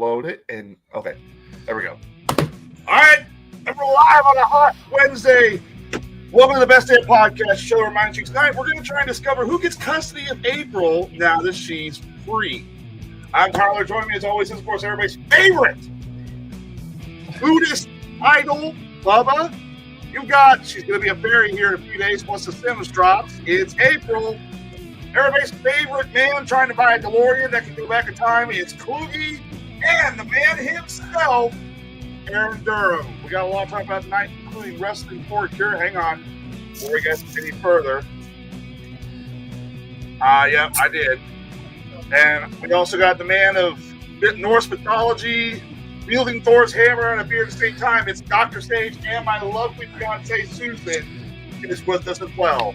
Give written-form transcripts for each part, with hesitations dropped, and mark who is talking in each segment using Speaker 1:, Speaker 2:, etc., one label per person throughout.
Speaker 1: load it. And okay, there we go. All right, and we're live on a hot Wednesday. Welcome to the Best Day Podcast show. Reminds you tonight we're going to try and discover who gets custody of April now that she's free. I'm Tyler. Joining me as always is, of course, everybody's favorite Buddhist idol, Bubba. She's going to be a fairy here in a few days once the Sims drops. It's April. Everybody's favorite man trying to buy a DeLorean that can go back in time. It's Kluge and the man himself, Aaron Durham. We got a lot to talk about tonight, including wrestling for a cure. Hang on, before we get any further. Yeah, I did. And we also got the man of Norse mythology, wielding Thor's hammer and a beard at the same time. It's Dr. Sage, and my lovely fiancée Susan is with us as well.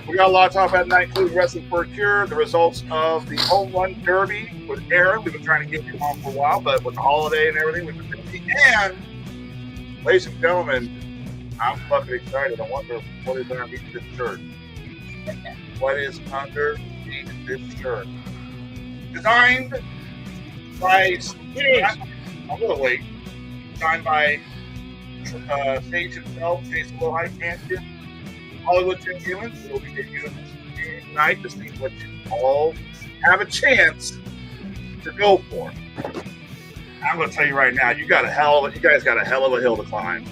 Speaker 1: We got a lot to talk about tonight, including wrestling for a cure, the results of the home run derby with Aaron. We've been trying to get him on for a while, but with the holiday and everything, we've been busy. And, ladies and gentlemen, I'm fucking excited. I wonder what is underneath this shirt. What is underneath this shirt? Designed by I'm gonna wait. Designed by Sage himself, Chase Wilhite, and Hollywood Tim Humans. We'll be debuting tonight to see what you all have a chance to go for. I'm gonna tell you right now, you guys got a hell of a hill to climb.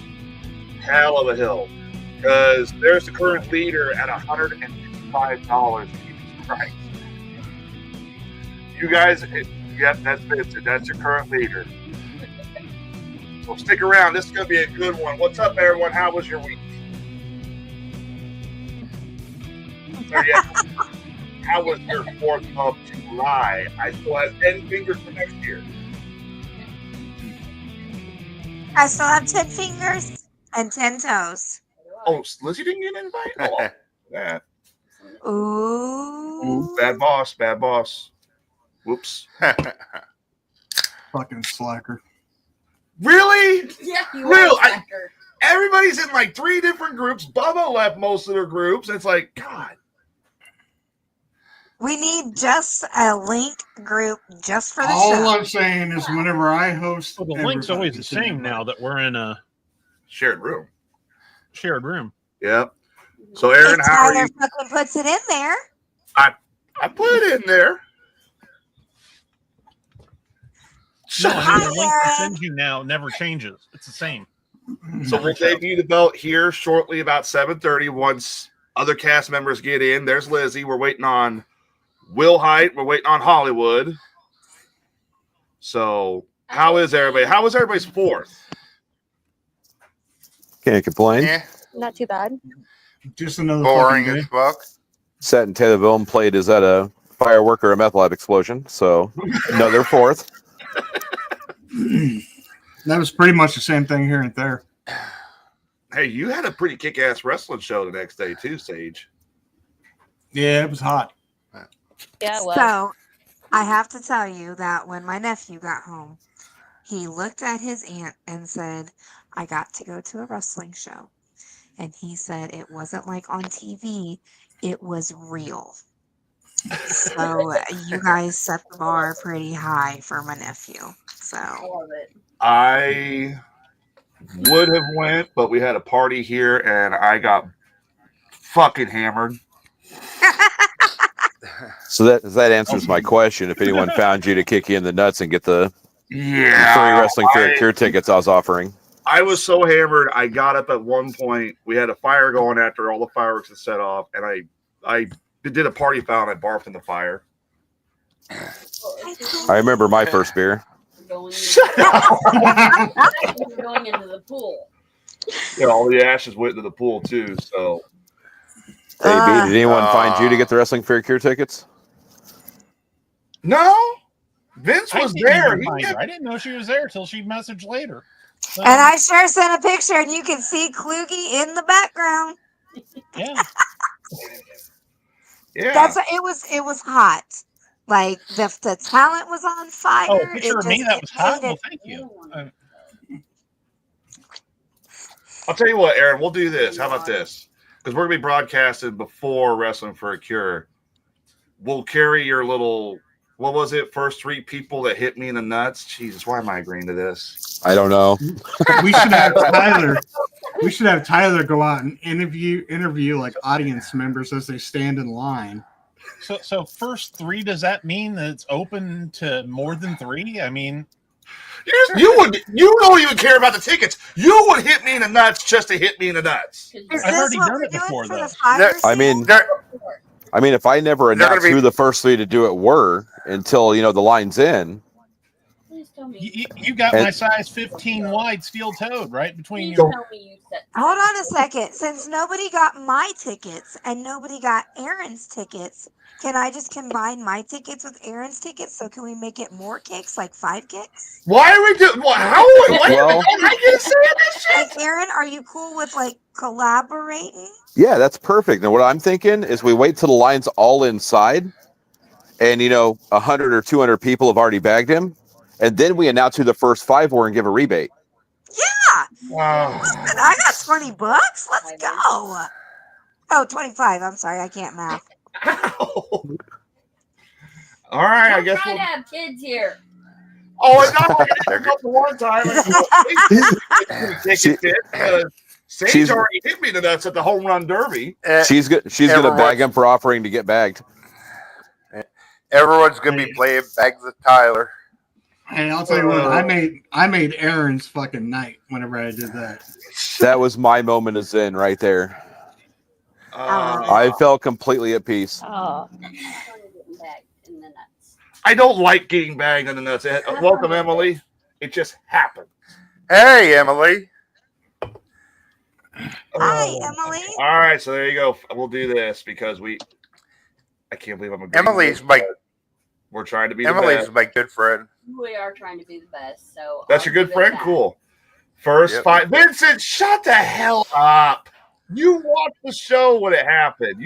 Speaker 1: Hell of a hill. Because there's the current leader at $155. Jesus Christ. You guys, yep, that's Vincent. That's your current leader. So stick around. This is going to be a good one. What's up, everyone? How was your week? How was your 4th of July? I still have 10 fingers for next year.
Speaker 2: I still have 10 fingers and 10 toes.
Speaker 1: Oh, Lizzie didn't get an invite? Oh, that.
Speaker 2: Ooh.
Speaker 1: Bad boss. Whoops.
Speaker 3: Fucking slacker.
Speaker 1: Really?
Speaker 4: Yeah, you
Speaker 1: Real?
Speaker 4: are a slacker.
Speaker 1: Everybody's in like 3 different groups. Bubba left most of their groups. It's like, God.
Speaker 2: We need just a link group just for the
Speaker 3: All
Speaker 2: show.
Speaker 3: I'm saying is whenever I host...
Speaker 5: Well, the link's always the same now that we're in a
Speaker 1: Shared room. Yep. So, Aaron,
Speaker 2: If
Speaker 1: how are
Speaker 2: Tyler
Speaker 1: you?
Speaker 2: fucking puts it in there.
Speaker 1: I put it in there.
Speaker 5: no,
Speaker 2: Hi,
Speaker 5: the link I
Speaker 2: Aaron.
Speaker 5: send you now never changes. It's the same.
Speaker 1: So we'll debut the belt here shortly about 7:30 once other cast members get in. There's Lizzie. We're waiting on Will Height. We're waiting on Hollywood. So how is everybody? How was everybody's 4th?
Speaker 6: Can't complain.
Speaker 7: Yeah,
Speaker 4: Not too bad.
Speaker 3: Just another
Speaker 7: boring
Speaker 3: fucking
Speaker 7: as fuck.
Speaker 6: Sat in Taylorville and played is at a firework or a meth lab explosion. So another 4th.
Speaker 3: day. That was pretty much the same thing here and there.
Speaker 1: Hey, you had a pretty kick-ass wrestling show the next day too, Sage.
Speaker 3: Yeah, it was hot.
Speaker 4: Yeah, well.
Speaker 2: So, I have to tell you that when my nephew got home, he looked at his aunt and said, I got to go to a wrestling show. And he said it wasn't like on TV, it was real. So, you guys set the bar pretty high for my nephew. So,
Speaker 4: I love it.
Speaker 1: I would have went, but we had a party here and I got fucking hammered.
Speaker 6: So that answers my question. If anyone found you to kick you in the nuts and get the
Speaker 1: Yeah.
Speaker 6: free wrestling for a cure tickets I was offering.
Speaker 1: I was so hammered, I got up at one point. We had a fire going after all the fireworks had set off, and I did a party foul and I barfed in the fire.
Speaker 6: I remember my first beer.
Speaker 4: Going,
Speaker 1: Shut up!
Speaker 4: going into the pool.
Speaker 1: Yeah, all the ashes went into the pool too. So
Speaker 6: Hey, B, did anyone find you to get the wrestling for a cure tickets?
Speaker 1: no, Vince was there.
Speaker 5: I didn't know she was there till she messaged later. So,
Speaker 2: and I sure sent a picture, and you can see Kluge in the background.
Speaker 5: yeah.
Speaker 1: Yeah.
Speaker 2: It was hot. Like the talent was on fire.
Speaker 5: Oh, a picture of me that was hot.
Speaker 2: made
Speaker 5: Well,
Speaker 2: it-
Speaker 5: thank you.
Speaker 1: I'll tell you what, Aaron. We'll do this. How about this? Because we're gonna be broadcasted before Wrestling for a Cure. We'll carry your little what was it? First 3 people that hit me in the nuts. Jesus, why am I agreeing to this?
Speaker 6: I don't know.
Speaker 3: We should have Tyler. We should have Tyler go out and interview like audience members as they stand in line.
Speaker 5: So first 3, does that mean that it's open to more than 3? I mean,
Speaker 1: You don't even care about the tickets. You would hit me in the nuts just to hit me in the nuts.
Speaker 2: Is
Speaker 5: I've
Speaker 2: this
Speaker 5: already
Speaker 2: what
Speaker 5: done
Speaker 2: we're
Speaker 5: it
Speaker 2: doing
Speaker 5: before,
Speaker 2: for
Speaker 5: though.
Speaker 2: the fire
Speaker 6: I mean,
Speaker 2: scene?
Speaker 6: if I never
Speaker 7: They're gonna
Speaker 6: announced
Speaker 7: be-
Speaker 6: who the first 3 to do it were until the line's in.
Speaker 4: Please tell me.
Speaker 5: You got
Speaker 6: And-
Speaker 5: my size 15 wide steel-toed right between
Speaker 4: Please
Speaker 5: your.
Speaker 4: tell me you said.
Speaker 2: Hold on a second. Since nobody got my tickets and nobody got Aaron's tickets, can I just combine my tickets with Aaron's tickets? So can we make it more kicks, like 5 kicks?
Speaker 1: Why are we doing? How?
Speaker 6: Well-
Speaker 1: I get to say this shit.
Speaker 2: And Aaron, are you cool with like collaborating?
Speaker 6: Yeah, that's perfect. And what I'm thinking is we wait till the line's all inside, and 100 or 200 people have already bagged him, and then we announce who the first 5 were and give a rebate.
Speaker 2: Yeah.
Speaker 1: Oh.
Speaker 2: Listen, I got $20. Let's go. Oh, 25. I'm sorry, I can't math.
Speaker 1: Ow. All right, I
Speaker 4: I'm
Speaker 1: guess
Speaker 4: trying
Speaker 1: we'll.
Speaker 4: to have kids here.
Speaker 1: Oh, I know. I got the one time. Sage
Speaker 6: She's-
Speaker 1: already hit me to nuts at the home run derby.
Speaker 6: She's gonna
Speaker 7: Everyone's-
Speaker 6: bag him for offering to get bagged.
Speaker 7: Everyone's gonna be playing bags of Tyler.
Speaker 3: Hey, I'll tell you what, I made Aaron's fucking night whenever I did that.
Speaker 6: That was my moment of zen right there. I felt completely at peace.
Speaker 4: Oh. I'm trying to get back in the nuts.
Speaker 1: I don't like getting bagged in the nuts. Welcome, Emily. It just happened.
Speaker 7: Hey, Emily.
Speaker 2: Hi, Emily.
Speaker 1: All right, so there you go. We'll do this because I can't believe I'm agreeing.
Speaker 7: Emily's
Speaker 1: with
Speaker 7: my
Speaker 1: this, but we're trying to be the
Speaker 7: Emily's
Speaker 1: best.
Speaker 7: my good friend.
Speaker 4: We are trying to be the best. So
Speaker 1: That's your good friend? Cool. First
Speaker 7: Yep.
Speaker 1: 5. Vincent, shut the hell up. You watched the show when it happened.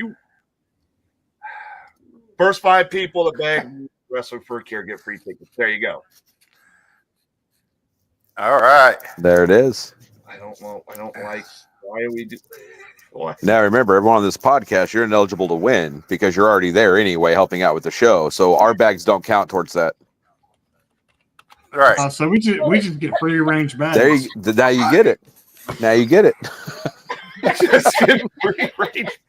Speaker 1: First 5 people to bag Wrestling for Care get free tickets. There you go.
Speaker 7: All right.
Speaker 6: There it is.
Speaker 1: I don't know. I don't like. Why are we do? What?
Speaker 6: Now remember, everyone on this podcast, you're ineligible to win because you're already there anyway, helping out with the show. So our bags don't count towards that.
Speaker 7: Right.
Speaker 3: So we just get free range bags.
Speaker 6: Now you get it. Now you get it.
Speaker 1: Just get free range.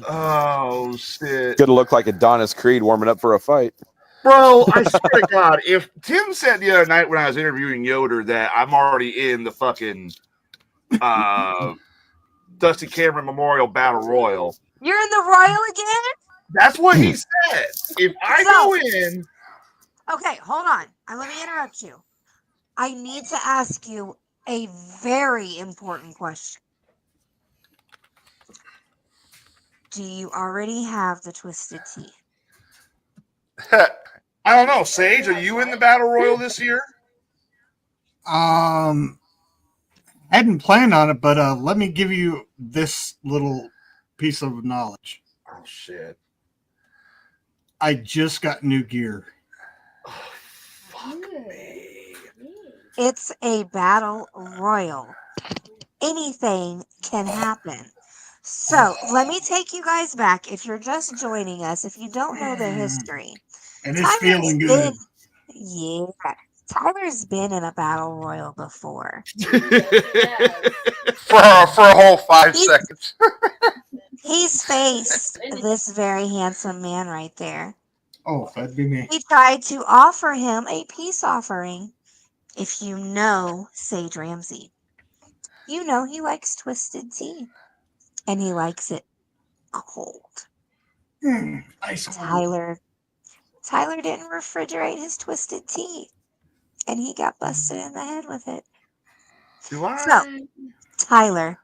Speaker 1: Oh shit,
Speaker 6: Gonna look like Adonis Creed warming up for a fight.
Speaker 1: bro! I swear to God, if Tim said the other night when I was interviewing Yoder that I'm already in the fucking Dusty Cameron Memorial Battle Royal,
Speaker 2: You're in the Royal again?
Speaker 1: that's what he said. If I go in,
Speaker 2: Okay, hold on. Let me interrupt you. I need to ask you a very important question. Do you already have the twisted tea?
Speaker 1: I don't know. Sage, are you in the Battle Royal this year?
Speaker 3: Hadn't planned on it, but let me give you this little piece of knowledge.
Speaker 1: Oh shit!
Speaker 3: I just got new gear.
Speaker 1: Oh, fuck me.
Speaker 2: It's a battle royal. Anything can happen. So let me take you guys back. If you're just joining us, if you don't know the history,
Speaker 3: And it's feeling good.
Speaker 2: Yeah, Tyler's been in a battle royal before.
Speaker 7: For a whole 5
Speaker 2: He's-
Speaker 7: seconds.
Speaker 2: He's faced this very handsome man right there.
Speaker 3: Oh, that'd be me.
Speaker 2: He tried to offer him a peace offering. If you know Sage Ramsey, you know he likes twisted tea. And he likes it cold.
Speaker 3: Ice cold.
Speaker 2: Tyler didn't refrigerate his twisted tea. And he got busted in the head with it.
Speaker 1: Do I?
Speaker 2: So, Tyler,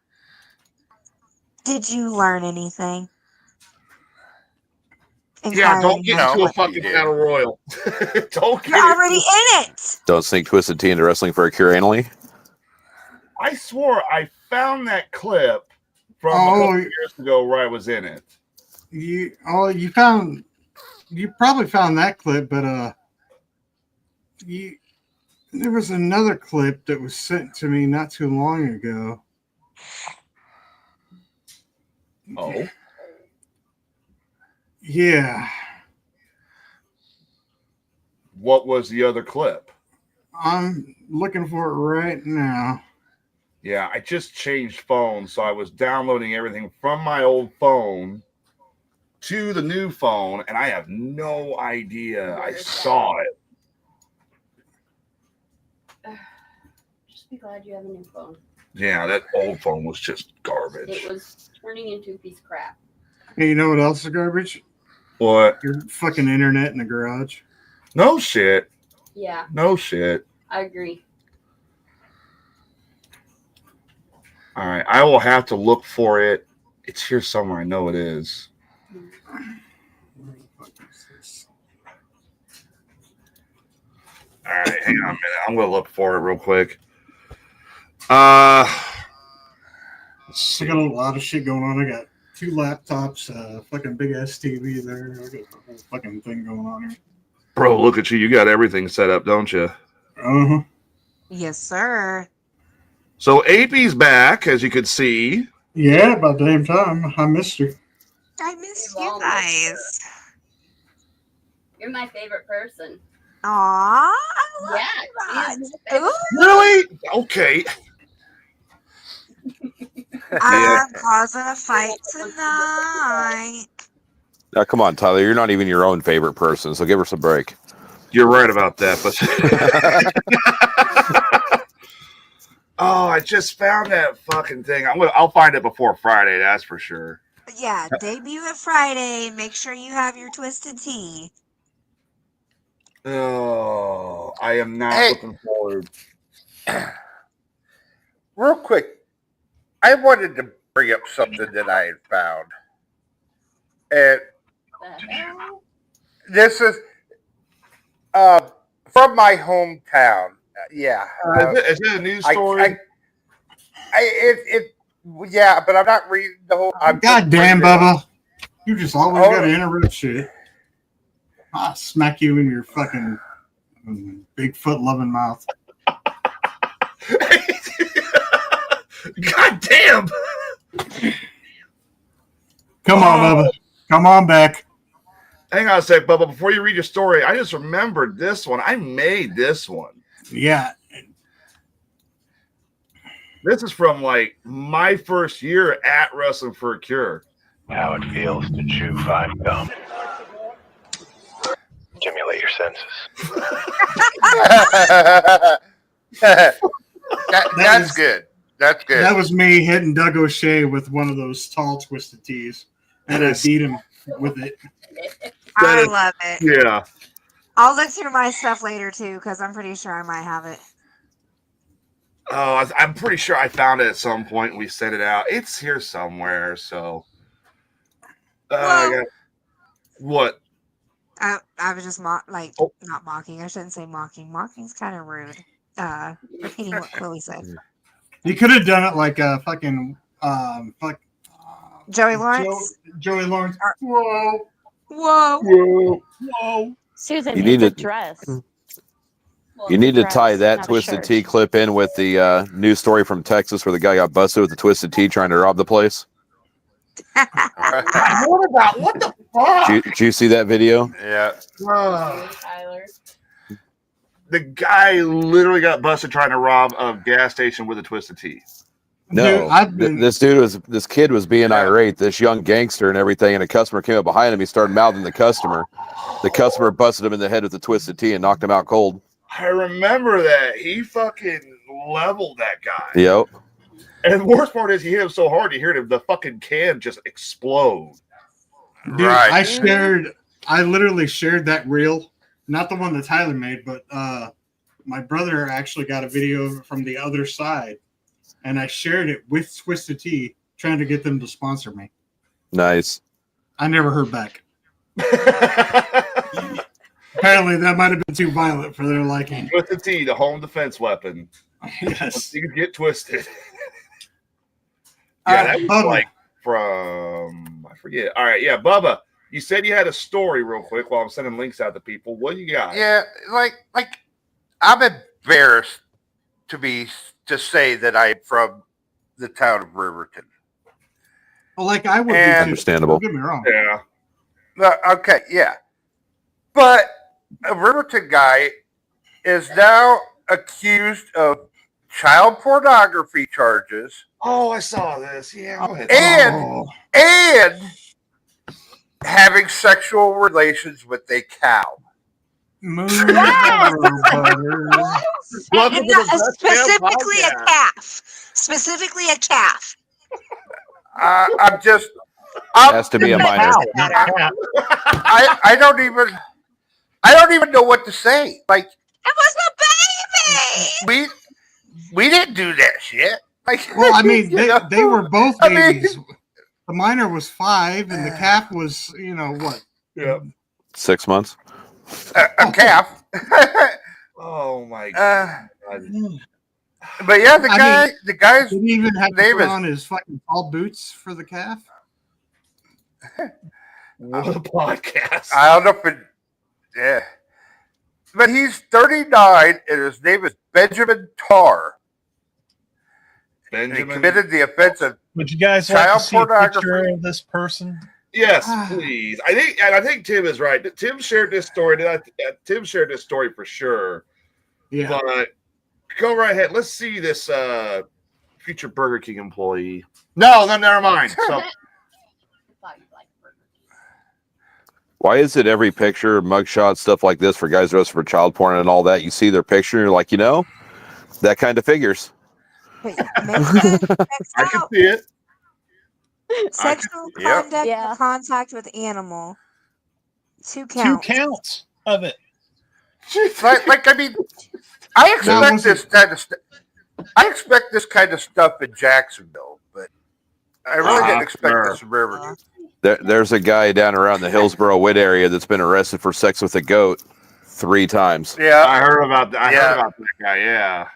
Speaker 2: did you learn anything?
Speaker 1: Yeah, don't get into a
Speaker 7: No.
Speaker 1: fucking
Speaker 7: Yeah.
Speaker 1: Battle Royal. Don't get
Speaker 2: You're already
Speaker 1: into-
Speaker 2: in it.
Speaker 6: Don't sneak Twisted Tea into Wrestling for a Cure anally.
Speaker 1: I swore I found that clip from a
Speaker 3: Oh.
Speaker 1: couple years ago where I was in it.
Speaker 3: You probably found that clip, but there was another clip that was sent to me not too long ago.
Speaker 1: Oh.
Speaker 3: Yeah.
Speaker 1: What was the other clip?
Speaker 3: I'm looking for it right now.
Speaker 1: Yeah, I just changed phones, so I was downloading everything from my old phone to the new phone, and I have no idea. I saw it.
Speaker 4: Just be glad you have a new phone.
Speaker 1: Yeah, that old phone was just garbage.
Speaker 4: It was turning into a piece of crap.
Speaker 3: Hey, you know what else is garbage?
Speaker 1: What?
Speaker 3: Your fucking internet in the garage.
Speaker 1: No shit.
Speaker 4: Yeah,
Speaker 1: No shit.
Speaker 4: I agree.
Speaker 1: All right, I will have to look for it. It's here somewhere. I know it is.
Speaker 3: Where the fuck is this?
Speaker 1: All right, hang on a minute. I'm gonna look for it real quick. Let's
Speaker 3: I
Speaker 1: see.
Speaker 3: got a lot of shit going on. I got 2 laptops, fucking big ass TV there. I got the whole fucking thing going on here.
Speaker 1: Bro, look at you. You got everything set up, don't you?
Speaker 3: Uh-huh.
Speaker 2: Yes, sir.
Speaker 1: So AP's back, as you can see.
Speaker 3: Yeah, about damn time. I missed her.
Speaker 2: I miss
Speaker 4: We've
Speaker 2: you
Speaker 4: all missed
Speaker 2: guys.
Speaker 4: You're my favorite person.
Speaker 2: Aw, I love
Speaker 4: Yeah,
Speaker 2: that.
Speaker 4: she is my favorite.
Speaker 2: Ooh,
Speaker 1: Really? Okay.
Speaker 2: I'm causing a fight tonight.
Speaker 6: Now, come on, Tyler. You're not even your own favorite person, so give her some break.
Speaker 1: You're right about that, but oh, I just found that fucking thing. I'll find it before Friday, that's for sure.
Speaker 2: Yeah, debut at Friday. Make sure you have your twisted tea.
Speaker 1: Oh, I am not
Speaker 7: Hey.
Speaker 1: looking forward.
Speaker 7: Real quick, I wanted to bring up something that I had found. And
Speaker 4: The hell?
Speaker 7: this is from my hometown. Yeah.
Speaker 1: Is it a news story?
Speaker 7: Yeah, but I'm not reading the whole. I'm
Speaker 3: God damn, Bubba. You just always
Speaker 7: Oh.
Speaker 3: gotta interrupt shit. I'll smack you in your fucking Bigfoot loving mouth.
Speaker 1: God damn.
Speaker 3: Come on, Bubba. Come on back.
Speaker 1: Hang on a sec, Bubba. Before you read your story, I just remembered this one. I made this one.
Speaker 3: Yeah.
Speaker 1: This is from like my first year at Wrestling for a Cure.
Speaker 8: How it feels to chew fine gum. Stimulate your senses.
Speaker 7: That's good. That's good.
Speaker 3: That was me hitting Doug O'Shea with one of those tall twisted tees. And I beat him with it.
Speaker 2: I love it.
Speaker 1: Yeah.
Speaker 2: I'll look through my stuff later too, because I'm pretty sure I might have it.
Speaker 1: Oh, I'm pretty sure I found it at some point and we sent it out. It's here somewhere, so. What?
Speaker 2: I was just not mocking. I shouldn't say mocking. Mocking's kind of rude. Repeating what Chloe said.
Speaker 3: You could have done it like a fucking
Speaker 2: Joey Lawrence.
Speaker 3: Joey Lawrence.
Speaker 2: Whoa.
Speaker 1: Whoa.
Speaker 9: Susan,
Speaker 6: You need
Speaker 9: it's a
Speaker 6: to-
Speaker 9: dress.
Speaker 6: You need to
Speaker 9: Dress,
Speaker 6: tie that
Speaker 9: not a
Speaker 6: Twisted
Speaker 9: shirt.
Speaker 6: Tea clip in with the news story from Texas where the guy got busted with the Twisted Tea trying to rob the place.
Speaker 1: What the fuck?
Speaker 6: Did you see that video?
Speaker 7: Yeah.
Speaker 4: Tyler.
Speaker 1: The guy literally got busted trying to rob a gas station with a Twisted Tea.
Speaker 6: No,
Speaker 3: Dude,
Speaker 6: this kid was being irate, this young gangster and everything, and a customer came up behind him. He started mouthing the customer. The customer busted him in the head with the Twisted Tea and knocked him out cold.
Speaker 1: I remember that. He fucking leveled that guy.
Speaker 6: Yep.
Speaker 1: And the worst part is he hit him so hard you heard him the fucking can just explode.
Speaker 3: Dude,
Speaker 7: Right.
Speaker 3: I literally shared that reel, not the one that Tyler made, but my brother actually got a video of it from the other side, and I shared it with Twisted Tea, trying to get them to sponsor me.
Speaker 6: Nice.
Speaker 3: I never heard back. Apparently, that might have been too violent for their liking.
Speaker 1: Twisted Tea, the home defense weapon.
Speaker 3: Yes.
Speaker 1: Once you get twisted. Yeah, that was
Speaker 3: Bubba.
Speaker 1: like from, I forget. All right, yeah, Bubba, you said you had a story real quick while I'm sending links out to people. What do you got?
Speaker 7: Yeah, like I'm embarrassed to say that I'm from the town of Riverton.
Speaker 3: Well, like I would be
Speaker 7: And-
Speaker 3: too.
Speaker 6: Understandable.
Speaker 3: Don't get me wrong.
Speaker 1: Yeah.
Speaker 7: Okay, yeah. But a Riverton guy is now accused of child pornography charges
Speaker 1: Oh, I saw this. Yeah. Go ahead.
Speaker 7: and having sexual relations with a cow.
Speaker 3: Move
Speaker 4: Yes!
Speaker 3: over, butter.
Speaker 1: Welcome
Speaker 2: And
Speaker 1: to the Best Damn
Speaker 2: specifically a
Speaker 1: Podcast.
Speaker 2: calf. Specifically a calf.
Speaker 7: I'm just.
Speaker 6: Has to be a minor.
Speaker 5: Cow, not cat.
Speaker 7: I don't even know what to say. Like
Speaker 2: It was a baby.
Speaker 7: we didn't do that shit. Like,
Speaker 3: Well, I mean,
Speaker 7: you
Speaker 3: they
Speaker 7: know?
Speaker 3: were both
Speaker 7: I mean-
Speaker 3: babies. The minor was 5, and the calf was, what?
Speaker 1: Yeah.
Speaker 6: 6 months.
Speaker 7: a calf.
Speaker 1: Oh my god.
Speaker 7: But yeah, the
Speaker 3: I
Speaker 7: guy's
Speaker 3: Did he even have to
Speaker 7: name
Speaker 3: put
Speaker 7: is-
Speaker 3: on his fucking tall boots for the calf?
Speaker 1: What a podcast.
Speaker 7: I don't know if it. Yeah, but he's 39 and his name is Benjamin Tarr. And he
Speaker 1: Benjamin.
Speaker 7: committed the offense of
Speaker 5: Would you guys like to
Speaker 7: Child
Speaker 5: see a picture
Speaker 7: pornography.
Speaker 5: of this person?
Speaker 1: Yes, please. I think Tim is right. Tim shared this story. Tim shared this story for sure.
Speaker 3: Yeah.
Speaker 1: But go right ahead. Let's see this future Burger King employee. No, never mind. So
Speaker 4: Thought you liked Burger King.
Speaker 6: Why is it every picture, mugshot, stuff like this for guys arrested for child porn and all that? You see their picture, and you're like, that kind of figures.
Speaker 2: Wait, maybe that checks
Speaker 1: I can
Speaker 2: out.
Speaker 1: see it.
Speaker 2: Sexual
Speaker 7: Yep.
Speaker 2: conduct
Speaker 4: Yeah.
Speaker 2: or contact with animal. 2
Speaker 5: 2
Speaker 2: counts.
Speaker 5: counts of it.
Speaker 7: like I mean, I expect
Speaker 3: was
Speaker 7: this kind of I expect this kind of stuff in Jacksonville, but I really didn't expect
Speaker 1: Sure.
Speaker 7: this in Riverview.
Speaker 6: There's a guy down around the Hillsboro Wood area that's been arrested for sex with a goat 3 times.
Speaker 7: Yeah,
Speaker 1: I heard about that. I
Speaker 7: Yeah.
Speaker 1: heard about that guy. Yeah.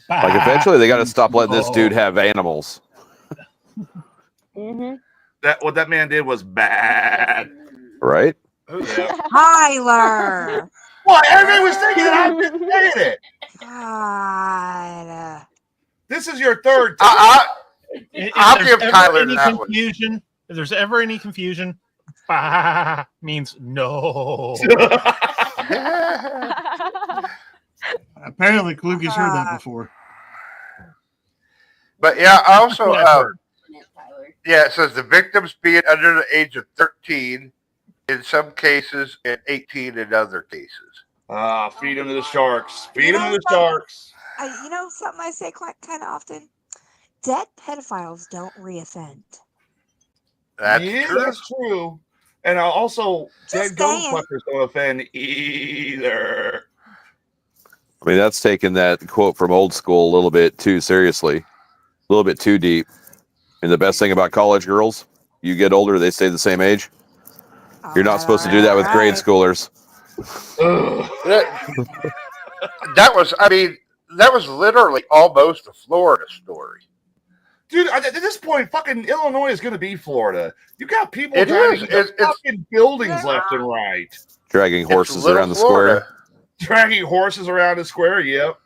Speaker 6: Like, eventually they got to stop letting this dude have animals.
Speaker 4: Mm-hmm.
Speaker 1: What that man did was bad.
Speaker 6: Right?
Speaker 1: Who's that?
Speaker 2: Tyler.
Speaker 1: What? Everybody was thinking that I've been saying it.
Speaker 2: God.
Speaker 1: This is your third time.
Speaker 5: If
Speaker 7: I'll
Speaker 5: there's
Speaker 7: give
Speaker 5: ever
Speaker 7: Tyler
Speaker 5: any
Speaker 7: that one.
Speaker 5: confusion, if there's ever any confusion, bah means no.
Speaker 3: Apparently, Kluge's heard that before.
Speaker 7: But yeah, I also
Speaker 4: Tyler.
Speaker 7: yeah, it says the victims being under the age of 13 in some cases and 18 in other cases.
Speaker 1: Feed him to the sharks. Feed him to the sharks.
Speaker 2: Something I say quite kind of often. Dead pedophiles don't reoffend.
Speaker 7: That's
Speaker 1: Yeah,
Speaker 7: true.
Speaker 1: that's true. And also,
Speaker 2: Just
Speaker 1: dead ghost
Speaker 2: saying.
Speaker 1: fuckers don't offend either.
Speaker 6: I mean, that's taking that quote from old school a little bit too seriously, a little bit too deep. And the best thing about college girls, you get older, they stay the same age. You're not supposed to do that with grade schoolers.
Speaker 7: That was literally almost a Florida story.
Speaker 1: Dude, at this point, fucking Illinois is going to be Florida. You got people
Speaker 7: It
Speaker 1: driving
Speaker 7: is.
Speaker 1: into
Speaker 7: It's-
Speaker 1: fucking buildings left and right.
Speaker 6: Dragging
Speaker 7: It's
Speaker 6: horses
Speaker 7: little
Speaker 6: around the
Speaker 7: Florida.
Speaker 6: square.
Speaker 1: Dragging horses around the square, yep.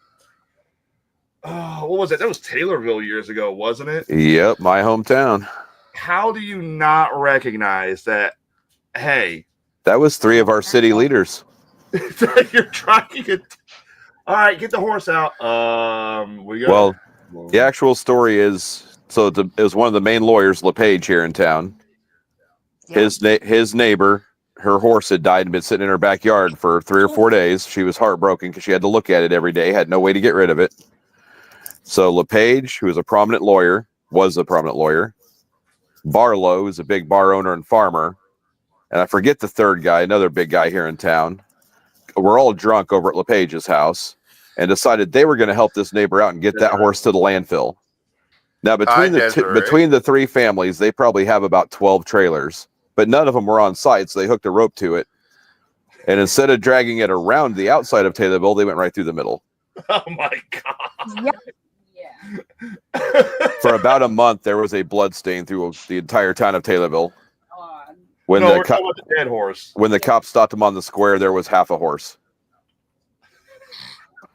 Speaker 1: Oh, what was it? That was Taylorville years ago, wasn't it?
Speaker 6: Yep, my hometown.
Speaker 1: How do you not recognize that, hey,
Speaker 6: That was 3 of our city leaders.
Speaker 1: you're trying to... All right, get the horse out. We got...
Speaker 6: Well, the actual story is, so it was one of the main lawyers, LePage, here in town.
Speaker 2: Yeah.
Speaker 6: His neighbor, her horse had died and been sitting in her backyard for 3 or 4 days. She was heartbroken because she had to look at it every day, had no way to get rid of it. So LePage, who was a prominent lawyer, Barlow, who's a big bar owner and farmer, and I forget the third guy, another big guy here in town. We're all drunk over at LePage's house and decided they were going to help this neighbor out and get that horse to the landfill. Now, between the 3 families, they probably have about 12 trailers, but none of them were on site, so they hooked a rope to it. And instead of dragging it around the outside of Taylorville, they went right through the middle.
Speaker 1: Oh, my God.
Speaker 4: Yeah.
Speaker 6: For about a month, there was a blood stain through the entire town of Taylorville. When
Speaker 1: No,
Speaker 6: the
Speaker 1: we're talking about the dead horse.
Speaker 6: when the cops stopped him on the square, there was half a horse.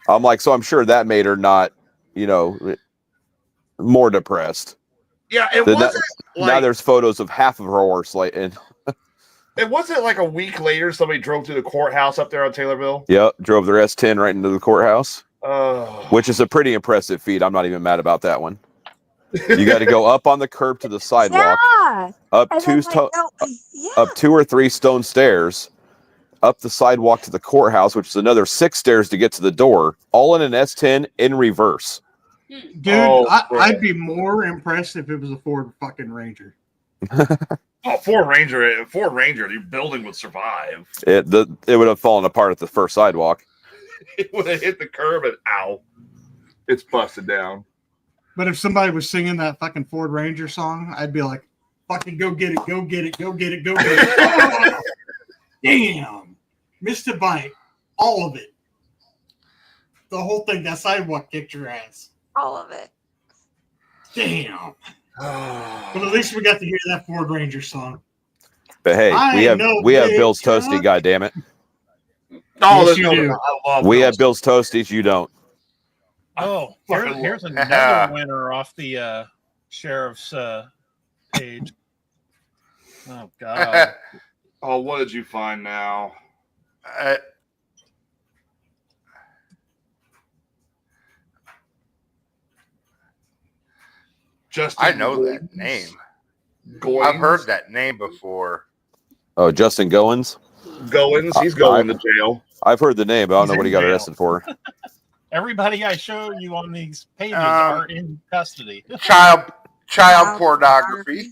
Speaker 6: I'm like, so I'm sure that made her not, more depressed.
Speaker 1: Yeah, it
Speaker 6: Then
Speaker 1: wasn't
Speaker 6: now
Speaker 1: like...
Speaker 6: there's photos of half of her horse, like, and
Speaker 1: It wasn't like a week later somebody drove through the courthouse up there on Taylorville.
Speaker 6: Yep, drove their S10 right into the courthouse,
Speaker 1: Oh.
Speaker 6: which is a pretty impressive feat. I'm not even mad about that one. You got to go up on the curb to the sidewalk,
Speaker 2: Yeah.
Speaker 6: up
Speaker 2: And
Speaker 6: two
Speaker 2: then, like, no, yeah.
Speaker 6: up 2 or 3 stone stairs, up the sidewalk to the courthouse, which is another 6 stairs to get to the door, all in an S10 in reverse.
Speaker 3: Dude,
Speaker 1: Oh,
Speaker 3: I'd be more impressed if it was a Ford fucking Ranger.
Speaker 1: Oh, Ford Ranger, the building would survive.
Speaker 6: It would have fallen apart at the first sidewalk.
Speaker 1: It would have hit the curb and ow, it's busted down.
Speaker 3: But if somebody was singing that fucking Ford Ranger song, I'd be like, fucking go get it, go get it, go get it, go get it. Oh, damn. Missed a bite. All of it. The whole thing, that sidewalk kicked your ass.
Speaker 2: All of it.
Speaker 3: Damn. But at least we got to hear that Ford Ranger song.
Speaker 6: But hey, we have Bill's Toasty, goddammit.
Speaker 1: Oh,
Speaker 3: Yes, you do.
Speaker 1: I love
Speaker 6: We
Speaker 1: those.
Speaker 6: have Bill's Toasties, you don't.
Speaker 5: Oh,
Speaker 1: fucking
Speaker 5: here's
Speaker 1: love
Speaker 5: another winner off the sheriff's page. Oh God!
Speaker 1: Oh, what did you find now? Justin
Speaker 7: I know
Speaker 1: Goins.
Speaker 7: that name.
Speaker 1: Goins.
Speaker 7: I've heard that name before.
Speaker 6: Oh, Justin Goins?
Speaker 1: Goins. He's going to jail.
Speaker 6: I've heard the name, but I don't
Speaker 5: He's
Speaker 6: know what he
Speaker 5: in
Speaker 6: got
Speaker 5: jail.
Speaker 6: arrested for.
Speaker 5: Everybody I show you on these pages are in custody.
Speaker 7: Child
Speaker 2: Child
Speaker 7: pornography.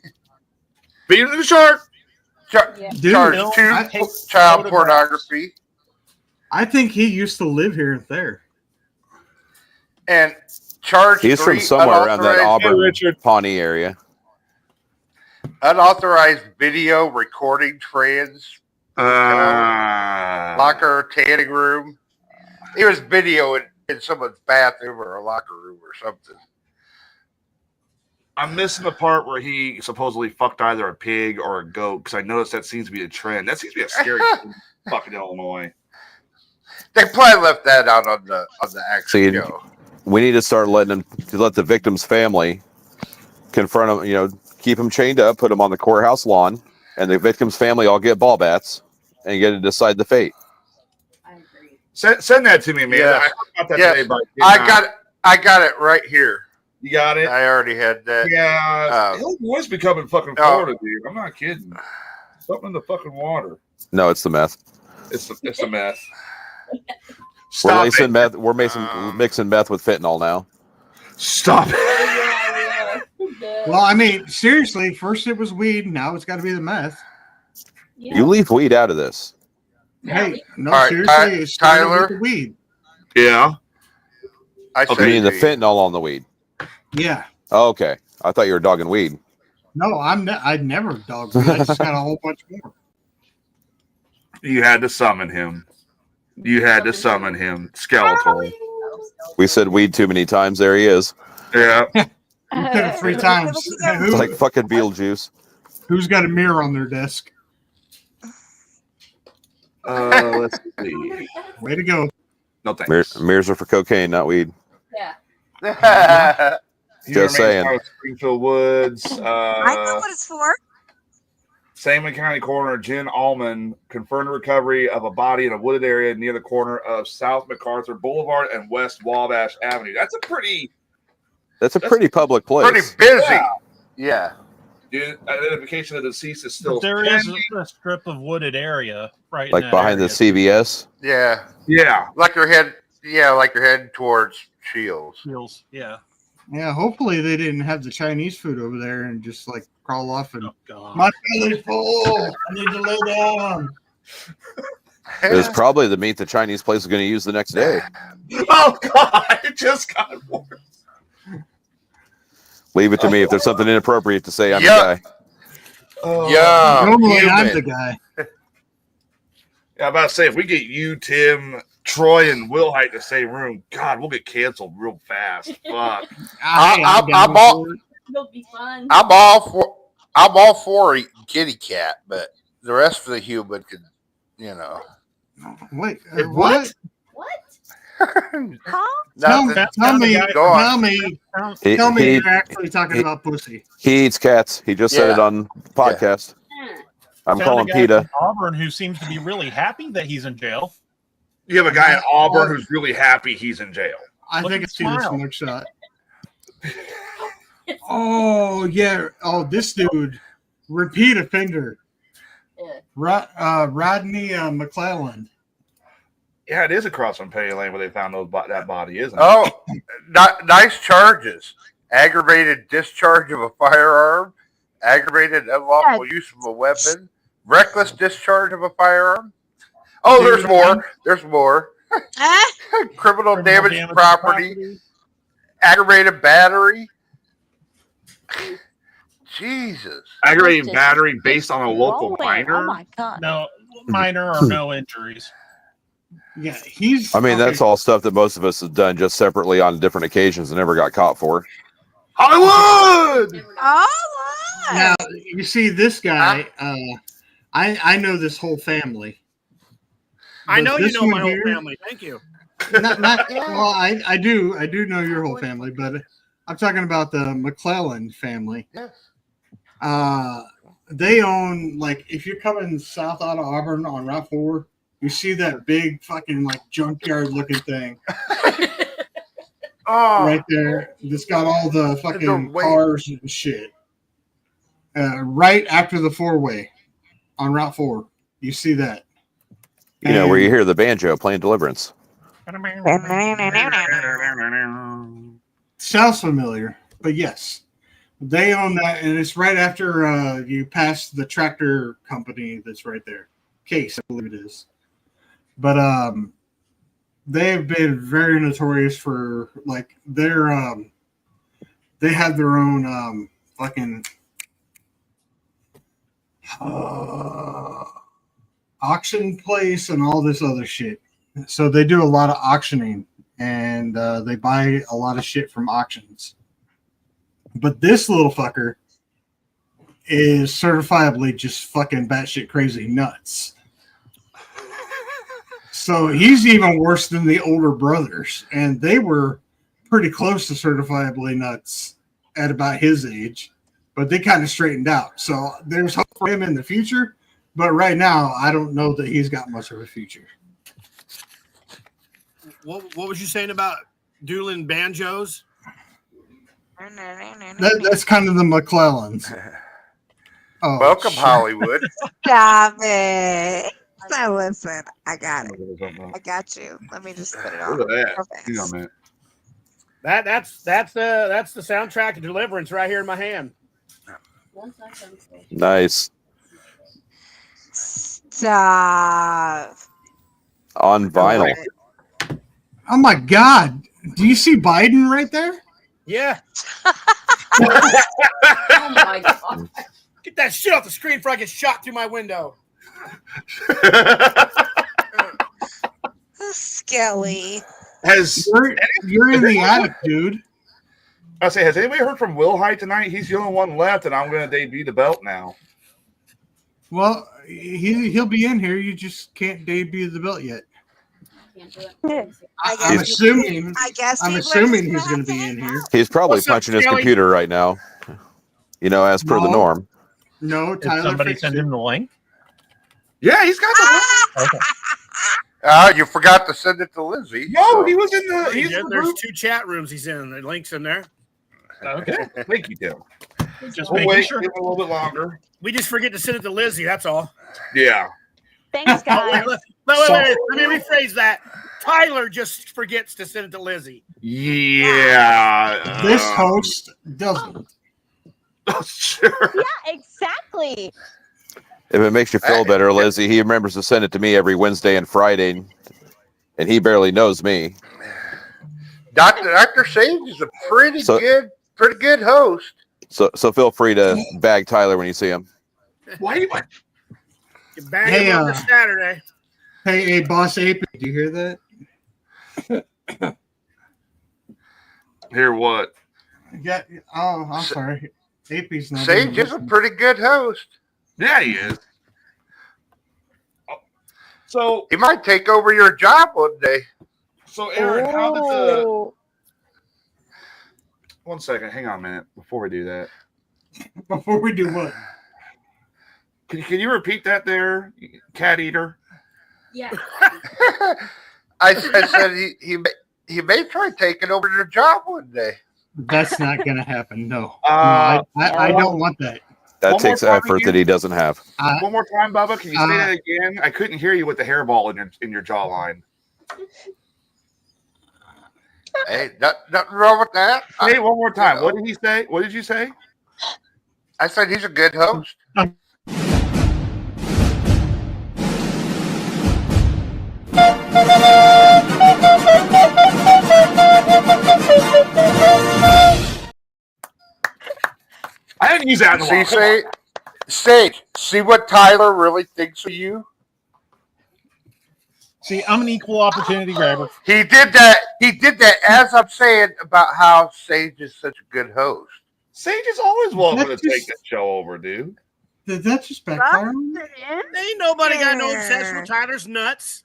Speaker 1: Beat the shark.
Speaker 4: Yeah.
Speaker 3: Dude,
Speaker 7: Charge
Speaker 5: Bill,
Speaker 7: 2
Speaker 5: take
Speaker 7: child
Speaker 5: photographs.
Speaker 7: pornography
Speaker 3: I think he used to live here and there.
Speaker 7: and charge
Speaker 6: He's
Speaker 7: 3
Speaker 6: from somewhere around that
Speaker 7: unauthorized-
Speaker 6: Auburn,
Speaker 1: Richard.
Speaker 6: Pawnee area.
Speaker 7: unauthorized video recording trans locker tanning room. He was videoing in someone's bathroom or a locker room or something.
Speaker 1: I'm missing the part where he supposedly fucked either a pig or a goat because I noticed that seems to be a trend. That seems to be a scary thing in fucking Illinois.
Speaker 7: They probably left that out on the actual
Speaker 6: See,
Speaker 7: show.
Speaker 6: we need to start let the victim's family confront him, keep him chained up, put him on the courthouse lawn, and the victim's family all get ball bats and get to decide the fate.
Speaker 4: I agree.
Speaker 1: Send that to me, man.
Speaker 7: Yes.
Speaker 1: I heard about that
Speaker 7: Yes.
Speaker 1: today, but
Speaker 7: I got it right here.
Speaker 1: You got it?
Speaker 7: I already had that.
Speaker 1: Yeah. Illinois becoming fucking Florida, dude. I'm not kidding. Something in the fucking water.
Speaker 6: No, it's the meth.
Speaker 1: It's a mess.
Speaker 6: We're
Speaker 1: Stop
Speaker 6: lacing
Speaker 1: it.
Speaker 6: meth. We're mixing meth with fentanyl now.
Speaker 1: Stop it.
Speaker 4: Yeah.
Speaker 3: Well, I mean, seriously, first it was weed, now it's got to be the meth.
Speaker 4: Yeah.
Speaker 6: You leave weed out of this.
Speaker 3: Hey, no,
Speaker 7: All right,
Speaker 3: seriously, it's started
Speaker 7: Tyler?
Speaker 3: with the weed.
Speaker 1: Yeah.
Speaker 7: I
Speaker 6: You
Speaker 7: say
Speaker 6: mean the
Speaker 7: to you,
Speaker 6: fentanyl on the weed?
Speaker 3: Yeah.
Speaker 6: Oh, okay. I thought you were dogging weed.
Speaker 3: No, I'd never dog weed. I just got a whole bunch more.
Speaker 1: You had to summon him. Skeletal.
Speaker 6: We said weed too many times. There he is.
Speaker 1: Yeah.
Speaker 3: You said it 3 times.
Speaker 6: It's like fucking Beetlejuice.
Speaker 3: Who's got a mirror on their desk?
Speaker 1: Let's see.
Speaker 3: Way to go.
Speaker 1: No thanks.
Speaker 6: Mirrors are for cocaine, not weed.
Speaker 4: Yeah.
Speaker 6: Just saying.
Speaker 1: Springfield Woods.
Speaker 2: I know what it's for.
Speaker 1: Sangamon County Coroner Jen Allman confirmed the recovery of a body in a wooded area near the corner of South MacArthur Boulevard and West Wabash Avenue. That's a pretty
Speaker 6: public place.
Speaker 7: pretty busy.
Speaker 1: Yeah.
Speaker 7: Yeah.
Speaker 1: The identification of the deceased is still
Speaker 5: But there is
Speaker 1: pending.
Speaker 5: a strip of wooded area right
Speaker 6: Like
Speaker 5: in that
Speaker 6: behind the
Speaker 5: area.
Speaker 6: CVS.
Speaker 7: Yeah.
Speaker 1: Yeah.
Speaker 7: Like you're heading towards Shields.
Speaker 5: Shields, yeah.
Speaker 3: Yeah, hopefully they didn't have the Chinese food over there and just like crawl off and
Speaker 5: Oh God.
Speaker 3: my belly's full. I need to lay down.
Speaker 6: It was probably the meat the Chinese place was going to use the next day.
Speaker 1: Oh God! It just got worse.
Speaker 6: Leave it to me. If there's something inappropriate to say, I'm
Speaker 7: Yeah.
Speaker 6: the guy.
Speaker 1: Oh.
Speaker 7: Yeah.
Speaker 3: Normally I'm
Speaker 7: human.
Speaker 3: the guy.
Speaker 1: Yeah, I'm about to say if we get you, Tim, Troy, and Will Height in the same room, God, we'll get canceled real fast. Fuck.
Speaker 7: I'm all-
Speaker 4: It'll be fun.
Speaker 7: I'm all for eating kitty cat, but the rest of the human can,
Speaker 3: Wait,
Speaker 1: Wait,
Speaker 3: what?
Speaker 4: What?
Speaker 3: Tell
Speaker 7: Nothing.
Speaker 3: me,
Speaker 7: Go on.
Speaker 3: tell me
Speaker 6: He
Speaker 3: you're actually talking about pussy.
Speaker 6: eats cats. He just said
Speaker 7: Yeah.
Speaker 6: it on podcast. I'm
Speaker 5: Found
Speaker 6: calling
Speaker 5: a guy
Speaker 6: PETA.
Speaker 5: from Auburn who seems to be really happy that he's in jail.
Speaker 1: You have a guy in Auburn who's really happy he's in jail.
Speaker 3: I
Speaker 5: Look
Speaker 3: think I
Speaker 5: at
Speaker 3: see this
Speaker 5: smile.
Speaker 3: mugshot. Oh yeah. Oh, this dude, repeat offender.
Speaker 4: Yeah.
Speaker 3: Rodney McClelland.
Speaker 1: Yeah, it is across from Penny Lane where they found that body, isn't it?
Speaker 7: Oh, nice charges. Aggravated discharge of a firearm, aggravated unlawful use of a weapon, reckless discharge of a firearm. Oh, there's more. There's more. Criminal damage to property, aggravated battery. Jesus.
Speaker 1: Aggravated battery based on a local minor?
Speaker 9: Oh my god.
Speaker 5: No, minor or no injuries.
Speaker 3: Yeah, he's.
Speaker 6: I mean, that's all stuff that most of us have done just separately on different occasions and never got caught for.
Speaker 1: Hollywood!
Speaker 2: Oh,
Speaker 3: Now you see this guy. I know this whole family.
Speaker 10: I
Speaker 3: But
Speaker 10: know you
Speaker 3: this
Speaker 10: know
Speaker 3: one
Speaker 10: my whole
Speaker 3: here-
Speaker 10: family. Thank you.
Speaker 3: Not, well, I do know your whole family, but I'm talking about the McClellan family.
Speaker 7: Yes.
Speaker 3: They own, like, if you're coming south out of Auburn on Route 4, you see that big fucking like junkyard looking thing
Speaker 7: Oh,
Speaker 3: right there. That's got all the fucking
Speaker 7: Don't wait.
Speaker 3: cars and shit. Right after the 4-way on Route 4, you see that.
Speaker 6: You know, where you hear the banjo playing Deliverance.
Speaker 3: Sounds familiar, but yes, they own that, and it's right after you pass the tractor company that's right there. Case, I believe it is. But they have been very notorious for, like, they have their own fucking auction place and all this other shit. So they do a lot of auctioning, and they buy a lot of shit from auctions. But this little fucker is certifiably just fucking batshit crazy nuts. So he's even worse than the older brothers, and they were pretty close to certifiably nuts at about his age, but they kind of straightened out. So there's hope for him in the future, but right now I don't know that he's got much of a future.
Speaker 10: What was you saying about dueling banjos?
Speaker 3: That's kind of the McClellans. Oh,
Speaker 7: welcome,
Speaker 3: shit.
Speaker 7: Hollywood.
Speaker 2: Stop it. Now listen, I got it. I got you. Let me just put it on.
Speaker 1: Look at that.
Speaker 2: real fast.
Speaker 1: Hang on a minute.
Speaker 10: That's the soundtrack of Deliverance right here in my hand.
Speaker 6: Nice.
Speaker 2: Stop.
Speaker 6: On vinyl.
Speaker 3: Oh my God. Do you see Biden right there?
Speaker 10: Yeah.
Speaker 4: Oh my god.
Speaker 10: Get that shit off the screen before I get shot through my window.
Speaker 2: Skelly.
Speaker 3: You're in the attic, dude.
Speaker 1: I say, has anybody heard from Will Hyde tonight? He's the only one left, and I'm going to debut the belt now.
Speaker 3: Well, he'll be in here. You just can't debut the belt yet.
Speaker 4: Can't do it.
Speaker 3: I'm assuming.
Speaker 2: I guess
Speaker 3: I'm
Speaker 2: he
Speaker 3: assuming
Speaker 2: was
Speaker 3: he's going to be in here.
Speaker 6: He's probably
Speaker 10: What's up,
Speaker 6: punching his
Speaker 10: Skelly?
Speaker 6: computer right now. You know, as per the
Speaker 3: No.
Speaker 6: norm.
Speaker 3: No,
Speaker 5: Did
Speaker 3: Tyler.
Speaker 5: somebody
Speaker 3: fixed
Speaker 5: send
Speaker 3: it.
Speaker 5: him the link?
Speaker 1: Yeah, he's got the
Speaker 5: Okay.
Speaker 7: You forgot to send it to Lindsay.
Speaker 1: No, he was in the. He's in the
Speaker 10: There's
Speaker 1: group.
Speaker 10: 2 chat rooms he's in. The link's in there.
Speaker 5: Okay.
Speaker 1: Thank you, Tim.
Speaker 5: Just
Speaker 1: We'll
Speaker 5: making
Speaker 1: wait
Speaker 5: sure.
Speaker 1: give him a little bit longer.
Speaker 10: We just forget to send it to Lizzie. That's all.
Speaker 1: Yeah.
Speaker 9: Thanks, guys.
Speaker 10: Wait, let me rephrase that. Tyler just forgets to send it to Lizzie.
Speaker 1: Yeah.
Speaker 3: This host doesn't.
Speaker 1: Sure.
Speaker 9: Yeah, exactly.
Speaker 6: If it makes you feel better, Lizzie, he remembers to send it to me every Wednesday and Friday, and he barely knows me.
Speaker 7: Dr. Sage is a pretty good host.
Speaker 6: So feel free to bag Tyler when you see him.
Speaker 1: Why do you
Speaker 10: Get back
Speaker 3: Hey,
Speaker 10: on this Saturday.
Speaker 3: Hey, Boss Ape, do you hear that?
Speaker 1: hear what?
Speaker 3: Yeah. Oh, I'm sorry. Ape's not.
Speaker 7: Sage
Speaker 3: even
Speaker 7: is a pretty good host.
Speaker 1: Yeah, he is. So,
Speaker 7: He might take over your job one day.
Speaker 1: Aaron, how did the?
Speaker 9: Oh.
Speaker 1: 1 second, hang on a minute before we do that.
Speaker 3: Before we do what?
Speaker 1: Can you repeat that there, cat eater?
Speaker 4: Yeah.
Speaker 7: I said he may try taking over your job one day.
Speaker 3: That's not going to happen. No. I don't want that.
Speaker 6: That
Speaker 1: One more
Speaker 6: takes
Speaker 1: time
Speaker 6: effort
Speaker 1: again?
Speaker 6: that he doesn't have.
Speaker 1: One more time, Bubba. Can you say that again? I couldn't hear you with the hairball in your jawline.
Speaker 7: Hey, nothing wrong with that.
Speaker 1: Say it one more time. What did he say? What did you say?
Speaker 7: I said he's a good host.
Speaker 1: I didn't use that in a while.
Speaker 7: Sage, see what Tyler really thinks of you?
Speaker 5: See, I'm an equal opportunity grabber.
Speaker 7: He did that as I'm saying about how Sage is such a good host.
Speaker 1: Sage is always welcome to take that show over, dude.
Speaker 3: Did that just backfire?
Speaker 10: Ain't nobody got no obsession with Tyler's nuts.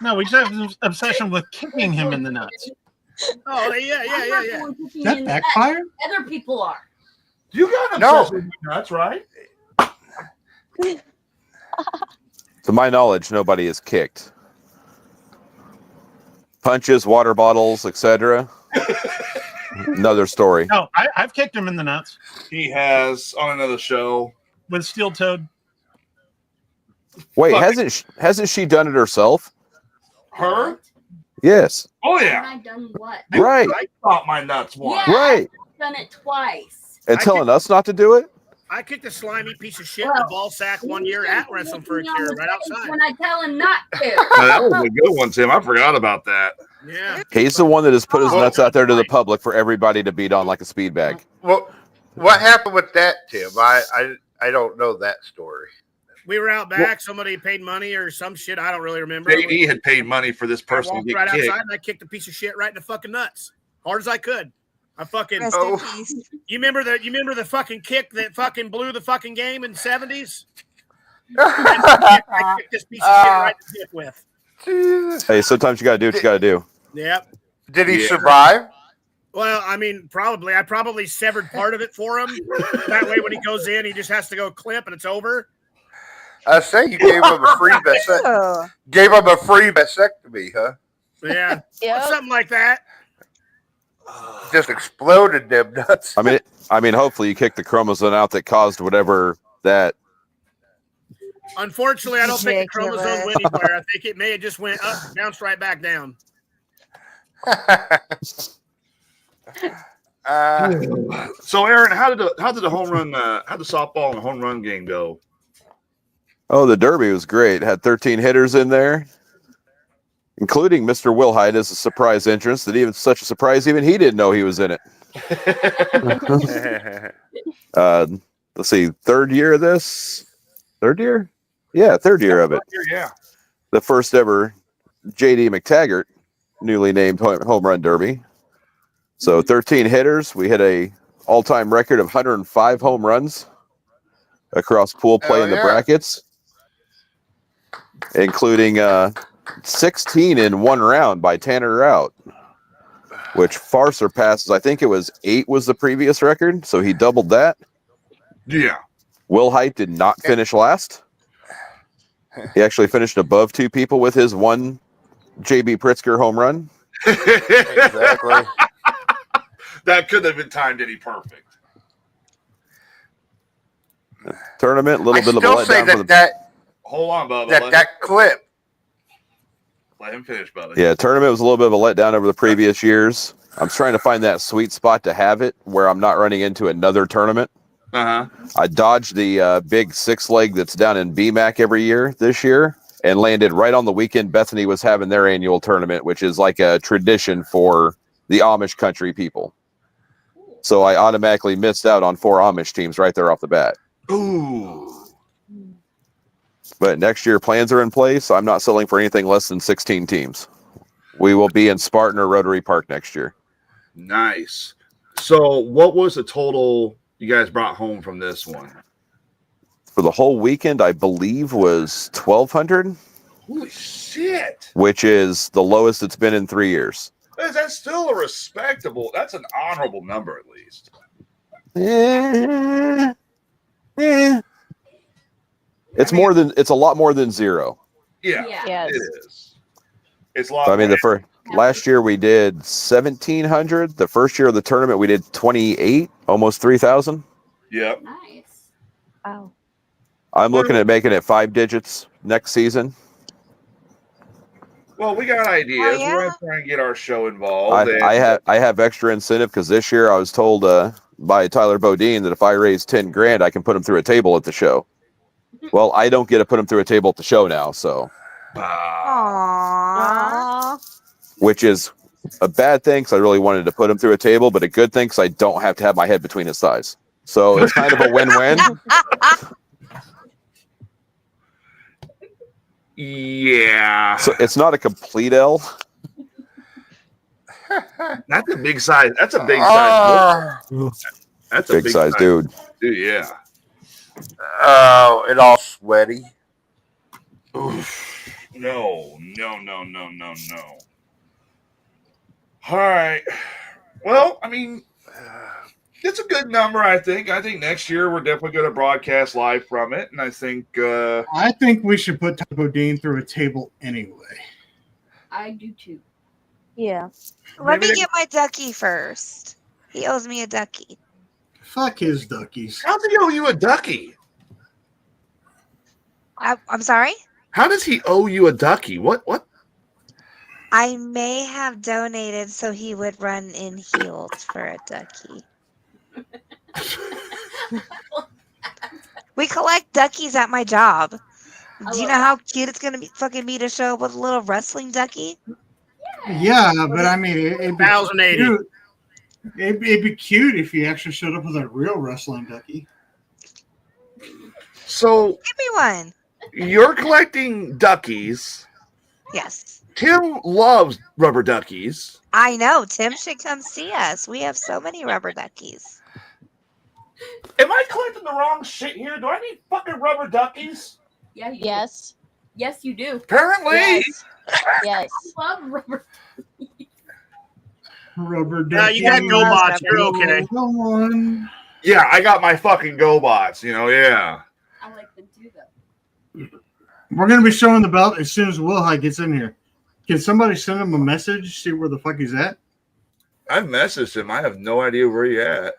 Speaker 5: No, we just have an obsession with kicking him in the nuts.
Speaker 10: Oh, yeah.
Speaker 3: That backfire?
Speaker 4: Other people are.
Speaker 1: You got an obsession with nuts, right?
Speaker 6: To my knowledge, nobody is kicked. Punches, water bottles, etc. Another story.
Speaker 5: No, I've kicked him in the nuts.
Speaker 1: He has on another show
Speaker 5: with Steel Toad.
Speaker 6: Wait, hasn't she done it herself?
Speaker 1: Her?
Speaker 6: Yes.
Speaker 1: Oh yeah.
Speaker 4: I done what?
Speaker 6: Right.
Speaker 1: I thought my nuts once.
Speaker 4: Yeah,
Speaker 6: Right.
Speaker 4: I've done it twice.
Speaker 6: And telling us not to do it?
Speaker 10: I kicked a slimy piece of shit in the ball sack one year at Wrestling for a Cure right outside.
Speaker 4: When I tell him not to.
Speaker 1: That was a good one, Tim. I forgot about that.
Speaker 10: Yeah.
Speaker 6: He's the one that has put his nuts out there to the public for everybody to beat on like a speed bag.
Speaker 7: Well, what happened with that, Tim? I don't know that story.
Speaker 10: We were out back. Somebody paid money or some shit. I don't really remember.
Speaker 1: JD had paid money for this
Speaker 10: I
Speaker 1: person to
Speaker 10: walked
Speaker 1: get
Speaker 10: right
Speaker 1: kicked.
Speaker 10: outside and I kicked a piece of shit right in the fucking nuts, hard as I could. I fucking.
Speaker 2: Rest in peace.
Speaker 10: You remember the fucking kick that fucking blew the fucking game in the 70s? I kicked this piece of shit right in the dick with.
Speaker 6: Hey, sometimes you gotta do what you gotta do.
Speaker 10: Yep.
Speaker 7: Did he survive?
Speaker 10: Well, I mean, probably. I probably severed part of it for him. That way, when he goes in, he just has to go clip and it's over.
Speaker 7: I say you gave him a free vasectomy. Gave him a free vasectomy, huh?
Speaker 10: Yeah.
Speaker 9: Yep.
Speaker 10: Something like that.
Speaker 7: Just exploded them nuts.
Speaker 6: I mean, hopefully you kicked the chromosome out that caused whatever that.
Speaker 10: Unfortunately, I don't think the chromosome went anywhere. I think it may have just went up, bounced right back down.
Speaker 1: So, Aaron, how did the home run, how the softball and the home run game go?
Speaker 6: Oh, the Derby was great. Had 13 hitters in there, including Mr. Wilhite as a surprise entrance. That even such a surprise, even he didn't know he was in it. Let's see, third year of this. Third year? Yeah, third year of it.
Speaker 1: Yeah.
Speaker 6: The first ever J.D. McTaggart, newly named home run derby. So 13 hitters. We hit a all-time record of 105 home runs across pool play in the brackets, including 16 in one round by Tanner Rout, which far surpasses, I think it was 8 was the previous record, so he doubled that.
Speaker 1: Yeah.
Speaker 6: Will Height did not finish last. He actually finished above 2 people with his one JB Pritzker home run.
Speaker 7: Exactly.
Speaker 1: That couldn't have been timed any perfect.
Speaker 6: Tournament, a little bit of a
Speaker 7: still say
Speaker 6: letdown for
Speaker 7: that
Speaker 1: Hold on, Bubba.
Speaker 7: that clip.
Speaker 1: Let him finish, Bubba.
Speaker 6: Yeah, tournament was a little bit of a letdown over the previous years. I'm trying to find that sweet spot to have it where I'm not running into another tournament.
Speaker 1: Uh-huh.
Speaker 6: I dodged the big 6-leg that's down in BMAC every year this year and landed right on the weekend Bethany was having their annual tournament, which is like a tradition for the Amish country people. So I automatically missed out on 4 Amish teams right there off the bat.
Speaker 1: Ooh.
Speaker 6: But next year plans are in place. So I'm not selling for anything less than 16 teams. We will be in Spartan or Rotary Park next year.
Speaker 1: Nice. So what was the total you guys brought home from this one?
Speaker 6: For the whole weekend, I believe was 1,200.
Speaker 1: Holy shit.
Speaker 6: Which is the lowest it's been in 3 years.
Speaker 1: That's still a respectable, that's an honorable number at least.
Speaker 6: It's a lot more than zero.
Speaker 1: Yeah,
Speaker 9: Yes.
Speaker 1: it is. It's a lot.
Speaker 6: So, I mean,
Speaker 1: more.
Speaker 6: last year we did 1,700. The first year of the tournament we did 28, almost 3,000.
Speaker 1: Yep.
Speaker 4: Nice.
Speaker 9: Wow.
Speaker 6: I'm looking at making it 5 digits next season.
Speaker 1: Well, we got ideas.
Speaker 2: Oh, yeah?
Speaker 1: We're going to try and get our show involved.
Speaker 6: I have extra incentive because this year I was told by Tyler Bodine that if I raise 10 grand, I can put him through a table at the show. Well, I don't get to put him through a table at the show now, so
Speaker 2: Aww.
Speaker 6: which is a bad thing because I really wanted to put him through a table, but a good thing because I don't have to have my head between his thighs. So it's kind of a win-win.
Speaker 1: Yeah.
Speaker 6: So it's not a complete L.
Speaker 1: That's a big size. That's a big size. That's a
Speaker 6: Big size dude.
Speaker 1: Dude, yeah.
Speaker 7: Oh, it all sweaty.
Speaker 1: Oof. No. All right. Well, I mean, it's a good number, I think. I think next year we're definitely going to broadcast live from it. And I think
Speaker 3: we should put Tyler Bodine through a table anyway.
Speaker 4: I do too.
Speaker 9: Yeah.
Speaker 2: Let me get my ducky first. He owes me a ducky.
Speaker 3: Fuck his duckies.
Speaker 1: How does he owe you a ducky?
Speaker 2: I'm sorry?
Speaker 1: How does he owe you a ducky? What?
Speaker 2: I may have donated so he would run in heels for a ducky. We collect duckies at my job. Do you know how cute it's going to be to show up with a little wrestling ducky?
Speaker 3: Yeah, but I mean, it'd be
Speaker 10: 1,080.
Speaker 3: cute. It'd be cute if you actually showed up with a real wrestling ducky.
Speaker 1: So
Speaker 2: Give me one.
Speaker 1: you're collecting duckies.
Speaker 2: Yes.
Speaker 1: Tim loves rubber duckies.
Speaker 2: I know. Tim should come see us. We have so many rubber duckies.
Speaker 1: Am I collecting the wrong shit here? Do I need fucking rubber duckies?
Speaker 4: Yeah. You
Speaker 9: Yes.
Speaker 4: Do. Yes, you do.
Speaker 1: Apparently.
Speaker 9: Yes. Yes.
Speaker 4: I love rubber.
Speaker 3: Rubber
Speaker 10: Yeah,
Speaker 3: ducky.
Speaker 10: you got GoBots. You're okay.
Speaker 3: Go on.
Speaker 1: Yeah, I got my fucking GoBots, yeah.
Speaker 4: I like them too, though.
Speaker 3: We're going to be showing the belt as soon as Wilhite gets in here. Can somebody send him a message, see where the fuck he's at?
Speaker 1: I've messaged him. I have no idea where he's at.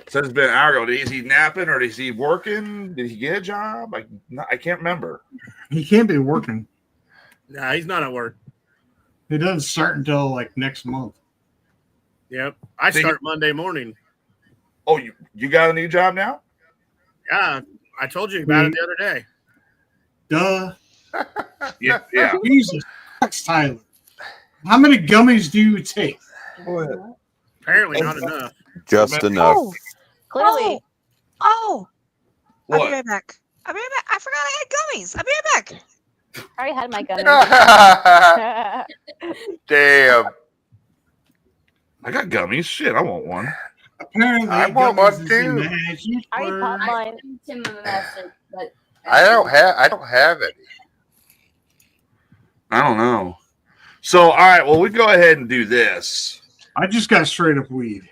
Speaker 1: Says it's been an hour ago. Is he napping or is he working? Did he get a job? I can't remember.
Speaker 3: He can't be working.
Speaker 10: Nah, he's not at work.
Speaker 3: It doesn't start until like next month.
Speaker 10: Yep. I start Monday morning.
Speaker 1: Oh, you got a new job now?
Speaker 10: Yeah. I told you about it the other day.
Speaker 3: Duh.
Speaker 1: Yeah.
Speaker 3: Jesus Christ, Tyler. How many gummies do you take?
Speaker 10: Apparently not enough.
Speaker 6: Just enough.
Speaker 2: Oh,
Speaker 9: Clearly.
Speaker 2: Oh. I'll
Speaker 1: What?
Speaker 2: be right back. I forgot I had gummies. I'll be right back.
Speaker 9: I already had my gun.
Speaker 7: Damn.
Speaker 1: I got gummies. Shit, I want one.
Speaker 3: Apparently,
Speaker 7: I want one
Speaker 3: gummies is
Speaker 7: too.
Speaker 3: the magic
Speaker 9: I already
Speaker 3: word.
Speaker 9: popped
Speaker 4: I
Speaker 9: mine.
Speaker 4: sent Tim a message, but
Speaker 7: I don't have any.
Speaker 1: I don't know. So, all right. Well, we go ahead and do this.
Speaker 3: I just got straight up weed.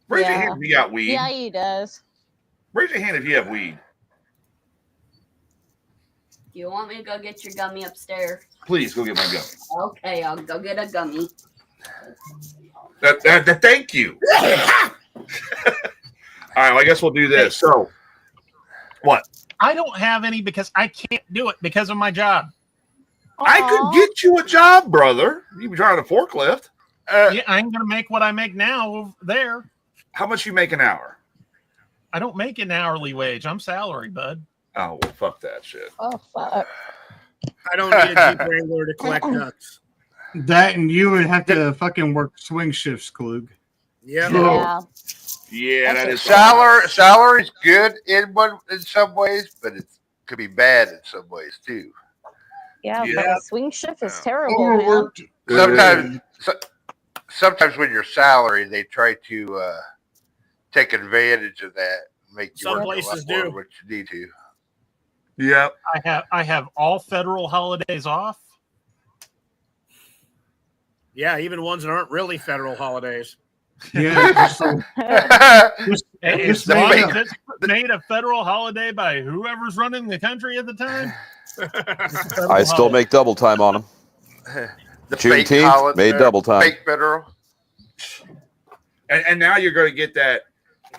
Speaker 1: Raise your
Speaker 9: Yeah.
Speaker 1: hand if you got weed.
Speaker 9: Yeah, he does.
Speaker 1: Raise your hand if you have weed.
Speaker 4: do you want me to go get your gummy upstairs?
Speaker 1: Please go get my gummy.
Speaker 4: Okay, I'll go get a gummy.
Speaker 1: Thank you. All right. Well, I guess we'll do this. So, what?
Speaker 5: I don't have any because I can't do it because of my job.
Speaker 1: I could get you a job, brother. You be driving a forklift.
Speaker 5: Yeah, I'm going to make what I make now over there.
Speaker 1: How much you make an hour?
Speaker 5: I don't make an hourly wage. I'm salary, bud.
Speaker 1: Oh, well, fuck that shit.
Speaker 9: Oh, fuck.
Speaker 10: I don't need a Jeep Wrangler to collect ducks.
Speaker 3: That and you would have to fucking work swing shifts, Klug.
Speaker 10: Yep.
Speaker 9: Yeah.
Speaker 1: Yeah, that is
Speaker 7: Salary's good in some ways, but it could be bad in some ways too.
Speaker 9: Yeah, but
Speaker 1: Yeah.
Speaker 9: a swing shift is terrible, man.
Speaker 3: Overworked.
Speaker 7: Sometimes when you're salary, they try to take advantage of that, make you
Speaker 10: Some
Speaker 7: work a
Speaker 10: places
Speaker 7: lot more
Speaker 10: do.
Speaker 7: than what you need to.
Speaker 1: Yep.
Speaker 5: I have all federal holidays off.
Speaker 10: Yeah, even ones that aren't really federal holidays.
Speaker 3: Yeah, just,
Speaker 5: As
Speaker 3: just
Speaker 5: long
Speaker 3: made
Speaker 5: as
Speaker 3: up.
Speaker 5: it's made a federal holiday by whoever's running the country at the time. It's a federal
Speaker 6: I still
Speaker 5: holiday.
Speaker 6: make double time on them.
Speaker 7: The fake
Speaker 6: Juneteenth
Speaker 7: holiday,
Speaker 6: made double time.
Speaker 7: Fake federal.
Speaker 1: And now you're going to get that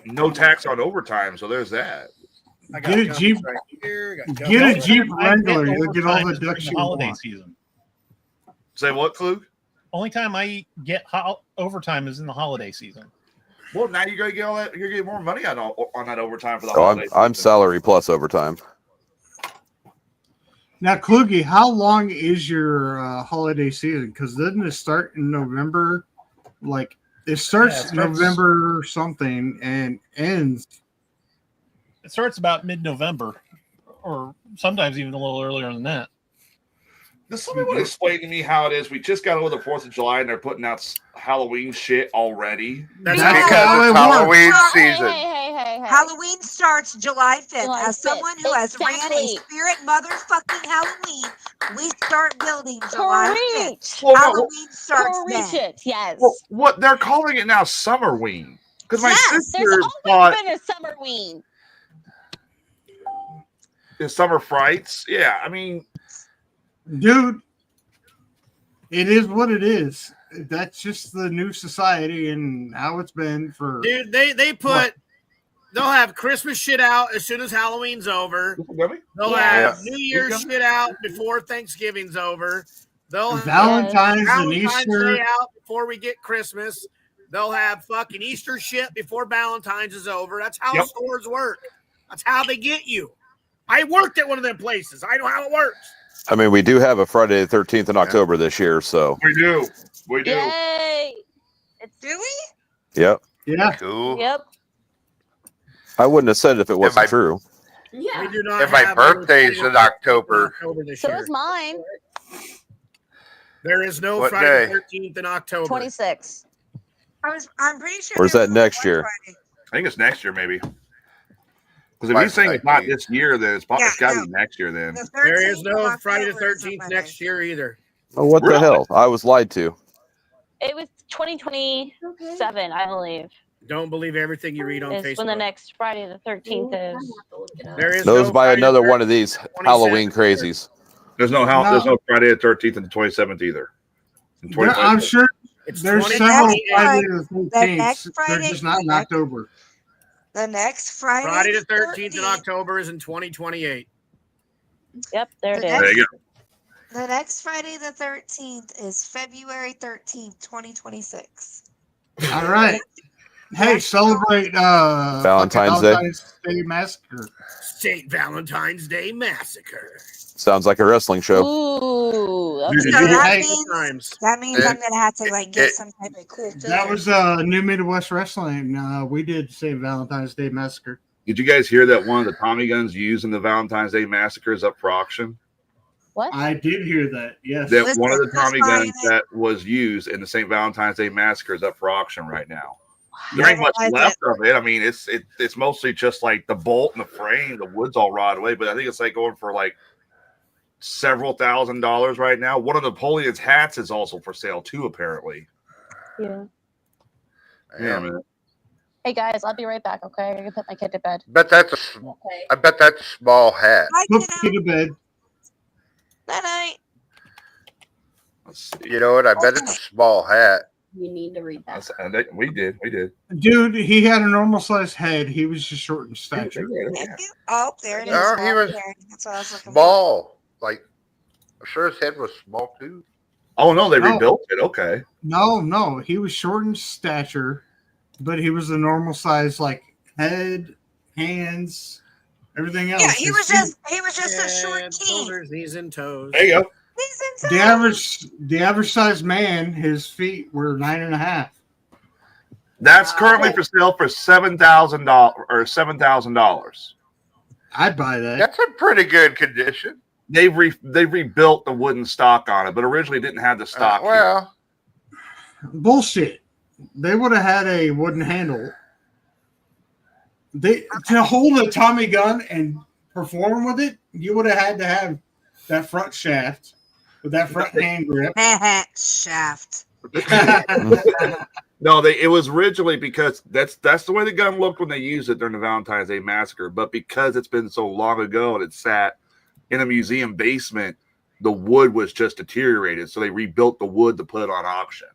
Speaker 1: no tax on overtime. So there's that.
Speaker 10: I
Speaker 3: Get a
Speaker 10: guns
Speaker 3: Jeep.
Speaker 10: right here. I got
Speaker 3: Get a
Speaker 10: guns.
Speaker 3: Jeep
Speaker 5: I get
Speaker 3: Wrangler. You'll get all
Speaker 5: overtime
Speaker 3: the
Speaker 5: is during
Speaker 3: ducks
Speaker 5: the
Speaker 3: you
Speaker 5: holiday
Speaker 3: want.
Speaker 5: season.
Speaker 1: Say what, Klug?
Speaker 5: Only time I get overtime is in the holiday season.
Speaker 1: Well, now you're going to get all that. You're going to get more money on that overtime for the
Speaker 6: So
Speaker 1: holiday.
Speaker 6: I'm
Speaker 1: season.
Speaker 6: salary plus overtime.
Speaker 3: Now, Kluge, how long is your holiday season? Because doesn't it start in November? Like, it starts November something and ends.
Speaker 5: It starts about mid-November, or sometimes even a little earlier than that.
Speaker 1: Does somebody want to explain to me how it is? We just got over the 4th of July and they're putting out Halloween shit already.
Speaker 10: That's
Speaker 3: That's
Speaker 10: because
Speaker 3: how it
Speaker 7: it's Halloween
Speaker 9: Oh, hey,
Speaker 7: season.
Speaker 9: hey.
Speaker 2: Halloween starts July 5th.
Speaker 9: July
Speaker 2: As someone
Speaker 9: 5th,
Speaker 2: who has ran a
Speaker 9: exactly.
Speaker 2: spirit motherfucking Halloween, we start building July 5th.
Speaker 9: Correct.
Speaker 1: Well, no,
Speaker 2: Halloween starts
Speaker 9: Correct
Speaker 2: then.
Speaker 9: it. Yes.
Speaker 1: well, what they're calling it now, Summerween. Because my
Speaker 2: Yes,
Speaker 9: There's
Speaker 1: sister
Speaker 9: always
Speaker 1: thought
Speaker 9: been a summer ween.
Speaker 1: it's Summer Frights. Yeah, I mean,
Speaker 3: Dude, it is what it is. That's just the new society and how it's been for.
Speaker 10: Dude, they put they'll have Christmas shit out as soon as Halloween's over. They'll have New Year's shit out before Thanksgiving's over. They'll have
Speaker 3: Valentine's and
Speaker 10: Valentine's
Speaker 3: Easter.
Speaker 10: Day out before we get Christmas. They'll have fucking Easter shit before Valentine's is over. That's how stores work. That's how they get you. I worked at one of them places. I know how it works.
Speaker 6: I mean, we do have a Friday the 13th in October this year, so.
Speaker 1: We do. We do.
Speaker 9: Yay.
Speaker 2: Do we?
Speaker 6: Yep.
Speaker 3: Yeah.
Speaker 7: Cool.
Speaker 9: Yep.
Speaker 6: I wouldn't have said it if it wasn't true.
Speaker 4: Yeah.
Speaker 10: We do not
Speaker 7: And my
Speaker 10: have
Speaker 7: birthday's in October.
Speaker 10: this
Speaker 9: So
Speaker 10: year.
Speaker 9: is mine.
Speaker 10: There is no
Speaker 7: What
Speaker 10: Friday
Speaker 7: day?
Speaker 10: the 13th in October.
Speaker 9: 26.
Speaker 2: I'm pretty sure.
Speaker 6: Or is
Speaker 2: there
Speaker 6: that
Speaker 2: was
Speaker 6: next
Speaker 2: one
Speaker 6: year?
Speaker 2: Friday.
Speaker 1: I think it's next year, maybe. Because if
Speaker 7: Might
Speaker 1: you're saying it's not
Speaker 7: be.
Speaker 1: this year, then it's got
Speaker 2: Yeah,
Speaker 1: to be next year then.
Speaker 2: The
Speaker 10: There is
Speaker 2: 13th
Speaker 10: no
Speaker 2: of
Speaker 10: Friday the
Speaker 2: October is a
Speaker 10: 13th
Speaker 2: Monday.
Speaker 10: next year either.
Speaker 6: Oh, what the
Speaker 1: Really?
Speaker 6: hell? I was lied to.
Speaker 9: It was 2027, I believe.
Speaker 10: Don't believe everything you read on
Speaker 9: Is
Speaker 10: Facebook.
Speaker 9: when the next Friday the 13th is.
Speaker 10: There is
Speaker 6: Those
Speaker 10: no
Speaker 6: by
Speaker 10: Friday
Speaker 6: another
Speaker 10: the
Speaker 6: one of these
Speaker 10: 27th.
Speaker 6: Halloween crazies.
Speaker 1: There's no Friday the 13th and the 27th either. And
Speaker 3: I'm sure
Speaker 10: It's
Speaker 3: there's
Speaker 10: 20
Speaker 3: several
Speaker 2: next
Speaker 3: Friday
Speaker 2: Friday-
Speaker 3: the
Speaker 2: the next
Speaker 3: 13th.
Speaker 2: Friday-
Speaker 3: They're just not in
Speaker 2: the next-
Speaker 3: October.
Speaker 2: The next Friday.
Speaker 10: Friday the 13th in October is in 2028.
Speaker 9: Yep, there it
Speaker 2: The
Speaker 9: is.
Speaker 1: There you go.
Speaker 2: The next Friday the 13th is February 13th, 2026.
Speaker 3: All right. Hey, celebrate
Speaker 6: Valentine's Day.
Speaker 3: Valentine's Day Massacre.
Speaker 10: St. Valentine's Day Massacre.
Speaker 6: Sounds like a wrestling show.
Speaker 9: Ooh.
Speaker 1: Dude,
Speaker 2: So
Speaker 1: did you-
Speaker 2: that
Speaker 3: Hey,
Speaker 2: means
Speaker 10: Times.
Speaker 2: I'm gonna have to like get some type of cool filter.
Speaker 3: that was New Midwest Wrestling. We did St. Valentine's Day Massacre.
Speaker 1: Did you guys hear that one of the Tommy guns used in the Valentine's Day massacre is up for auction?
Speaker 9: What?
Speaker 3: I did hear that. Yes.
Speaker 1: That
Speaker 2: Listen,
Speaker 1: one of the
Speaker 2: that's
Speaker 1: Tommy
Speaker 2: fine.
Speaker 1: guns that was used in the St. Valentine's Day massacre is up for auction right now.
Speaker 2: Yeah,
Speaker 1: There ain't much
Speaker 2: I
Speaker 1: left of it. I mean, it's mostly just like the bolt and the frame, the wood's all rotted away, but I think it's like going for like several $1,000s right now. One of Napoleon's hats is also for sale too, apparently.
Speaker 9: Yeah.
Speaker 1: Yeah, man.
Speaker 9: Hey guys, I'll be right back. Okay, I can put my kid to bed.
Speaker 7: I bet that's a small hat.
Speaker 2: Hi,
Speaker 3: Put
Speaker 2: kiddo.
Speaker 3: to bed.
Speaker 2: Night night.
Speaker 1: Let's see.
Speaker 7: You know what? I bet it's a small hat.
Speaker 4: You need to read that.
Speaker 1: We did.
Speaker 3: Dude, he had a normal sized head. He was just short in stature.
Speaker 2: Thank you. Oh, there it is.
Speaker 7: No, he
Speaker 2: Right
Speaker 7: was
Speaker 2: there. That's what I was looking for.
Speaker 7: Small. Like, I'm sure his head was small too.
Speaker 1: Oh no, they
Speaker 3: No.
Speaker 1: rebuilt it. Okay.
Speaker 3: No, he was short in stature, but he was a normal size, like head, hands, everything else.
Speaker 2: Yeah, he was just a
Speaker 10: Yeah,
Speaker 2: short king.
Speaker 10: shoulders, knees, and toes.
Speaker 1: There you go.
Speaker 2: He's in
Speaker 3: the average size man. His feet were 9.5.
Speaker 1: That's currently for sale for $7,000 or $7,000.
Speaker 3: I'd buy that.
Speaker 7: That's in pretty good condition.
Speaker 1: They've rebuilt the wooden stock on it, but originally didn't have the stock.
Speaker 7: Well,
Speaker 3: Bullshit. They would have had a wooden handle. To hold a Tommy gun and perform with it, you would have had to have that front shaft with that front hand grip.
Speaker 2: shaft.
Speaker 1: No, it was originally because that's the way the gun looked when they used it during the Valentine's Day massacre. But because it's been so long ago and it sat in a museum basement, the wood was just deteriorated. So they rebuilt the wood to put it on auction.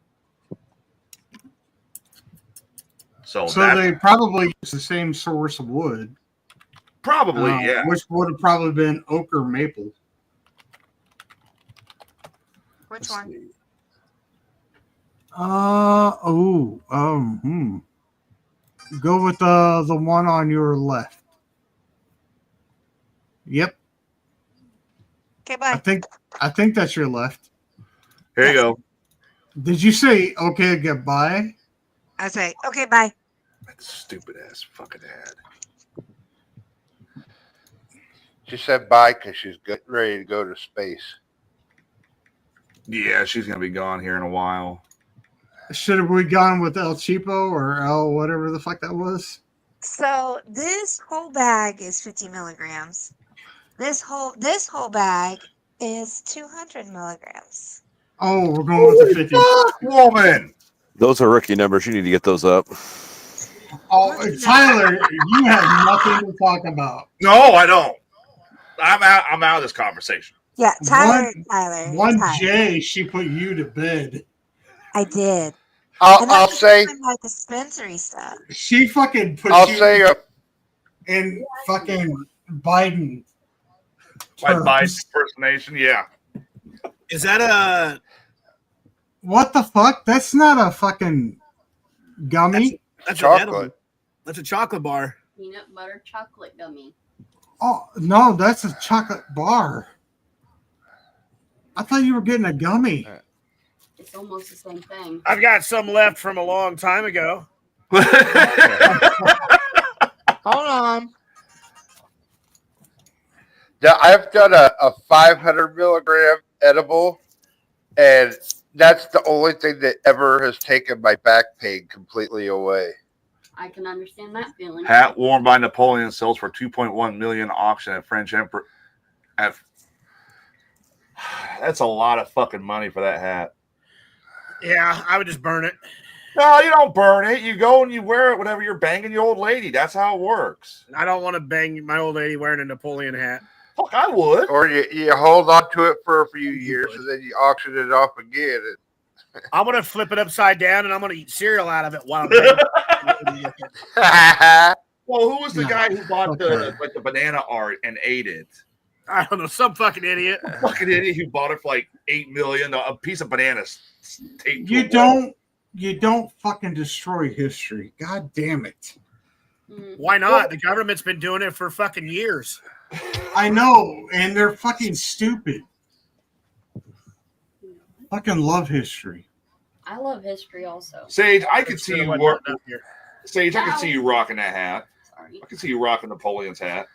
Speaker 1: So
Speaker 3: they probably use the same source of wood.
Speaker 1: Probably, yeah.
Speaker 3: Which would have probably been oak or maple.
Speaker 2: Which one?
Speaker 3: Go with the one on your left. Yep.
Speaker 2: Okay, bye.
Speaker 3: I think that's your left.
Speaker 1: Here you go.
Speaker 3: Did you say okay, goodbye?
Speaker 2: I say okay, bye.
Speaker 1: That stupid ass fucking ad.
Speaker 7: She said bye because she's ready to go to space.
Speaker 1: Yeah, she's gonna be gone here in a while.
Speaker 3: Should have we gone with El Cheapo or El whatever the fuck that was?
Speaker 2: So this whole bag is 50 milligrams. This whole bag is 200 milligrams.
Speaker 3: Oh, we're going with the 50.
Speaker 1: Fuck, woman.
Speaker 6: Those are rookie numbers. You need to get those up.
Speaker 3: Oh, Tyler, you have nothing to talk about.
Speaker 1: No, I don't. I'm out of this conversation.
Speaker 2: Yeah, Tyler.
Speaker 3: One J, she put you to bed.
Speaker 2: I did.
Speaker 7: I'll say
Speaker 2: my dispensary stuff.
Speaker 3: She fucking put
Speaker 7: I'll
Speaker 3: you
Speaker 7: say
Speaker 3: in fucking Biden.
Speaker 1: My
Speaker 3: terms.
Speaker 1: Biden impersonation, yeah.
Speaker 10: Is that a
Speaker 3: What the fuck? That's not a fucking gummy.
Speaker 10: that's
Speaker 7: chocolate.
Speaker 10: an edible. That's a chocolate bar.
Speaker 4: Peanut butter chocolate gummy.
Speaker 3: Oh no, that's a chocolate bar. I thought you were getting a gummy.
Speaker 4: It's almost the same thing.
Speaker 10: I've got some left from a long time ago.
Speaker 2: Hold on.
Speaker 7: Now, I've done a 500 milligram edible, and that's the only thing that ever has taken my back pain completely away.
Speaker 4: I can understand that feeling.
Speaker 1: Hat worn by Napoleon sells for 2.1 million auction at French Emperor. That's a lot of fucking money for that hat.
Speaker 10: Yeah, I would just burn it.
Speaker 1: No, you don't burn it. You go and you wear it whenever you're banging your old lady. That's how it works.
Speaker 10: I don't want to bang my old lady wearing a Napoleon hat.
Speaker 1: Fuck, I would.
Speaker 7: Or you hold on to it for a few years, and then you auction it off again.
Speaker 10: I'm gonna flip it upside down and I'm gonna eat cereal out of it while I'm banging it.
Speaker 1: Well, who was the guy who bought the banana art and ate it?
Speaker 10: I don't know, some fucking idiot.
Speaker 1: Fucking idiot who bought it for like $8 million. A piece of bananas.
Speaker 3: You don't fucking destroy history. God damn it.
Speaker 10: Why not? The government's been doing it for fucking years.
Speaker 3: I know, and they're fucking stupid. Fucking love history.
Speaker 4: I love history also.
Speaker 1: Sage, I could see you Sage, I
Speaker 4: Ow.
Speaker 1: can see you rocking that hat.
Speaker 4: Sorry.
Speaker 1: I can see you rocking Napoleon's hat.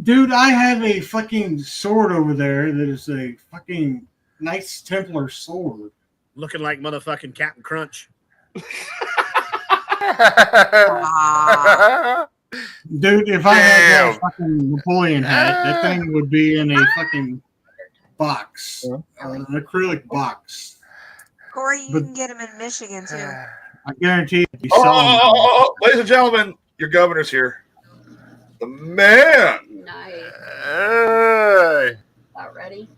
Speaker 3: Dude, I have a fucking sword over there that is a fucking Knights Templar sword.
Speaker 10: Looking like motherfucking Captain Crunch.
Speaker 3: Dude, if I had that fucking Napoleon hat, that thing would be in a fucking box. An acrylic box.
Speaker 2: Corey, you can get them in Michigan too.
Speaker 3: I guarantee you'd be selling them.
Speaker 1: Ladies and gentlemen, your governor's here. The man.
Speaker 4: Nice.
Speaker 7: Hey.
Speaker 4: About ready?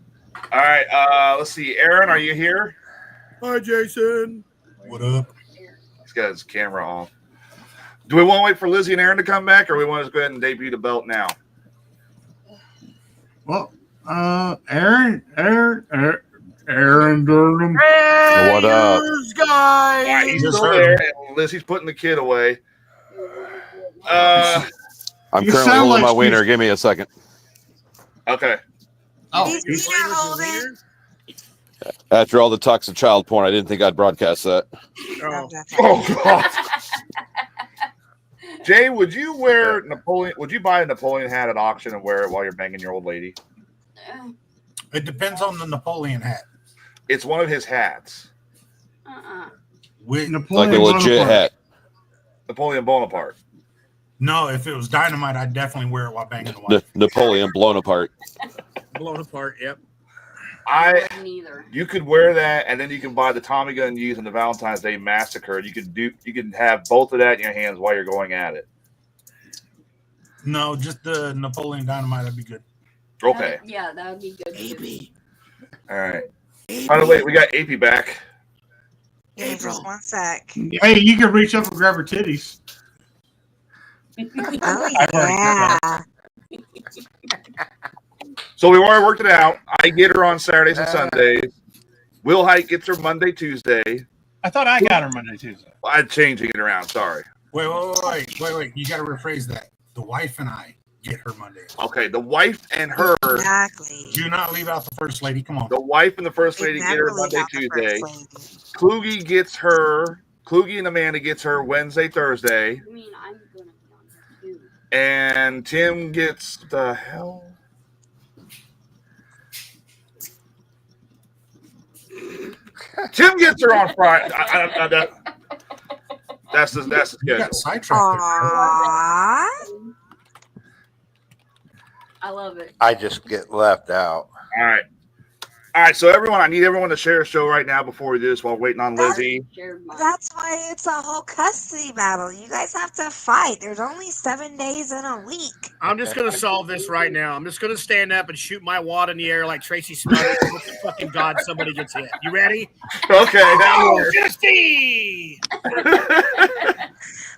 Speaker 1: All right, let's see. Aaron, are you here?
Speaker 10: Hi, Jason.
Speaker 11: What up?
Speaker 1: He's got his camera on. Do we want to wait for Lizzie and Aaron to come back, or we want to go ahead and debut the belt now?
Speaker 3: Well, Aaron Durham.
Speaker 10: Hey,
Speaker 6: What up?
Speaker 10: guys.
Speaker 1: Yeah, he's still there, and Lizzie's putting the kid away.
Speaker 6: I'm
Speaker 3: You
Speaker 6: currently
Speaker 3: sound
Speaker 6: holding
Speaker 3: like
Speaker 6: my
Speaker 3: she's-
Speaker 6: wiener. Give me a second.
Speaker 1: Okay.
Speaker 3: Oh,
Speaker 2: He's
Speaker 3: he's-
Speaker 2: wiener holding.
Speaker 6: After all the toxic child porn, I didn't think I'd broadcast that.
Speaker 10: Oh.
Speaker 1: Oh God. Jay, would you wear Napoleon? Would you buy a Napoleon hat at auction and wear it while you're banging your old lady?
Speaker 11: It depends on the Napoleon hat.
Speaker 1: It's one of his hats.
Speaker 11: With
Speaker 3: Napoleon
Speaker 6: Like a legit
Speaker 3: Bonaparte.
Speaker 6: hat.
Speaker 1: Napoleon Bonaparte.
Speaker 11: no, if it was dynamite, I'd definitely wear it while banging the wife.
Speaker 6: Napoleon blown apart.
Speaker 10: Blown apart, yep.
Speaker 4: I wouldn't either.
Speaker 1: You could wear that, and then you can buy the Tommy gun used in the Valentine's Day Massacre. You can have both of that in your hands while you're going at it.
Speaker 11: No, just the Napoleon Dynamite. That'd be good.
Speaker 1: Okay.
Speaker 4: Yeah, that would be good.
Speaker 10: Maybe.
Speaker 1: All right. By the way, we got AP back.
Speaker 2: Give me just one sec.
Speaker 3: Hey, you can reach up and grab her titties.
Speaker 2: Oh yeah.
Speaker 1: So we've already worked it out. I get her on Saturdays and Sundays. Will Height gets her Monday, Tuesday.
Speaker 5: I thought I got her Monday, Tuesday.
Speaker 1: I'm changing it around. Sorry.
Speaker 11: Wait. You got to rephrase that. The wife and I get her Monday.
Speaker 1: Okay, the wife and her.
Speaker 2: Exactly.
Speaker 11: Do not leave out the first lady. Come on.
Speaker 1: The wife and the first lady get her Monday, Tuesday. Kluge and Amanda gets her Wednesday, Thursday.
Speaker 4: I mean, I'm going to be on here too.
Speaker 1: And Tim gets the hell. Tim gets her on Friday. That's the schedule.
Speaker 2: Aww.
Speaker 4: I love it.
Speaker 7: I just get left out.
Speaker 1: All right. So everyone, I need everyone to share a show right now before we do this while waiting on Lizzie.
Speaker 2: That's why it's a whole custody battle. You guys have to fight. There's only 7 days in a week.
Speaker 10: I'm just going to solve this right now. I'm just going to stand up and shoot my wad in the air like Tracy Smothers. Look to fucking God, somebody gets hit. You ready?
Speaker 1: Okay.
Speaker 10: Justy!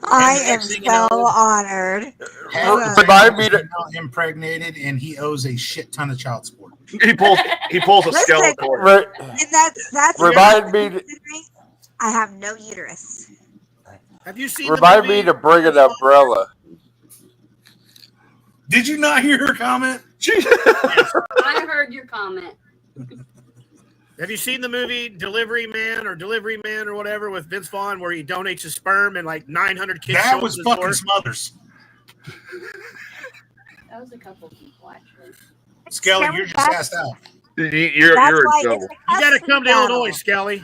Speaker 2: I am so honored.
Speaker 7: Remind me to
Speaker 11: impregnated, and he owes a shit ton of child support.
Speaker 1: He pulls a skeleton.
Speaker 2: And that's
Speaker 7: Remind me to,
Speaker 2: I have no uterus.
Speaker 10: Have you seen
Speaker 7: remind me to bring an umbrella.
Speaker 11: Did you not hear her comment?
Speaker 4: I heard your comment.
Speaker 10: Have you seen the movie Delivery Man or whatever with Vince Vaughn where he donates his sperm and like 900 kids?
Speaker 11: That was fucking Smothers.
Speaker 4: That was a couple people actually.
Speaker 11: Skelly, you're just asked out.
Speaker 1: You're in trouble.
Speaker 10: You got to come to Illinois, Skelly.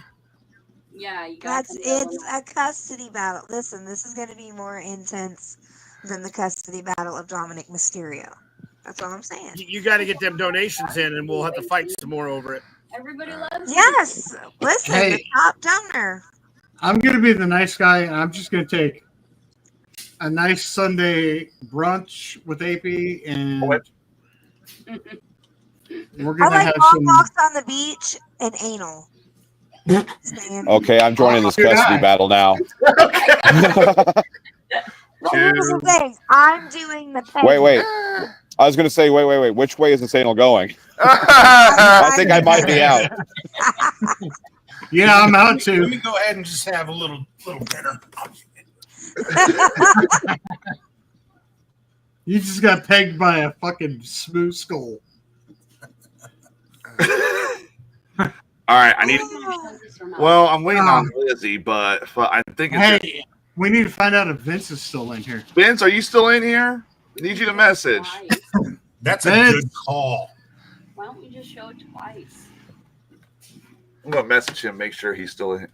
Speaker 4: Yeah, you got.
Speaker 2: It's a custody battle. Listen, this is going to be more intense than the custody battle of Dominic Mysterio. That's all I'm saying.
Speaker 10: You got to get them donations in, and we'll have to fight some more over it.
Speaker 4: Everybody loves.
Speaker 2: Yes. Listen,
Speaker 3: Hey.
Speaker 2: the top donor.
Speaker 3: I'm going to be the nice guy, and I'm just going to take a nice Sunday brunch with AP, and we're
Speaker 2: I
Speaker 3: going to
Speaker 2: like
Speaker 3: have
Speaker 2: long
Speaker 3: some.
Speaker 2: walks on the beach and anal.
Speaker 6: Okay, I'm joining this custody battle now.
Speaker 2: Well, here's the thing. I'm doing the thing.
Speaker 6: Wait. I was going to say, wait. Which way is this anal going? I think I might be out.
Speaker 3: Yeah, I'm out too.
Speaker 11: Let me go ahead and just have a little dinner.
Speaker 3: You just got pegged by a fucking smooth skull.
Speaker 1: All right, I need. Well, I'm waiting on Lizzie, but I think it's.
Speaker 3: Hey, we need to find out if Vince is still in here.
Speaker 1: Vince, are you still in here? I need you to message.
Speaker 11: That's a
Speaker 3: Vince.
Speaker 11: good call.
Speaker 4: Why don't we just show it twice?
Speaker 1: I'm gonna message him, make sure he's still in.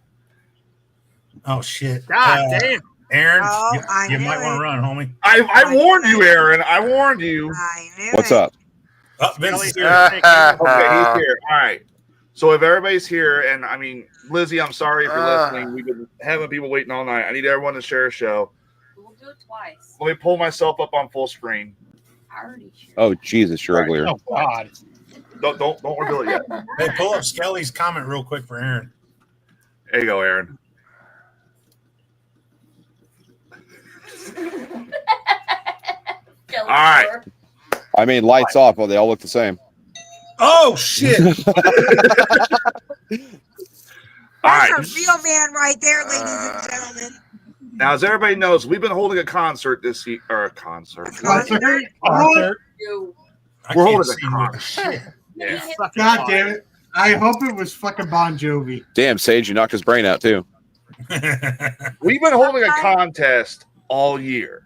Speaker 11: Oh shit!
Speaker 10: God damn,
Speaker 11: Aaron,
Speaker 2: Oh, I
Speaker 11: you
Speaker 2: knew
Speaker 11: might want
Speaker 2: it.
Speaker 11: to run, homie.
Speaker 1: I warned you, Aaron. I warned you.
Speaker 2: I knew
Speaker 6: What's
Speaker 2: it.
Speaker 6: up?
Speaker 11: Vince is here.
Speaker 1: Okay, he's here. All right. So if everybody's here, and I mean, Lizzie, I'm sorry if you're listening. We've been having people waiting all night. I need everyone to share a show.
Speaker 4: We'll do it twice.
Speaker 1: Let me pull myself up on full screen.
Speaker 4: I already shared.
Speaker 6: Oh, Jesus, you're uglier.
Speaker 5: Oh, God.
Speaker 1: Don't reveal it yet.
Speaker 11: Hey, pull up Skelly's comment real quick for Aaron.
Speaker 1: There you go, Aaron.
Speaker 4: All
Speaker 1: right.
Speaker 6: I mean, lights off, but they all look the same.
Speaker 11: Oh shit!
Speaker 1: All right.
Speaker 2: That's a real man right there, ladies and gentlemen.
Speaker 1: Now, as everybody knows, we've been holding a concert this year, or a concert.
Speaker 3: Concert.
Speaker 4: You.
Speaker 1: We're holding a
Speaker 11: see what the
Speaker 1: concert.
Speaker 11: shit.
Speaker 1: Yeah.
Speaker 3: God damn it. I hope it was fucking Bon Jovi.
Speaker 6: Damn, Sage, you knocked his brain out, too.
Speaker 1: We've been holding a contest all year.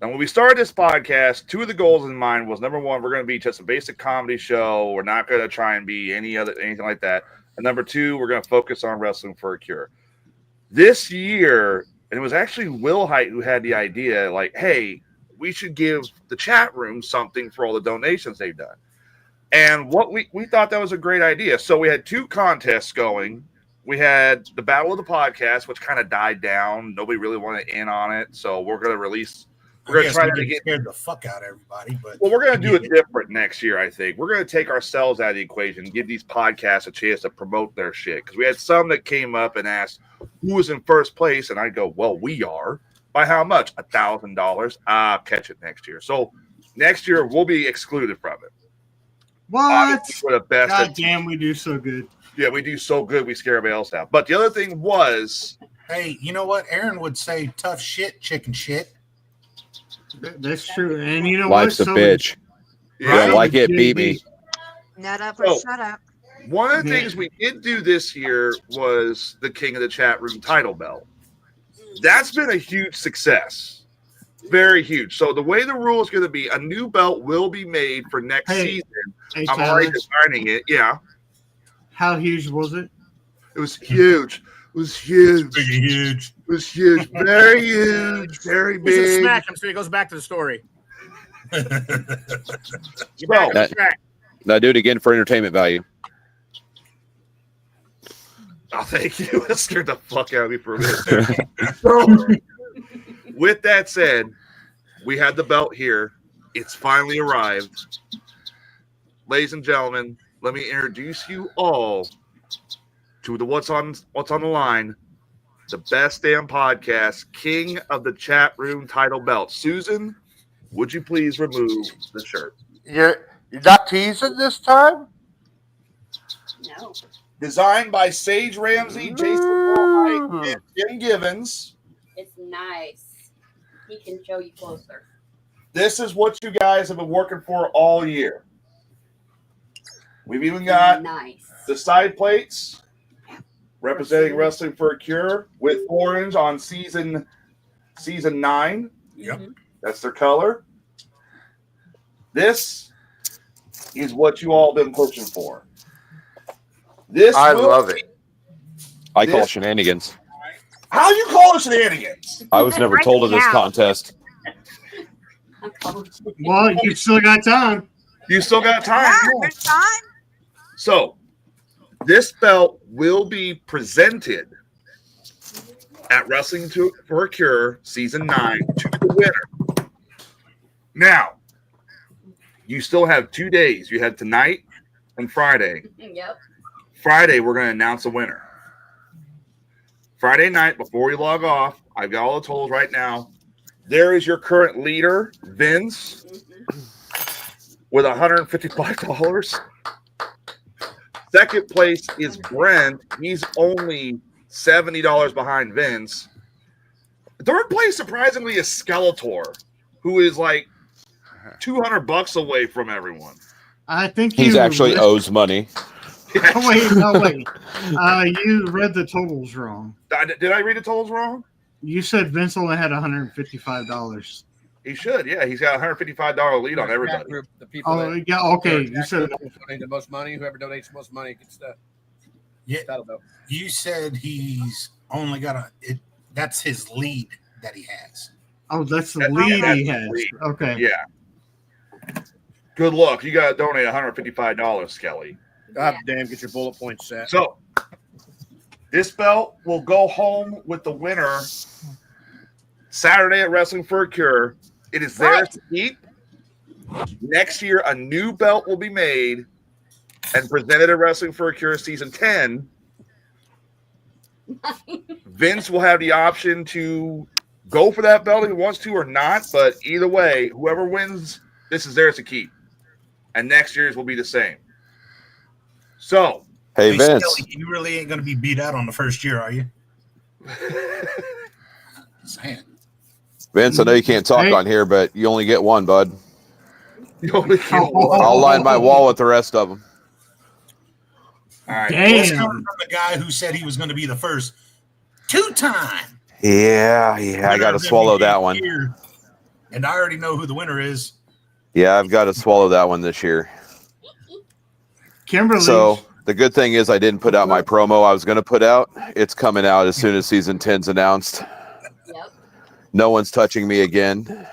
Speaker 1: Now, when we started this podcast, two of the goals in mind was, number one, we're going to be just a basic comedy show. We're not going to try and be anything like that. And number two, we're going to focus on wrestling for a cure. This year, and it was actually Will Height who had the idea, like, hey, we should give the chat room something for all the donations they've done. And what we thought that was a great idea. So we had 2 contests going. We had the Battle of the Podcast, which kind of died down. Nobody really wanted in on it. So we're going to release. We're going to try to get
Speaker 11: scared the fuck out of everybody. But
Speaker 1: well, we're going to do it different next year, I think. We're going to take ourselves out of the equation and give these podcasts a chance to promote their shit. Because we had some that came up and asked who was in first place. And I go, well, we are. By how much? $1,000. I'll catch it next year. So next year, we'll be excluded from it.
Speaker 3: What?
Speaker 1: We're the best.
Speaker 3: God damn, we do so good.
Speaker 1: Yeah, we do so good, we scare everybody else out. But the other thing was...
Speaker 11: Hey, you know what? Aaron would say tough shit, chicken shit.
Speaker 3: That's true. And you know
Speaker 6: Life's
Speaker 3: what?
Speaker 6: a bitch.
Speaker 1: Yeah,
Speaker 6: like it, beat me.
Speaker 2: Nut up or shut up.
Speaker 1: One of the things we did do this year was the King of the Chat Room title belt. That's been a huge success. Very huge. So the way the rule is going to be, a new belt will be made for next season.
Speaker 3: Hey,
Speaker 1: I'm already designing it. Yeah.
Speaker 3: How huge was it?
Speaker 1: It was huge. It was huge.
Speaker 11: Huge.
Speaker 1: It was huge. Very huge. Very
Speaker 10: We should
Speaker 1: big.
Speaker 10: smack him so he goes back to the story. Get back on
Speaker 6: That-
Speaker 10: track.
Speaker 6: Now do it again for entertainment value.
Speaker 1: Oh, thank you. That scared the fuck out of me for a minute. So, with that said, we had the belt here. It's finally arrived. Ladies and gentlemen, let me introduce you all to the What's on the Line, the best damn podcast, King of the Chat Room title belt. Susan, would you please remove the shirt?
Speaker 7: You're not teasing this time?
Speaker 4: No.
Speaker 1: Designed by Sage Ramsey, Jason Forsythe, and Jim Givens.
Speaker 4: It's nice. He can show you closer.
Speaker 1: This is what you guys have been working for all year. We've even got
Speaker 4: Nice.
Speaker 1: the side plates representing Wrestling for a Cure with orange on season 9.
Speaker 11: Yep.
Speaker 1: That's their color. This is what you all been pushing for. This
Speaker 7: I
Speaker 1: will
Speaker 7: love
Speaker 1: be-
Speaker 7: it.
Speaker 6: I call
Speaker 1: This-
Speaker 6: shenanigans.
Speaker 1: How you call it shenanigans?
Speaker 6: I was never told of this contest.
Speaker 3: Well, you've still got time.
Speaker 1: You still got time.
Speaker 2: Yeah,
Speaker 1: Yeah.
Speaker 2: there's time.
Speaker 1: So, this belt will be presented at Wrestling for a Cure Season 9 to the winner. Now, you still have 2 days. You have tonight and Friday.
Speaker 4: Yep.
Speaker 1: Friday, we're going to announce a winner. Friday night, before we log off, I've got all the totals right now. There is your current leader, Vince, with $155. Second place is Brent. He's only $70 behind Vince. Third place, surprisingly, is Skeletor, who is like $200 away from everyone.
Speaker 3: I think
Speaker 6: He's
Speaker 3: you
Speaker 6: actually owes money.
Speaker 3: Oh, wait, no, wait. You read the totals wrong.
Speaker 1: Did I read the totals wrong?
Speaker 3: You said Vince only had $155.
Speaker 1: He should, yeah. He's got a $155 lead on everybody.
Speaker 12: Group, the people
Speaker 3: Oh,
Speaker 12: that
Speaker 3: yeah, okay. You said
Speaker 12: donate the most money. Whoever donates the most money gets the title belt.
Speaker 11: You said he's only got that's his lead that he has.
Speaker 3: Oh, that's the
Speaker 1: That's
Speaker 3: lead he
Speaker 1: the
Speaker 3: has.
Speaker 1: lead.
Speaker 3: Okay.
Speaker 1: Yeah. Good luck. You got to donate $155, Skelly.
Speaker 10: God damn, get your bullet points set.
Speaker 1: So, this belt will go home with the winner Saturday at Wrestling for a Cure. It is theirs to keep. Next year, a new belt will be made and presented at Wrestling for a Cure Season 10. Vince will have the option to go for that belt if he wants to or not, but either way, whoever wins, this is theirs to keep. And next year's will be the same. So,
Speaker 6: Hey, Vince.
Speaker 11: Skelly, you really ain't going to be beat out on the first year, are you? Saying.
Speaker 6: Vince, I know you can't talk
Speaker 3: Hey.
Speaker 6: on here, but you only get one, bud.
Speaker 1: you only get one.
Speaker 6: I'll line my wall with the rest of them.
Speaker 1: All right.
Speaker 11: That's
Speaker 3: Damn.
Speaker 11: coming from the guy who said he was going to be the first 2-time.
Speaker 6: Yeah, I got to swallow that one.
Speaker 11: Year. And I already know who the winner is.
Speaker 6: Yeah, I've got to swallow that one this year.
Speaker 3: Kimberly.
Speaker 6: So the good thing is I didn't put out my promo I was going to put out. It's coming out as soon as season 10's announced.
Speaker 4: Yep.
Speaker 6: No one's touching me again.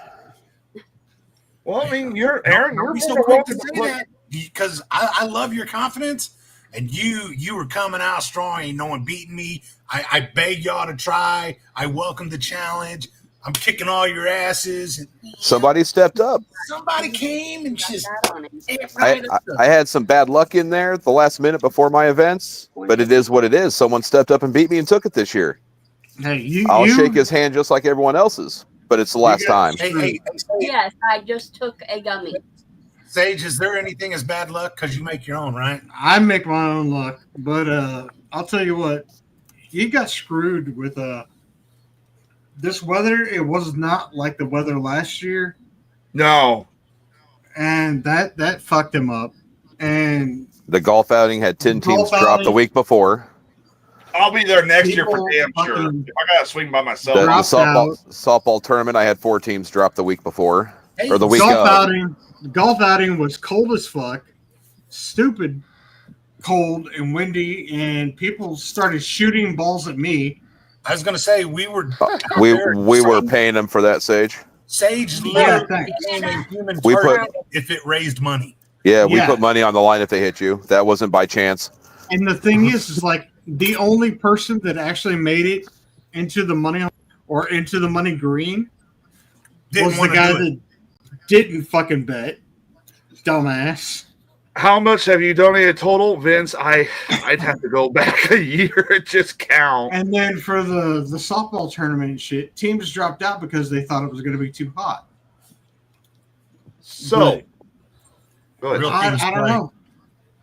Speaker 1: Well, I mean, Aaron,
Speaker 11: Don't
Speaker 1: you're
Speaker 11: be so
Speaker 1: more
Speaker 11: quick to
Speaker 1: welcome
Speaker 11: say
Speaker 1: to
Speaker 11: that. because I love your confidence, and you were coming out strong. Ain't no one beating me. I beg y'all to try. I welcome the challenge. I'm kicking all your asses. And,
Speaker 6: Somebody stepped up.
Speaker 11: somebody came and just.
Speaker 6: I had some bad luck in there at the last minute before my events, but it is what it is. Someone stepped up and beat me and took it this year.
Speaker 3: Hey,
Speaker 6: I'll shake his hand just like everyone else's, but it's the last time.
Speaker 11: Hey,
Speaker 4: Yes, I just took a gummy.
Speaker 11: Sage, is there anything as bad luck? Because you make your own, right?
Speaker 3: I make my own luck, but I'll tell you what, you got screwed with this weather. It was not like the weather last year.
Speaker 1: No.
Speaker 3: And that fucked him up. And
Speaker 6: the golf outing had 10 teams drop the week before.
Speaker 1: I'll be there next year for damn sure. If I gotta swing by myself.
Speaker 6: The softball tournament, I had 4 teams drop the week before, or the week
Speaker 3: of. The golf outing was cold as fuck, stupid cold and windy, and people started shooting balls at me.
Speaker 11: I was going to say we were
Speaker 6: paying them for that, Sage.
Speaker 11: Sage literally became a human target if it raised money.
Speaker 6: Yeah, we put money on the line if they hit you. That wasn't by chance.
Speaker 3: And the thing is like the only person that actually made it into the money or into the money green was the guy that didn't fucking bet. Dumbass.
Speaker 1: How much have you donated total, Vince? I'd have to go back a year and just count.
Speaker 3: And then for the softball tournament and shit, teams dropped out because they thought it was going to be too hot.
Speaker 1: So, go ahead.
Speaker 3: I don't know.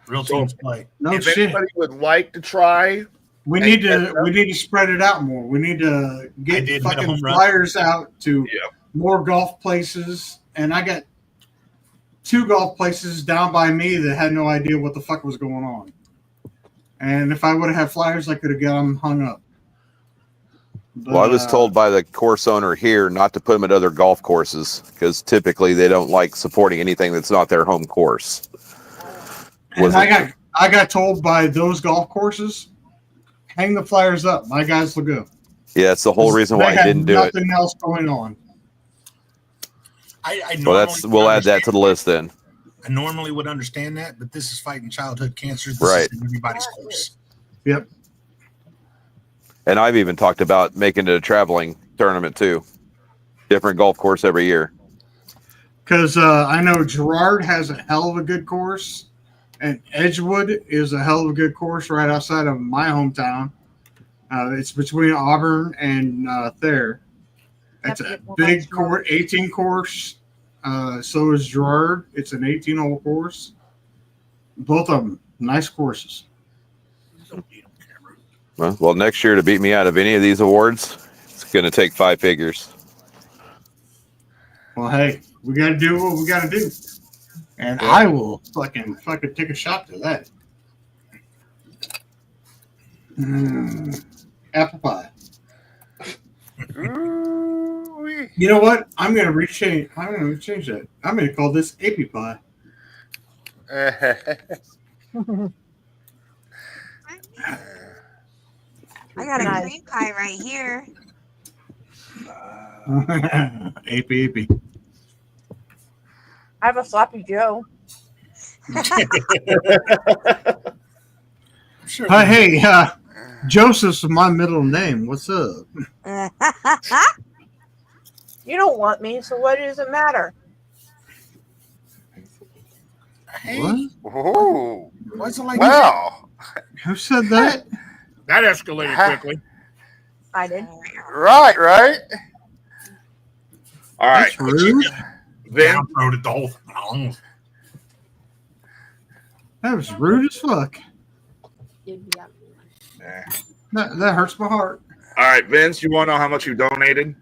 Speaker 11: Real teams play.
Speaker 3: No
Speaker 1: if
Speaker 3: shit.
Speaker 1: anybody would like to try,
Speaker 3: we need to spread it out more. We need to get fucking flyers out to more golf places. And I got 2 golf places down by me that had no idea what the fuck was going on. And if I would have had flyers, I could have got them hung up. But,
Speaker 6: well, I was told by the course owner here not to put them at other golf courses because typically they don't like supporting anything that's not their home course.
Speaker 3: And I got told by those golf courses, hang the flyers up. My guys will go.
Speaker 6: Yeah, it's the whole reason why I didn't do it.
Speaker 3: Nothing else going on.
Speaker 6: We'll add that to the list then.
Speaker 11: I normally would understand that, but this is fighting childhood cancer. This
Speaker 6: Right.
Speaker 11: is everybody's course.
Speaker 3: Yep.
Speaker 6: And I've even talked about making it a traveling tournament too. Different golf course every year.
Speaker 3: Because I know Girard has a hell of a good course, and Edgewood is a hell of a good course right outside of my hometown. It's between Auburn and Thayer. It's a big course, 18 course. So is Girard. It's an 18-hole course. Both of them, nice courses.
Speaker 6: Well, next year to beat me out of any of these awards, it's going to take 5 figures.
Speaker 3: Well, hey, we got to do what we got to do. And I will fucking take a shot to that. Apple pie. You know what? I'm gonna rechange that. I'm gonna call this AP pie.
Speaker 2: I got a cream pie right here.
Speaker 3: AP.
Speaker 13: I have a sloppy Joe.
Speaker 3: Sure. Hey, Joseph's my middle name. What's up?
Speaker 13: You don't want me, so what does it matter?
Speaker 11: Hey.
Speaker 1: What?
Speaker 7: Oh.
Speaker 11: What's it like?
Speaker 7: Wow.
Speaker 3: Who said that?
Speaker 10: That escalated quickly.
Speaker 13: I did.
Speaker 7: Right.
Speaker 1: All right.
Speaker 3: That's rude.
Speaker 11: Then throw it the whole thing.
Speaker 3: That was rude as fuck. That hurts my heart.
Speaker 1: All right, Vince, you want to know how much you donated?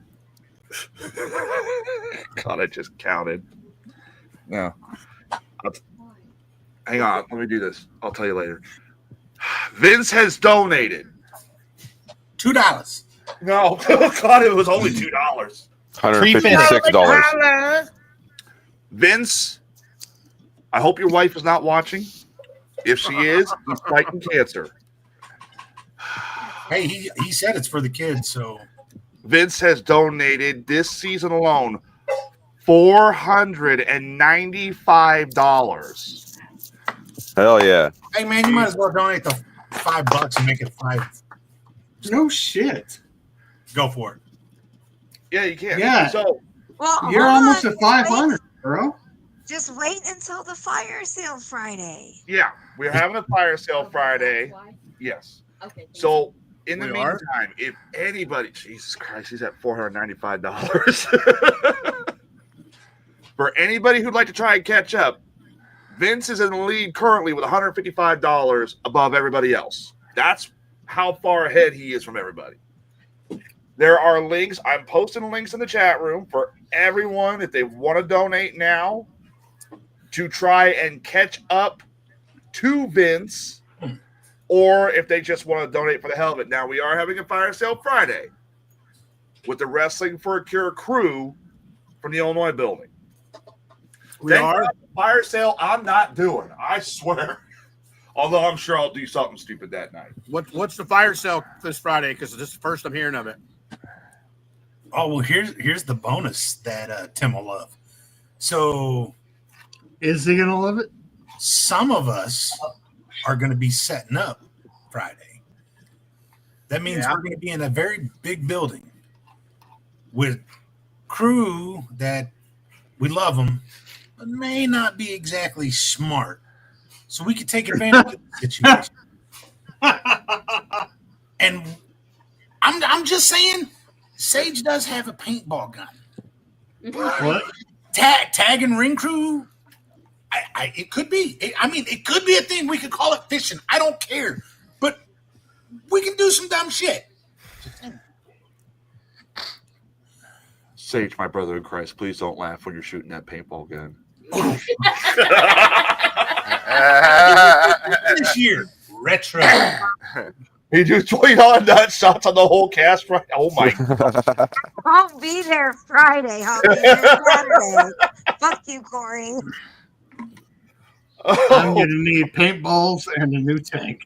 Speaker 1: God, I just counted. No. Hang on. Let me do this. I'll tell you later. Vince has donated
Speaker 11: $2.
Speaker 1: No. God, it was only $2.
Speaker 6: $156.
Speaker 1: Vince, I hope your wife is not watching. If she is, he's fighting cancer.
Speaker 11: Hey, he said it's for the kids, so
Speaker 1: Vince has donated this season alone $495.
Speaker 6: Hell yeah.
Speaker 11: Hey man, you might as well donate the $5 and make it 5.
Speaker 3: No shit.
Speaker 11: Go for it.
Speaker 1: Yeah, you can.
Speaker 3: Yeah.
Speaker 1: So
Speaker 2: Well,
Speaker 3: You're
Speaker 2: hold
Speaker 3: almost
Speaker 2: on.
Speaker 3: at 500, bro.
Speaker 2: Just wait until the fire sale Friday.
Speaker 1: yeah, we're having a fire sale Friday. Yes.
Speaker 4: Okay.
Speaker 1: So in the
Speaker 10: We are?
Speaker 1: meantime, if anybody, Jesus Christ, he's at $495. For anybody who'd like to try and catch up, Vince is in the lead currently with $155 above everybody else. That's how far ahead he is from everybody. There are links. I'm posting links in the chat room for everyone if they want to donate now to try and catch up to Vince, or if they just want to donate for the hell of it. Now, we are having a fire sale Friday with the Wrestling for a Cure crew from the Illinois building.
Speaker 10: We
Speaker 1: Thank
Speaker 10: are.
Speaker 1: God the fire sale I'm not doing, I swear. Although I'm sure I'll do something stupid that night.
Speaker 10: What's the fire sale this Friday? Because this is the first I'm hearing of it.
Speaker 11: Oh well, here's the bonus that Tim will love. So,
Speaker 3: is he gonna love it?
Speaker 11: Some of us are going to be setting up Friday. That means we're going to be in a very big building with crew that we love them, but may not be exactly smart. So we could take advantage of the situation. And I'm just saying, Sage does have a paintball gun.
Speaker 3: What?
Speaker 11: Tag and ring crew. It could be. It could be a thing. We could call it fishing. I don't care, but we can do some dumb shit.
Speaker 1: Sage, my brother in Christ, please don't laugh when you're shooting that paintball gun.
Speaker 11: This year, retro.
Speaker 1: He do $20 nut shots on the whole cast. Right? Oh my God.
Speaker 2: I'll be there Friday. I'll be there Saturday. Fuck you, Corey.
Speaker 3: I'm gonna need paintballs and a new tank.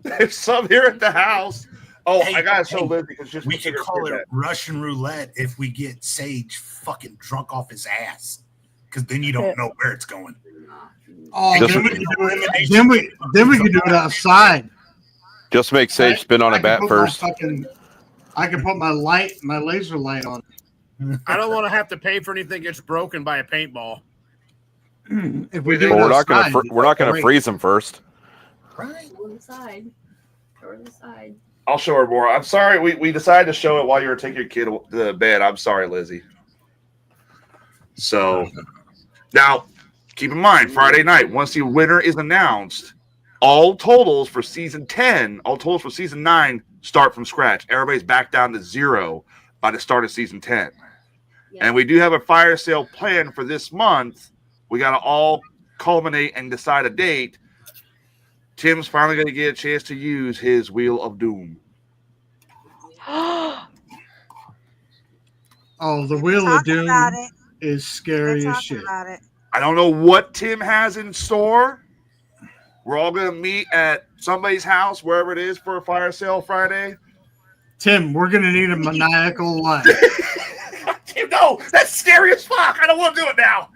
Speaker 1: There's some here at the house. Oh,
Speaker 11: Hey,
Speaker 1: I gotta show
Speaker 11: hey,
Speaker 1: Liz because just
Speaker 11: we could call it Russian roulette if we get Sage fucking drunk off his ass, because then you don't know where it's going.
Speaker 3: Oh,
Speaker 6: Just-
Speaker 3: then we can do it outside.
Speaker 6: Just make Sage spin on a bat first.
Speaker 3: I can put my laser light on.
Speaker 10: I don't want to have to pay for anything that gets broken by a paintball.
Speaker 3: If we do
Speaker 6: Well,
Speaker 3: it
Speaker 6: we're not gonna
Speaker 3: outside,
Speaker 6: freeze them first.
Speaker 11: Right.
Speaker 4: On the side. Or the side.
Speaker 1: I'll show her more. I'm sorry we decided to show it while you were taking your kid to bed. I'm sorry, Lizzie. So now keep in mind, Friday night, once the winner is announced, all totals for season 10, all totals for season 9 start from scratch. Everybody's back down to 0 by the start of season 10.
Speaker 4: Yeah.
Speaker 1: And we do have a fire sale planned for this month. We got to all culminate and decide a date. Tim's finally going to get a chance to use his Wheel of Doom.
Speaker 3: Oh, the Wheel of Doom is scary as shit.
Speaker 1: I don't know what Tim has in store. We're all going to meet at somebody's house, wherever it is, for a fire sale Friday.
Speaker 3: Tim, we're gonna need a maniacal light.
Speaker 1: Tim, no, that's scary as fuck. I don't want to do it now.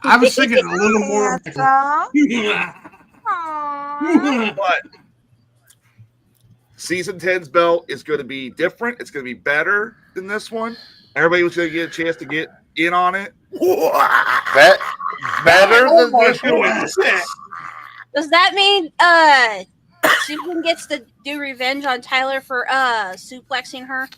Speaker 3: I was thinking a little more.
Speaker 1: But season 10's belt is going to be different. It's going to be better than this one. Everybody was going to get a chance to get in on it.
Speaker 7: Better
Speaker 1: Oh
Speaker 7: than
Speaker 1: my
Speaker 7: this one.
Speaker 1: goodness.
Speaker 9: Does that mean Susan gets to do revenge on Tyler for suplexing her?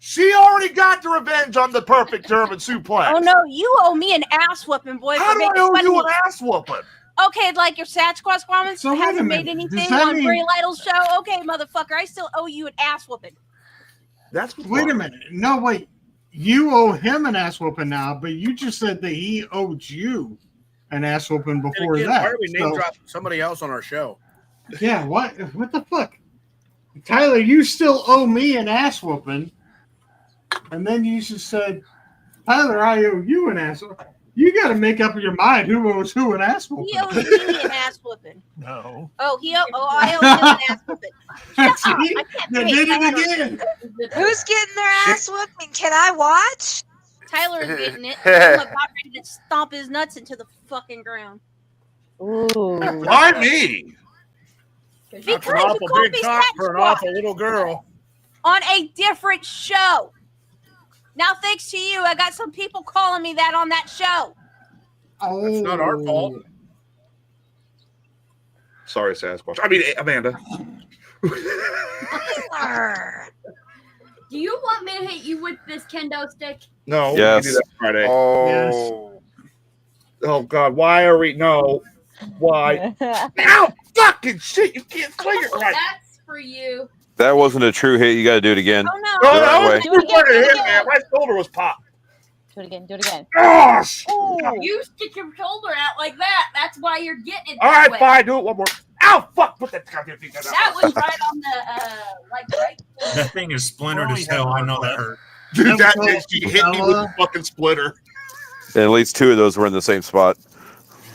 Speaker 1: She already got the revenge on the perfect German suplex.
Speaker 9: Oh no, you owe me an ass whooping, boy.
Speaker 1: How
Speaker 9: for
Speaker 1: do I
Speaker 9: making
Speaker 1: owe
Speaker 9: fun
Speaker 1: you
Speaker 9: of
Speaker 1: an
Speaker 9: me.
Speaker 1: ass whooping?
Speaker 9: Okay, like your Sasquatch squammons
Speaker 3: So wait a
Speaker 9: haven't
Speaker 3: minute.
Speaker 9: made
Speaker 3: Does
Speaker 9: anything
Speaker 3: that
Speaker 9: on
Speaker 3: mean-
Speaker 9: Bray Lytle's show. Okay, motherfucker, I still owe you an ass whooping.
Speaker 1: That's
Speaker 3: Wait a minute. No, wait. You owe him an ass whooping now, but you just said that he owed you an ass whooping
Speaker 10: And
Speaker 3: before
Speaker 10: again,
Speaker 3: that.
Speaker 10: why are we name
Speaker 3: So-
Speaker 10: drop somebody else on our show?
Speaker 3: Yeah, what the fuck? Tyler, you still owe me an ass whooping. And then you just said, Tyler, I owe you an ass whooping. You got to make up your mind who owes who an ass whooping.
Speaker 9: He owes me an ass whooping.
Speaker 5: No.
Speaker 9: Oh, I owe him an ass whooping. Shut up.
Speaker 3: See?
Speaker 9: I can't
Speaker 3: You
Speaker 9: wait.
Speaker 3: did
Speaker 9: I
Speaker 3: it
Speaker 9: gotta-
Speaker 3: again.
Speaker 2: Who's getting their ass whooping? Can I watch?
Speaker 9: Tyler is getting it. I'm about ready to stomp his nuts into the fucking ground.
Speaker 14: Ooh.
Speaker 1: Why me?
Speaker 10: That's
Speaker 9: Because
Speaker 10: an
Speaker 9: you
Speaker 10: awful
Speaker 9: called
Speaker 10: big
Speaker 9: me
Speaker 10: cock
Speaker 9: Sex
Speaker 10: for an
Speaker 9: Squad
Speaker 10: awful little girl.
Speaker 9: on a different show. Now, thanks to you, I got some people calling me that on that show.
Speaker 3: Oh,
Speaker 10: That's not our fault.
Speaker 1: Sorry, Sasquatch. I mean, Amanda.
Speaker 4: Do you want me to hit you with this kendo stick?
Speaker 1: No,
Speaker 6: Yes.
Speaker 1: we can do that Friday.
Speaker 7: Oh.
Speaker 1: Oh God, why are we? No, why? Ow! Fucking shit! You can't swing it right.
Speaker 4: That's for you.
Speaker 6: That wasn't a true hit. You got to do it again.
Speaker 9: Oh no!
Speaker 1: No,
Speaker 6: The right
Speaker 1: that
Speaker 6: way.
Speaker 1: was
Speaker 14: Do it again, do it
Speaker 1: hit,
Speaker 14: again.
Speaker 1: man. My shoulder was popped.
Speaker 14: Do it again. Do it again.
Speaker 1: Gosh!
Speaker 4: You stick your shoulder out like that. That's why you're getting it.
Speaker 1: All
Speaker 4: that
Speaker 1: right,
Speaker 4: way.
Speaker 1: fine. Do it one more. Ow! Fuck! Put that goddamn thing down.
Speaker 4: That was right on the right.
Speaker 11: That thing is splintered as hell. I know that hurt.
Speaker 1: Dude, that bitch, she hit me with a fucking splitter.
Speaker 6: And at least 2 of those were in the same spot.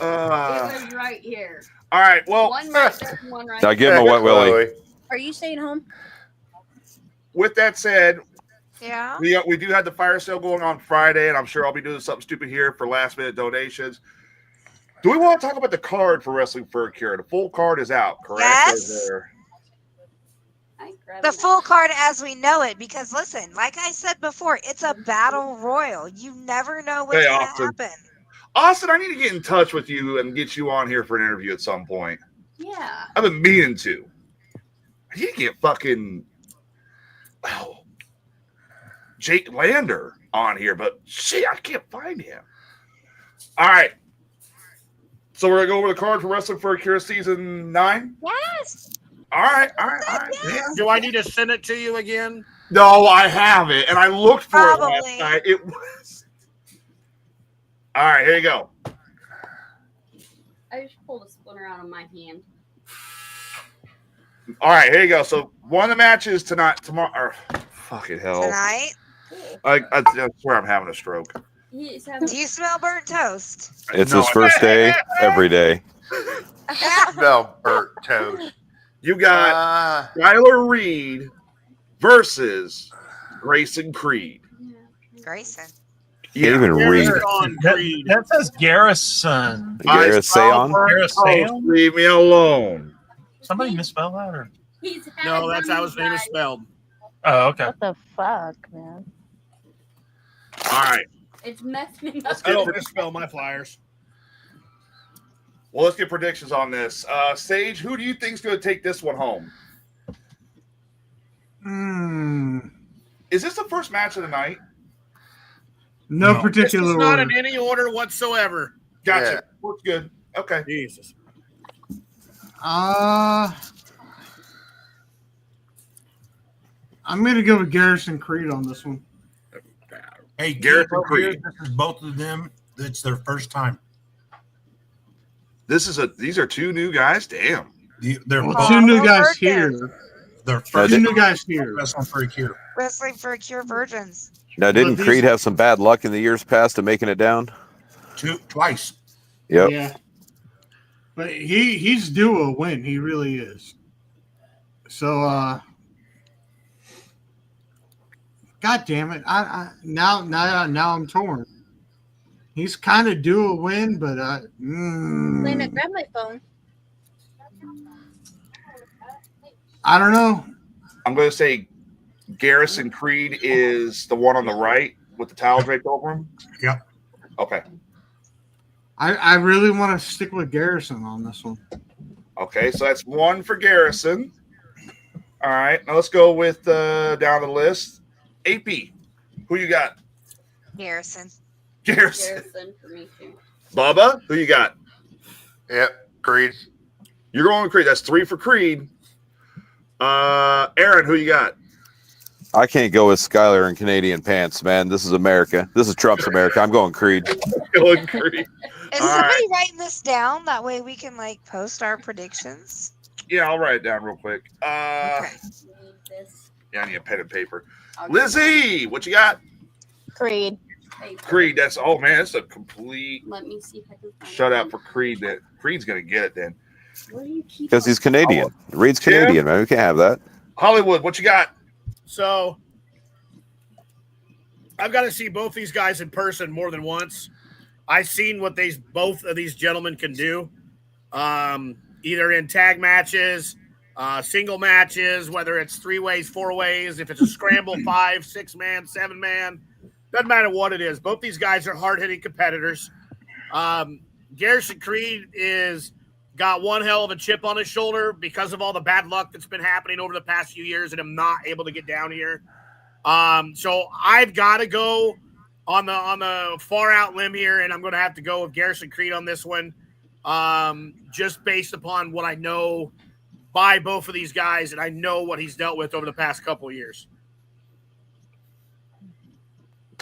Speaker 4: It was right here.
Speaker 1: All right, well,
Speaker 4: One right there, one right
Speaker 6: Now give him a wet willy.
Speaker 9: Are you staying home?
Speaker 1: with that said,
Speaker 2: Yeah.
Speaker 1: we do have the fire sale going on Friday, and I'm sure I'll be doing something stupid here for last minute donations. Do we want to talk about the card for Wrestling for a Cure? The full card is out, correct?
Speaker 2: Yes.
Speaker 1: Or
Speaker 2: The full card as we know it, because listen, like I said before, it's a battle royal. You never know what's
Speaker 1: Hey,
Speaker 2: going to
Speaker 1: Austin.
Speaker 2: happen.
Speaker 1: Austin, I need to get in touch with you and get you on here for an interview at some point.
Speaker 4: Yeah.
Speaker 1: I've been meaning to. I need to get fucking Jake Lander on here, but shit, I can't find him. All right. So we're going to go over the card for Wrestling for a Cure Season 9?
Speaker 2: Yes.
Speaker 1: All right. Yeah.
Speaker 10: Do I need to send it to you again?
Speaker 1: No, I have it, and I looked for it
Speaker 2: Probably.
Speaker 1: last night. It was. All right, here you go.
Speaker 4: I just pulled a splinter out of my hand.
Speaker 1: All right, here you go. So one of the matches tomorrow. Fucking hell.
Speaker 2: Tonight.
Speaker 1: I swear I'm having a stroke.
Speaker 2: Do you smell burnt toast?
Speaker 6: It's his first day every day.
Speaker 7: Smell burnt toast.
Speaker 1: You got Skylar Reed versus Grayson Creed.
Speaker 2: Grayson.
Speaker 6: Can't even read.
Speaker 5: That says Garrison.
Speaker 1: Garrison. Leave me alone.
Speaker 5: Somebody misspelled that, or
Speaker 10: No, that's how his name is spelled.
Speaker 5: oh, okay.
Speaker 14: What the fuck, man?
Speaker 1: All right.
Speaker 4: It's messing up.
Speaker 10: I don't misspell my flyers.
Speaker 1: Well, let's get predictions on this. Sage, who do you think's going to take this one home? Is this the first match of the night?
Speaker 3: No particular
Speaker 10: It's not
Speaker 3: order.
Speaker 10: in any order whatsoever.
Speaker 1: Gotcha.
Speaker 7: Yeah.
Speaker 1: Works good. Okay.
Speaker 10: Jesus.
Speaker 3: I'm going to go with Garrison Creed on this one.
Speaker 11: Hey,
Speaker 1: Garrison Creed.
Speaker 11: This is both of them. It's their first time.
Speaker 1: These are two new guys. Damn.
Speaker 11: They're
Speaker 3: Well,
Speaker 11: both,
Speaker 3: two new guys here.
Speaker 11: they're first
Speaker 3: Two new guys here.
Speaker 11: Wrestling for a Cure.
Speaker 2: Wrestling for a Cure virgins.
Speaker 6: Now, didn't Creed have some bad luck in the years past of making it down?
Speaker 11: Twice.
Speaker 6: Yep.
Speaker 3: Yeah. But he's due a win. He really is. So, God damn it! Now I'm torn. He's kind of due a win, but
Speaker 9: Lena, grab my phone.
Speaker 3: I don't know.
Speaker 1: I'm going to say Garrison Creed is the one on the right with the towel draped over him.
Speaker 11: Yep.
Speaker 1: Okay.
Speaker 3: I really want to stick with Garrison on this one.
Speaker 1: Okay, so that's one for Garrison. All right, now let's go with down the list. AP, who you got?
Speaker 2: Garrison.
Speaker 1: Garrison.
Speaker 4: For me too.
Speaker 1: Bubba, who you got?
Speaker 7: Yep, Creed.
Speaker 1: You're going with Creed. That's 3 for Creed. Aaron, who you got?
Speaker 6: I can't go with Skylar in Canadian pants, man. This is America. This is Trump's America. I'm going Creed.
Speaker 1: Going Creed.
Speaker 2: Is
Speaker 1: All
Speaker 2: somebody writing this down? That way we can post our predictions.
Speaker 1: Yeah, I'll write it down real quick.
Speaker 2: Okay.
Speaker 1: Yeah, I need a pen and paper. Lizzie, what you got?
Speaker 14: Creed.
Speaker 1: Creed. That's that's a complete
Speaker 4: Let me see if I can find
Speaker 1: shutout for Creed. That Creed's gonna get it then.
Speaker 4: Where do you keep
Speaker 6: Because he's Canadian. Reed's Canadian, man. We can't have that.
Speaker 1: Hollywood, what you got?
Speaker 10: So I've got to see both these guys in person more than once. I've seen what both of these gentlemen can do. either in tag matches, single matches, whether it's 3 ways, 4 ways, if it's a scramble, 5, 6 man, 7 man, doesn't matter what it is. Both these guys are hard-hitting competitors. Garrison Creed is got one hell of a chip on his shoulder because of all the bad luck that's been happening over the past few years, and I'm not able to get down here. So I've got to go on the far out limb here, and I'm going to have to go with Garrison Creed on this one, just based upon what I know by both of these guys, and I know what he's dealt with over the past couple of years.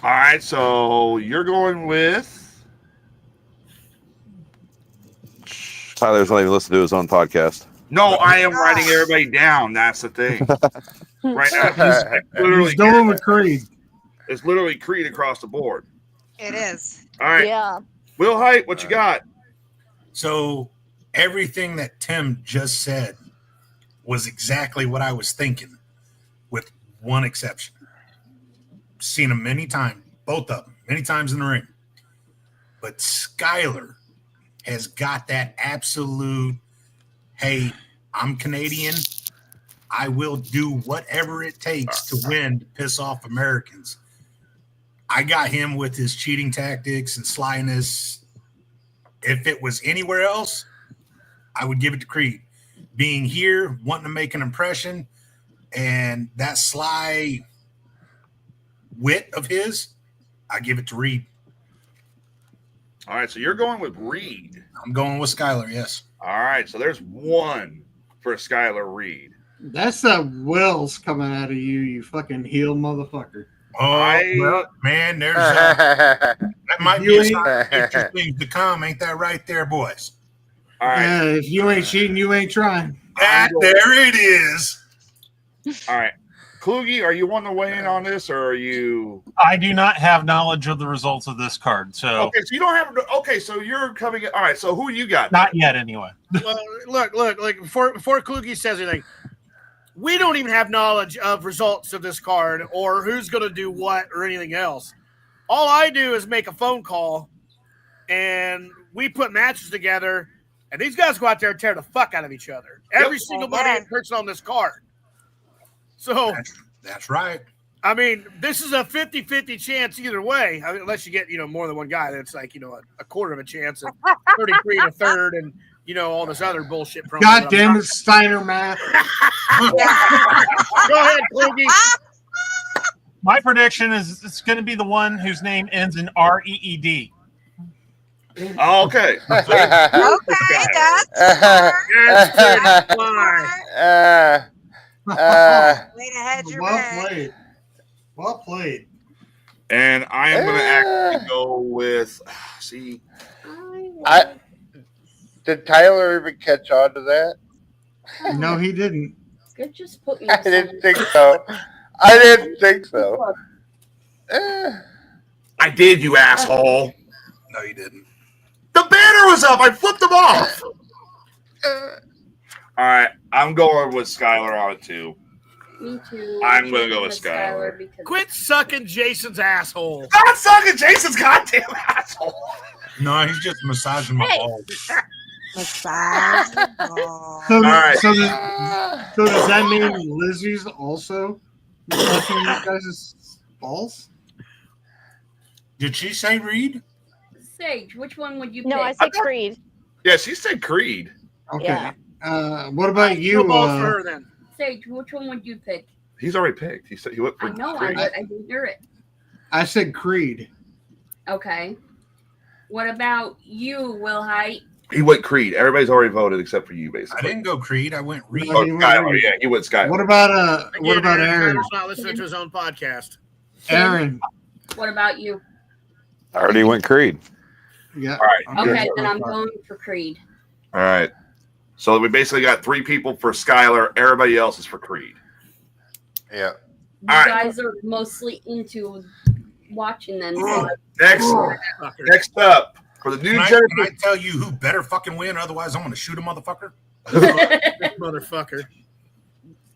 Speaker 1: All right, so you're going with
Speaker 6: Tyler's not even listening to his own podcast.
Speaker 1: No, I am writing everybody down. That's the thing. Right now,
Speaker 3: he's going with Creed.
Speaker 1: It's literally Creed across the board.
Speaker 2: It is.
Speaker 1: All right.
Speaker 14: Yeah.
Speaker 1: Will Height, what you got?
Speaker 11: So everything that Tim just said was exactly what I was thinking, with one exception. Seen them many times, both of them, many times in the ring. But Skyler has got that absolute, hey, I'm Canadian. I will do whatever it takes to win to piss off Americans. I got him with his cheating tactics and slyness. If it was anywhere else, I would give it to Creed. Being here, wanting to make an impression, and that sly wit of his, I give it to Reed.
Speaker 1: All right, so you're going with Reed.
Speaker 11: I'm going with Skyler, yes.
Speaker 1: All right, so there's one for Skyler Reed.
Speaker 3: That's that Wells coming out of you, you fucking heel motherfucker.
Speaker 11: Oh, well, man, there's that might be a sign of future things to come. Ain't that right there, boys?
Speaker 1: All right.
Speaker 3: Yeah, if you ain't cheating, you ain't trying.
Speaker 11: There it is.
Speaker 1: All right. Kluge, are you wanting to weigh in on this, or are you?
Speaker 5: I do not have knowledge of the results of this card, so
Speaker 1: Okay, so you don't have. Okay, so you're coming. All right, so who you got?
Speaker 5: not yet, anyway.
Speaker 10: Well, look, like before Kluge says anything, we don't even have knowledge of results of this card or who's going to do what or anything else. All I do is make a phone call, and we put matches together, and these guys go out there and tear the fuck out of each other. Every single person on this card. So
Speaker 11: that's right.
Speaker 10: I mean, this is a 50-50 chance either way. I mean, unless you get, more than one guy, that's like, a quarter of a chance, and 33 and a third, and all this other bullshit.
Speaker 3: God damn it, Steiner math.
Speaker 10: Go ahead, Kluge.
Speaker 5: My prediction is it's going to be the one whose name ends in R-E-E-D.
Speaker 1: Oh, okay.
Speaker 2: Okay, that's way to hedge your bet.
Speaker 3: Well played.
Speaker 1: And I am going to actually go with.
Speaker 7: Did Tyler even catch on to that?
Speaker 3: No, he didn't.
Speaker 4: Good, just put
Speaker 7: I didn't think so. I didn't think so.
Speaker 1: I did, you asshole.
Speaker 11: No, you didn't.
Speaker 1: The banner was up. I flipped them off. All right, I'm going with Skyler on it too.
Speaker 4: Me too.
Speaker 1: I'm going to go with Skyler.
Speaker 10: Quit sucking Jason's asshole.
Speaker 1: Not sucking Jason's goddamn asshole.
Speaker 11: No, he's just massaging my balls.
Speaker 2: Massage the ball.
Speaker 3: So,
Speaker 1: All right.
Speaker 3: so does that mean Lizzie's also massaging you guys' balls?
Speaker 11: Did she say Reed?
Speaker 4: Sage, which one would you pick?
Speaker 14: No, I said Creed.
Speaker 1: Yeah, she said Creed.
Speaker 3: Okay.
Speaker 14: Yeah.
Speaker 3: What about you?
Speaker 10: Balls for her, then.
Speaker 4: Sage, which one would you pick?
Speaker 1: He's already picked. He said he went for
Speaker 4: I know,
Speaker 1: Creed.
Speaker 4: I didn't hear it.
Speaker 3: I said Creed.
Speaker 4: Okay. What about you, Will Height?
Speaker 1: He went Creed. Everybody's already voted except for you, basically.
Speaker 11: I didn't go Creed. I went Reed.
Speaker 1: Oh, Skyler. Yeah, he went Skyler.
Speaker 3: What about Aaron?
Speaker 10: Tyler's not listening to his own podcast.
Speaker 3: Aaron.
Speaker 4: What about you?
Speaker 6: I already went Creed.
Speaker 3: Yeah.
Speaker 1: All right.
Speaker 4: Okay, then I'm going for Creed.
Speaker 1: All right. So we basically got 3 people for Skyler. Everybody else is for Creed.
Speaker 7: Yeah.
Speaker 4: You
Speaker 1: All right.
Speaker 4: guys are mostly into watching them. So
Speaker 1: Next up for the new
Speaker 11: Can I tell you who better fucking win? Otherwise, I'm going to shoot a motherfucker.
Speaker 10: Motherfucker.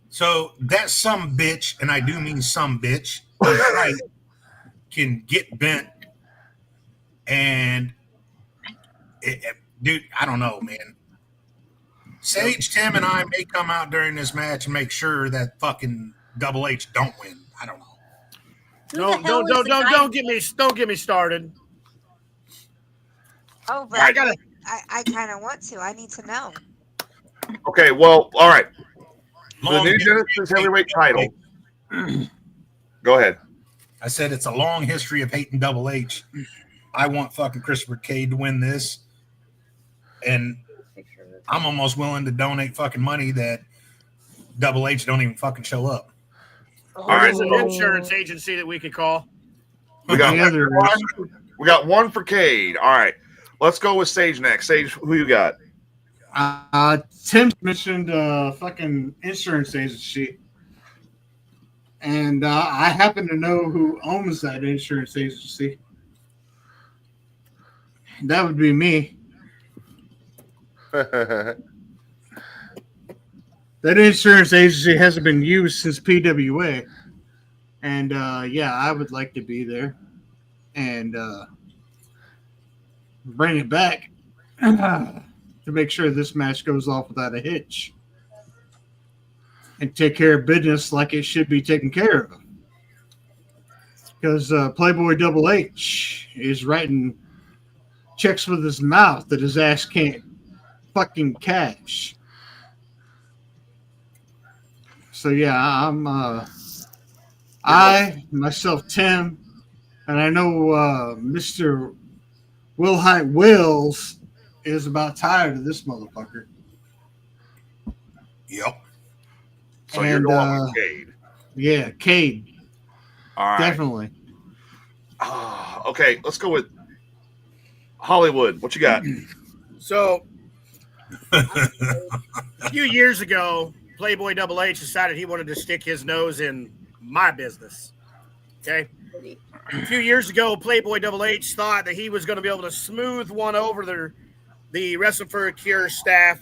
Speaker 11: So that some bitch, and I do mean some bitch, right, can get bent. And dude, I don't know, man. Sage, Tim, and I may come out during this match and make sure that fucking Double H don't win. I don't know.
Speaker 10: Don't get me started.
Speaker 2: Oh, but
Speaker 1: I
Speaker 2: I
Speaker 1: gotta-
Speaker 2: kind of want to. I need to know.
Speaker 1: Okay, well, all right. For the
Speaker 11: Long
Speaker 1: new
Speaker 11: history
Speaker 1: Genesis
Speaker 11: of
Speaker 1: heavyweight
Speaker 11: hating
Speaker 1: title. Go ahead.
Speaker 11: I said it's a long history of hating Double H. I want fucking Christopher Cade to win this. And I'm almost willing to donate fucking money that Double H don't even fucking show up.
Speaker 10: All right, there's an insurance agency that we could call.
Speaker 1: We got one for Cade. All right. Let's go with Sage next. Sage, who you got?
Speaker 3: Tim mentioned fucking insurance agency. And I happen to know who owns that insurance agency. That would be me. That insurance agency hasn't been used since PWA. And yeah, I would like to be there and bring it back to make sure this match goes off without a hitch and take care of business like it should be taken care of. Because Playboy Double H is writing checks with his mouth that his ass can't fucking cash. So yeah, I myself, Tim, and I know Mr. Wilhite Wills is about tired of this motherfucker.
Speaker 11: Yep.
Speaker 1: So you're going with Cade.
Speaker 3: Yeah, Cade.
Speaker 1: All right.
Speaker 3: Definitely.
Speaker 1: Okay, let's go with Hollywood. What you got?
Speaker 10: So, a few years ago, Playboy Double H decided he wanted to stick his nose in my business. Okay? A few years ago, Playboy Double H thought that he was going to be able to smooth one over the Wrestling for a Cure staff,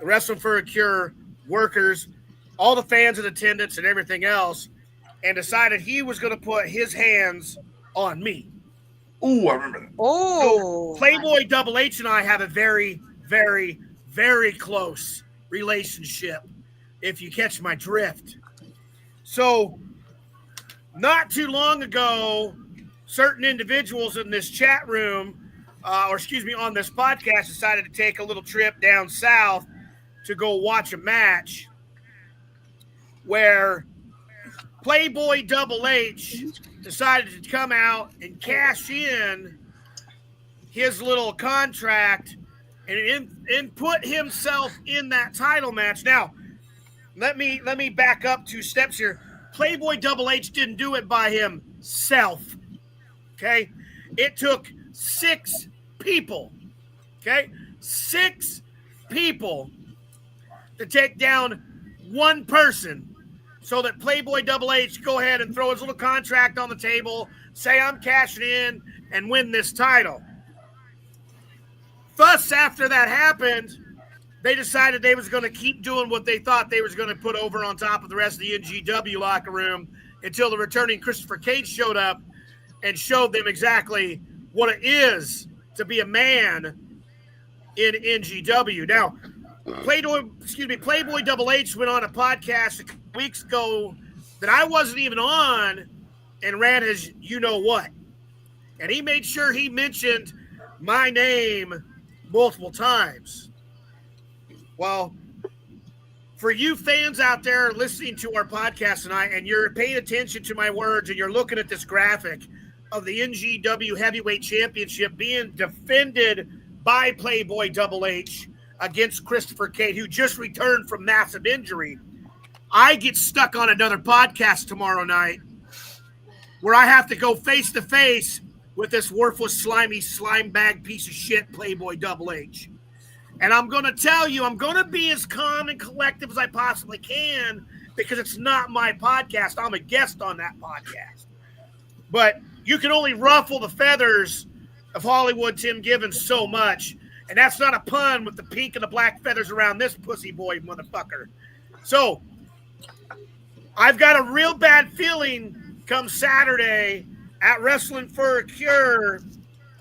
Speaker 10: the Wrestling for a Cure workers, all the fans in attendance and everything else, and decided he was going to put his hands on me.
Speaker 1: Ooh, I remember that.
Speaker 2: Oh.
Speaker 10: So Playboy Double H and I have a very, very, very close relationship, if you catch my drift. So not too long ago, certain individuals in this chat room, on this podcast, decided to take a little trip down south to go watch a match where Playboy Double H decided to come out and cash in his little contract and put himself in that title match. Now, let me back up 2 steps here. Playboy Double H didn't do it by himself. Okay? It took 6 people. Okay? 6 people to take down one person so that Playboy Double H go ahead and throw his little contract on the table, say I'm cashing in, and win this title. Thus, after that happened, they decided they was going to keep doing what they thought they was going to put over on top of the rest of the NGW locker room until the returning Christopher Cage showed up and showed them exactly what it is to be a man in NGW. Now, Playboy Double H went on a podcast a couple weeks ago that I wasn't even on and ran his you-know-what. And he made sure he mentioned my name multiple times. Well, for you fans out there listening to our podcast tonight and you're paying attention to my words and you're looking at this graphic of the NGW Heavyweight Championship being defended by Playboy Double H against Christopher Cade, who just returned from massive injury, I get stuck on another podcast tomorrow night where I have to go face-to-face with this worthless, slimy, slime bag piece of shit Playboy Double H. And I'm going to tell you, I'm going to be as calm and collective as I possibly can because it's not my podcast. I'm a guest on that podcast. But you can only ruffle the feathers of Hollywood Tim Givens so much. And that's not a pun with the pink and the black feathers around this pussy boy motherfucker. So I've got a real bad feeling come Saturday at Wrestling for a Cure,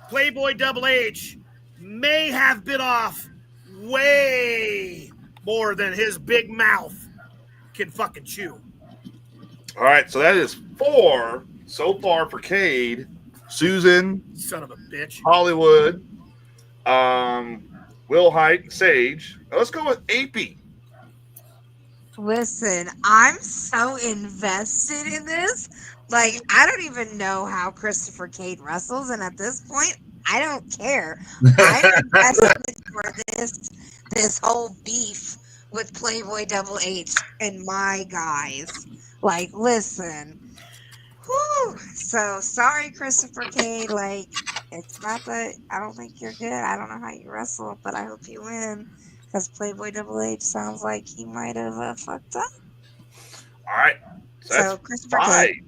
Speaker 10: Playboy Double H may have bit off way, more than his big mouth can fucking chew.
Speaker 1: All right, so that is 4 so far for Cade, Susan,
Speaker 10: Son of a bitch.
Speaker 1: Hollywood, Will Height, and Sage. Now let's go with AP.
Speaker 2: Listen, I'm so invested in this. Like, I don't even know how Christopher Cade wrestles, and at this point, I don't care. I'm invested for this whole beef with Playboy Double H and my guys. Like, listen. Whew. So sorry, Christopher Cade. Like, it's not that I don't think you're good. I don't know how you wrestle, but I hope you win. Because Playboy Double H sounds like he might have fucked up.
Speaker 1: All right, so that's
Speaker 2: So Christopher
Speaker 1: 5.
Speaker 2: Cade.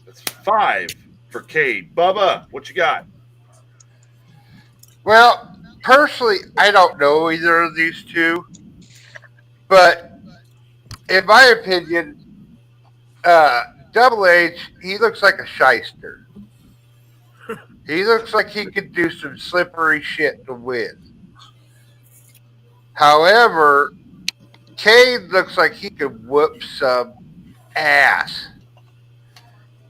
Speaker 1: That's 5 for Cade. Bubba, what you got?
Speaker 7: Well, personally, I don't know either of these two, but in my opinion, Double H, he looks like a shyster. He looks like he could do some slippery shit to win. However, Cade looks like he could whoop some ass.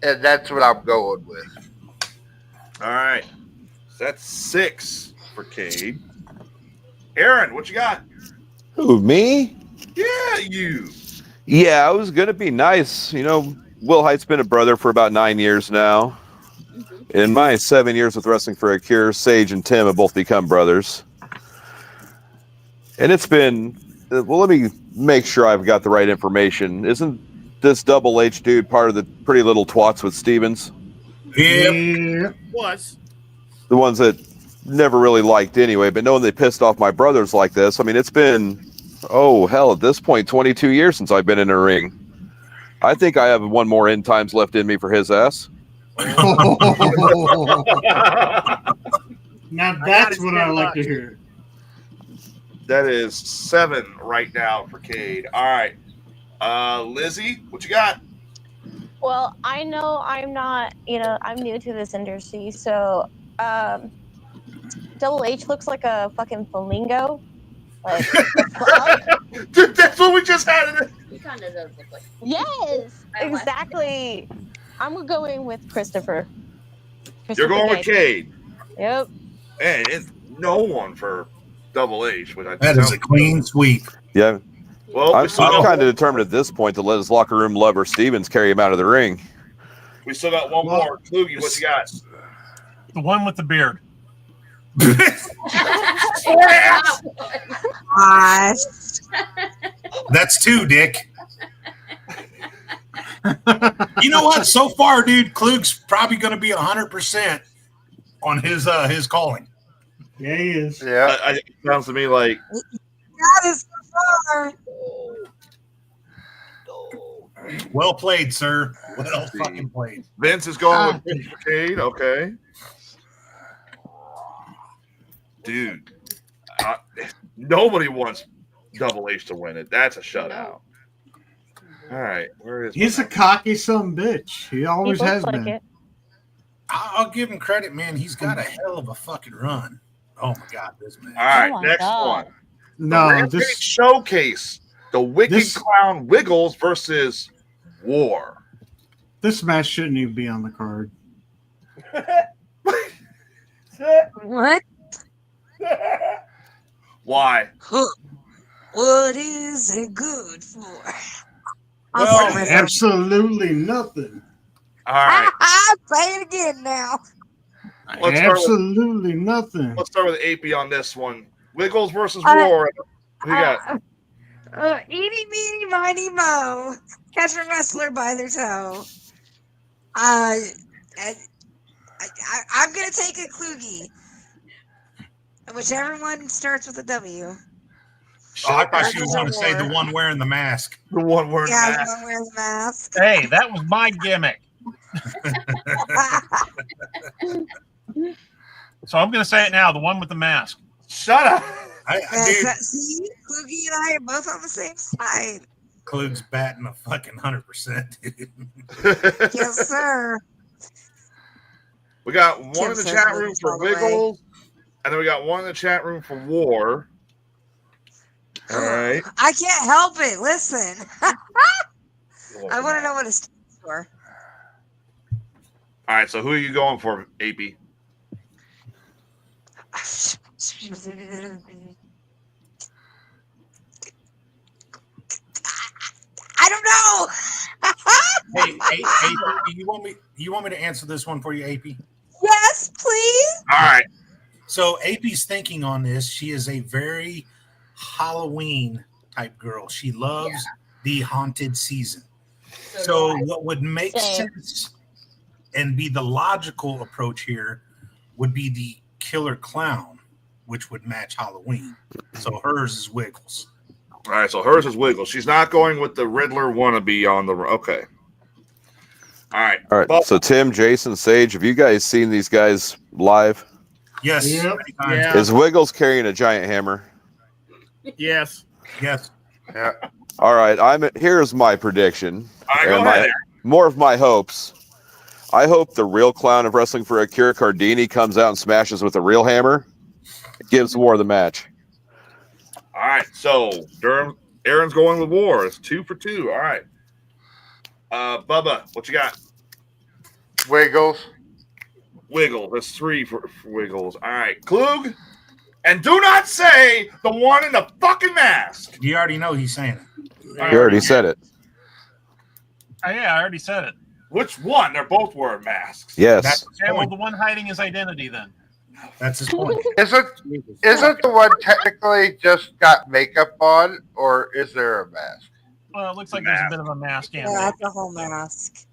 Speaker 7: And that's what I'm going with.
Speaker 1: All right, so that's 6 for Cade. Aaron, what you got?
Speaker 6: Who, me?
Speaker 1: Yeah, you.
Speaker 6: Yeah, I was going to be nice. You know, Will Height's been a brother for about 9 years now. In my 7 years with Wrestling for a Cure, Sage and Tim have both become brothers. And it's been, well, let me make sure I've got the right information. Isn't this Double H dude part of the Pretty Little Twats with Stevens?
Speaker 11: Yeah.
Speaker 10: Was.
Speaker 6: The ones that never really liked anyway, but knowing they pissed off my brothers like this, I mean, it's been, oh, hell, at this point, 22 years since I've been in a ring. I think I have one more end times left in me for his ass.
Speaker 3: Now that's what I like to hear.
Speaker 1: That is 7 right now for Cade. All right. Lizzie, what you got?
Speaker 14: Well, I know I'm not, I'm new to this industry, so Double H looks like a fucking flamingo. Like,
Speaker 1: Dude, that's what we just had.
Speaker 4: He kind of does look like.
Speaker 14: Yes, exactly. I'm going with Christopher.
Speaker 1: You're going with Cade.
Speaker 14: Yep.
Speaker 1: Man, it's no one for Double H. Which
Speaker 11: That is a clean sweep.
Speaker 6: Yeah.
Speaker 1: Well,
Speaker 6: I'm kind of determined at this point to let his locker room lover Stevens carry him out of the ring.
Speaker 1: We still got one more. Kluge, what you got?
Speaker 5: The one with the beard.
Speaker 11: That's 2, Dick. You know what? So far, dude, Kluge's probably going to be 100% on his calling.
Speaker 3: Yeah, he is.
Speaker 7: Yeah.
Speaker 1: It sounds to me like
Speaker 2: That is far.
Speaker 11: Well played, sir. Well fucking played.
Speaker 1: Vince is going with Christopher Cade. Okay. Dude, nobody wants Double H to win it. That's a shutout. All right. Where is
Speaker 3: He's a cocky son bitch. He always has been.
Speaker 11: I'll give him credit, man. He's got a hell of a fucking run. Oh my God, this man.
Speaker 1: All right, next one.
Speaker 3: No,
Speaker 1: the Rampage Showcase. The Wicked Clown Wiggles versus War.
Speaker 3: This match shouldn't even be on the card.
Speaker 2: What?
Speaker 1: Why?
Speaker 2: What is it good for?
Speaker 3: Well, absolutely nothing.
Speaker 1: All right.
Speaker 2: Say it again now.
Speaker 3: Absolutely nothing.
Speaker 1: Let's start with AP on this one. Wiggles versus War. Who you got?
Speaker 2: Eeny, meeny, miny, mo. Catch a wrestler by their toe. I'm going to take a Kluge. Whichever one starts with a W.
Speaker 11: Oh, I thought you were going to say the one wearing the mask.
Speaker 1: The one wearing
Speaker 2: the mask. The one wearing the mask.
Speaker 5: Hey, that was my gimmick. So I'm going to say it now. The one with the mask.
Speaker 1: Shut up.
Speaker 2: See, Kluge and I are both on the same side.
Speaker 11: Kluge's batting a fucking 100%, dude.
Speaker 2: Yes, sir.
Speaker 1: We got one in the chat room for Wiggles, and then we got one in the chat room for War. All right.
Speaker 2: I can't help it. Listen. I want to know what it stands for.
Speaker 1: All right. So who are you going for, AP?
Speaker 2: I don't know.
Speaker 11: Hey, you want me to answer this one for you, AP?
Speaker 2: Yes, please.
Speaker 1: All right.
Speaker 11: So AP's thinking on this. She is a very Halloween type girl. She loves the haunted season. So what would make sense and be the logical approach here would be the killer clown, which would match Halloween. So hers is Wiggles.
Speaker 1: All right. So hers is Wiggles. She's not going with the Riddler wannabe on the. Okay. All right.
Speaker 6: All right. So Tim, Jason, Sage, have you guys seen these guys live?
Speaker 11: Yes.
Speaker 10: Yeah.
Speaker 6: Is Wiggles carrying a giant hammer?
Speaker 10: Yes.
Speaker 11: Yes.
Speaker 7: Yeah.
Speaker 6: All right. Here's my prediction.
Speaker 1: All right,
Speaker 6: and
Speaker 1: go ahead.
Speaker 6: more of my hopes. I hope the real clown of Wrestling for a Cure, Cardini, comes out and smashes with a real hammer. It gives War the match.
Speaker 1: All right. So Durham, Aaron's going with War. It's 2 for 2. All right. Bubba, what you got?
Speaker 7: Wiggles.
Speaker 1: Wiggles. That's 3 for Wiggles. All right. Klug. And do not say the one in the fucking mask.
Speaker 11: You already know he's saying it.
Speaker 6: You already said it.
Speaker 5: Yeah, I already said it.
Speaker 1: Which one? They're both wearing masks.
Speaker 6: Yes.
Speaker 5: Okay, well, the one hiding his identity then.
Speaker 11: That's his point.
Speaker 7: Isn't the one technically just got makeup on, or is there a mask?
Speaker 5: Well, it looks like there's a bit of a mask in
Speaker 2: Yeah,
Speaker 5: there.
Speaker 2: that's a whole mask.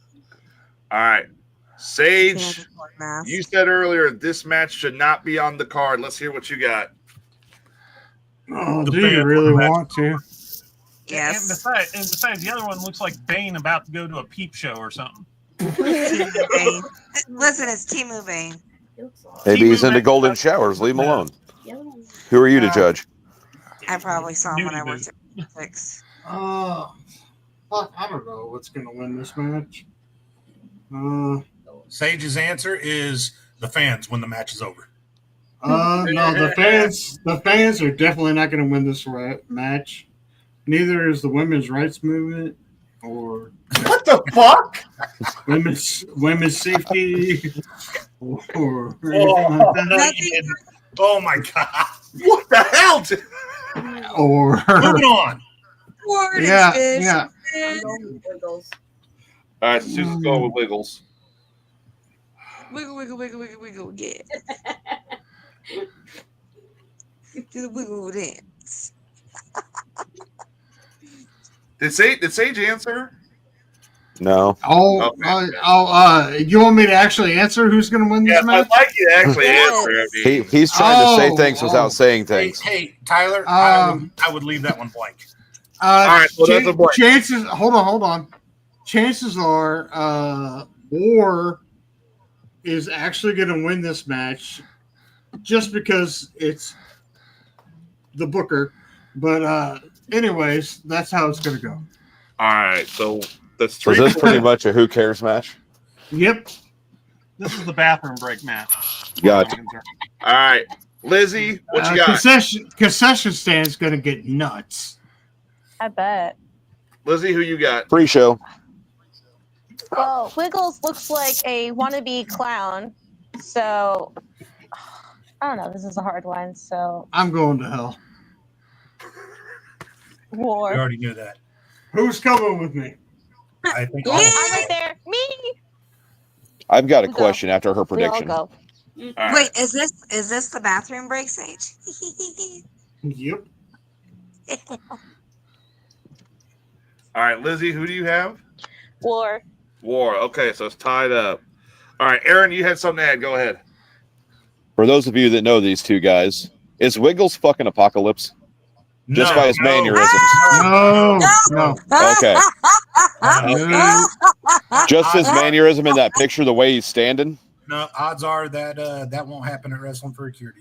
Speaker 1: All right. Sage,
Speaker 2: Mandatory mask.
Speaker 1: you said earlier this match should not be on the card. Let's hear what you got.
Speaker 3: Oh, do you really want to?
Speaker 2: Yes.
Speaker 5: And besides, the other one looks like Bane about to go to a peep show or something.
Speaker 2: Timu Bane. Listen, it's Timu Bane.
Speaker 6: Maybe he's into golden showers. Leave him alone. Who are you to judge?
Speaker 2: I probably saw him when I worked at 6.
Speaker 3: I don't know what's going to win this match.
Speaker 11: Sage's answer is the fans when the match is over.
Speaker 3: No, the fans are definitely not going to win this match. Neither is the women's rights movement or
Speaker 1: what the fuck?
Speaker 3: Women's safety or anything like that.
Speaker 11: Oh my god!
Speaker 1: What the hell?
Speaker 3: Or
Speaker 11: moving on.
Speaker 3: Yeah.
Speaker 1: All right, Susan's going with Wiggles.
Speaker 2: Wiggle, wiggle, wiggle, wiggle, wiggle, yeah. Do the wiggle dance.
Speaker 1: Did Sage answer?
Speaker 6: No.
Speaker 3: You want me to actually answer who's going to win this match?
Speaker 1: I'd like you to actually answer.
Speaker 6: He's trying to say things without saying things.
Speaker 11: Hey, Tyler, I would leave that one blank.
Speaker 1: All right, well, that's a blank.
Speaker 3: Chances. Hold on. Chances are, War is actually going to win this match, just because it's the Booker. But anyways, that's how it's going to go.
Speaker 1: All right, so that's
Speaker 6: So
Speaker 1: 3.
Speaker 6: is this pretty much a who cares match?
Speaker 3: Yep.
Speaker 5: This is the bathroom break match.
Speaker 6: Gotcha.
Speaker 1: All right, Lizzie, what you got?
Speaker 3: Concession stand's going to get nuts.
Speaker 14: I bet.
Speaker 1: Lizzie, who you got?
Speaker 6: Pre-show.
Speaker 14: Well, Wiggles looks like a wannabe clown, so I don't know. This is a hard one. So
Speaker 3: I'm going to hell.
Speaker 14: War.
Speaker 11: We already knew that.
Speaker 3: Who's coming with me?
Speaker 11: I think
Speaker 14: I'm right there. Me.
Speaker 6: I've got a question after her prediction.
Speaker 14: We all go.
Speaker 1: Right.
Speaker 2: Wait, is this the bathroom break, Sage?
Speaker 3: Yep.
Speaker 1: All right, Lizzie, who do you have?
Speaker 14: War.
Speaker 1: War. Okay, so it's tied up. All right, Aaron, you had something to add. Go ahead.
Speaker 6: For those of you that know these two guys, is Wiggles fucking Apocalypse? Just by his mannerisms.
Speaker 3: No.
Speaker 6: Okay. Just his mannerism in that picture, the way he's standing.
Speaker 11: No, odds are that that won't happen at Wrestling for a Cure.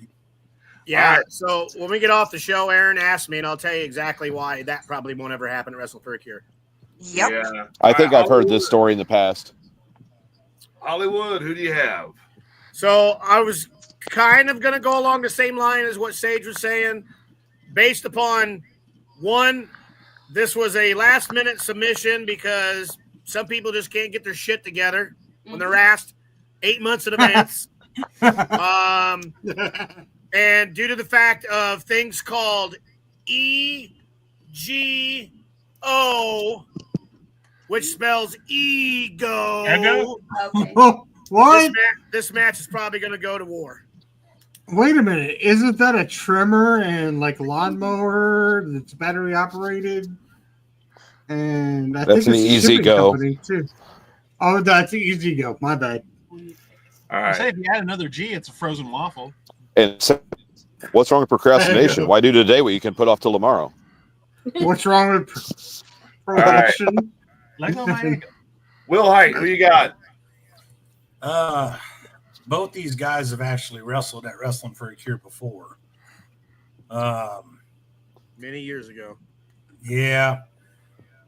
Speaker 10: Yeah. So when we get off the show, Aaron asked me, and I'll tell you exactly why that probably won't ever happen at Wrestle for a Cure.
Speaker 2: Yep.
Speaker 1: Yeah.
Speaker 6: I think I've heard this story in the past.
Speaker 1: Hollywood, who do you have?
Speaker 10: So I was kind of going to go along the same line as what Sage was saying, based upon One, this was a last-minute submission because some people just can't get their shit together when they're asked 8 months in advance. And due to the fact of things called EGO, which spells ego.
Speaker 4: Okay.
Speaker 3: What?
Speaker 10: This match is probably going to go to war.
Speaker 3: Wait a minute. Isn't that a trimmer and like lawnmower that's battery operated? And I
Speaker 6: That's
Speaker 3: think
Speaker 6: an
Speaker 3: it's a
Speaker 6: Easy
Speaker 3: shipping
Speaker 6: Go.
Speaker 3: company too. Oh, that's Easy Go. My bad.
Speaker 1: All
Speaker 5: I
Speaker 1: right.
Speaker 5: say if you add another G, it's a frozen waffle.
Speaker 6: And so, what's wrong with procrastination? Why do today what you can put off till tomorrow?
Speaker 3: What's wrong with
Speaker 1: right.
Speaker 3: production?
Speaker 5: Let go my ego.
Speaker 1: Will Height, who you got?
Speaker 11: Both these guys have actually wrestled at Wrestling for a Cure before.
Speaker 10: Many years ago.
Speaker 11: Yeah.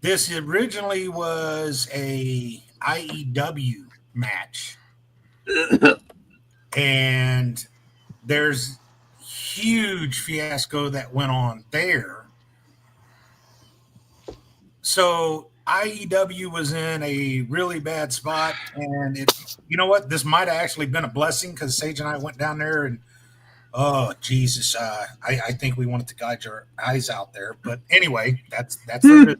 Speaker 11: This originally was a IEW match. And there's huge fiasco that went on there. So IEW was in a really bad spot, and you know what? This might have actually been a blessing because Sage and I went down there, and oh Jesus, I think we wanted to guide your eyes out there. But anyway, that's their business.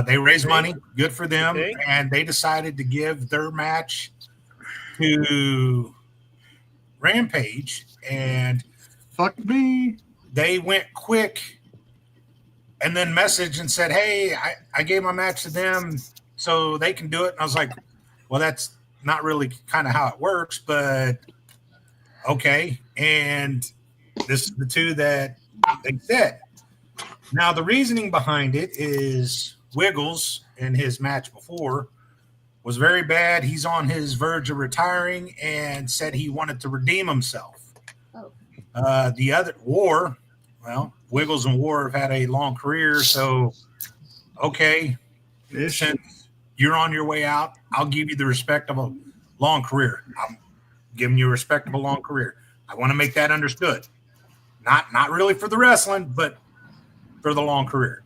Speaker 11: They raised money, good for them, and they decided to give their match to Rampage, and
Speaker 3: fuck me.
Speaker 11: They went quick. And then messaged and said, hey, I gave my match to them so they can do it. And I was like, well, that's not really kind of how it works, but okay. And this is the two that they said. Now, the reasoning behind it is Wiggles in his match before was very bad. He's on his verge of retiring and said he wanted to redeem himself.
Speaker 4: Oh.
Speaker 11: The other War, well, Wiggles and War have had a long career, so okay, since you're on your way out, I'll give you the respect of a long career. I'm giving you a respect of a long career. I want to make that understood. Not really for the wrestling, but for the long career.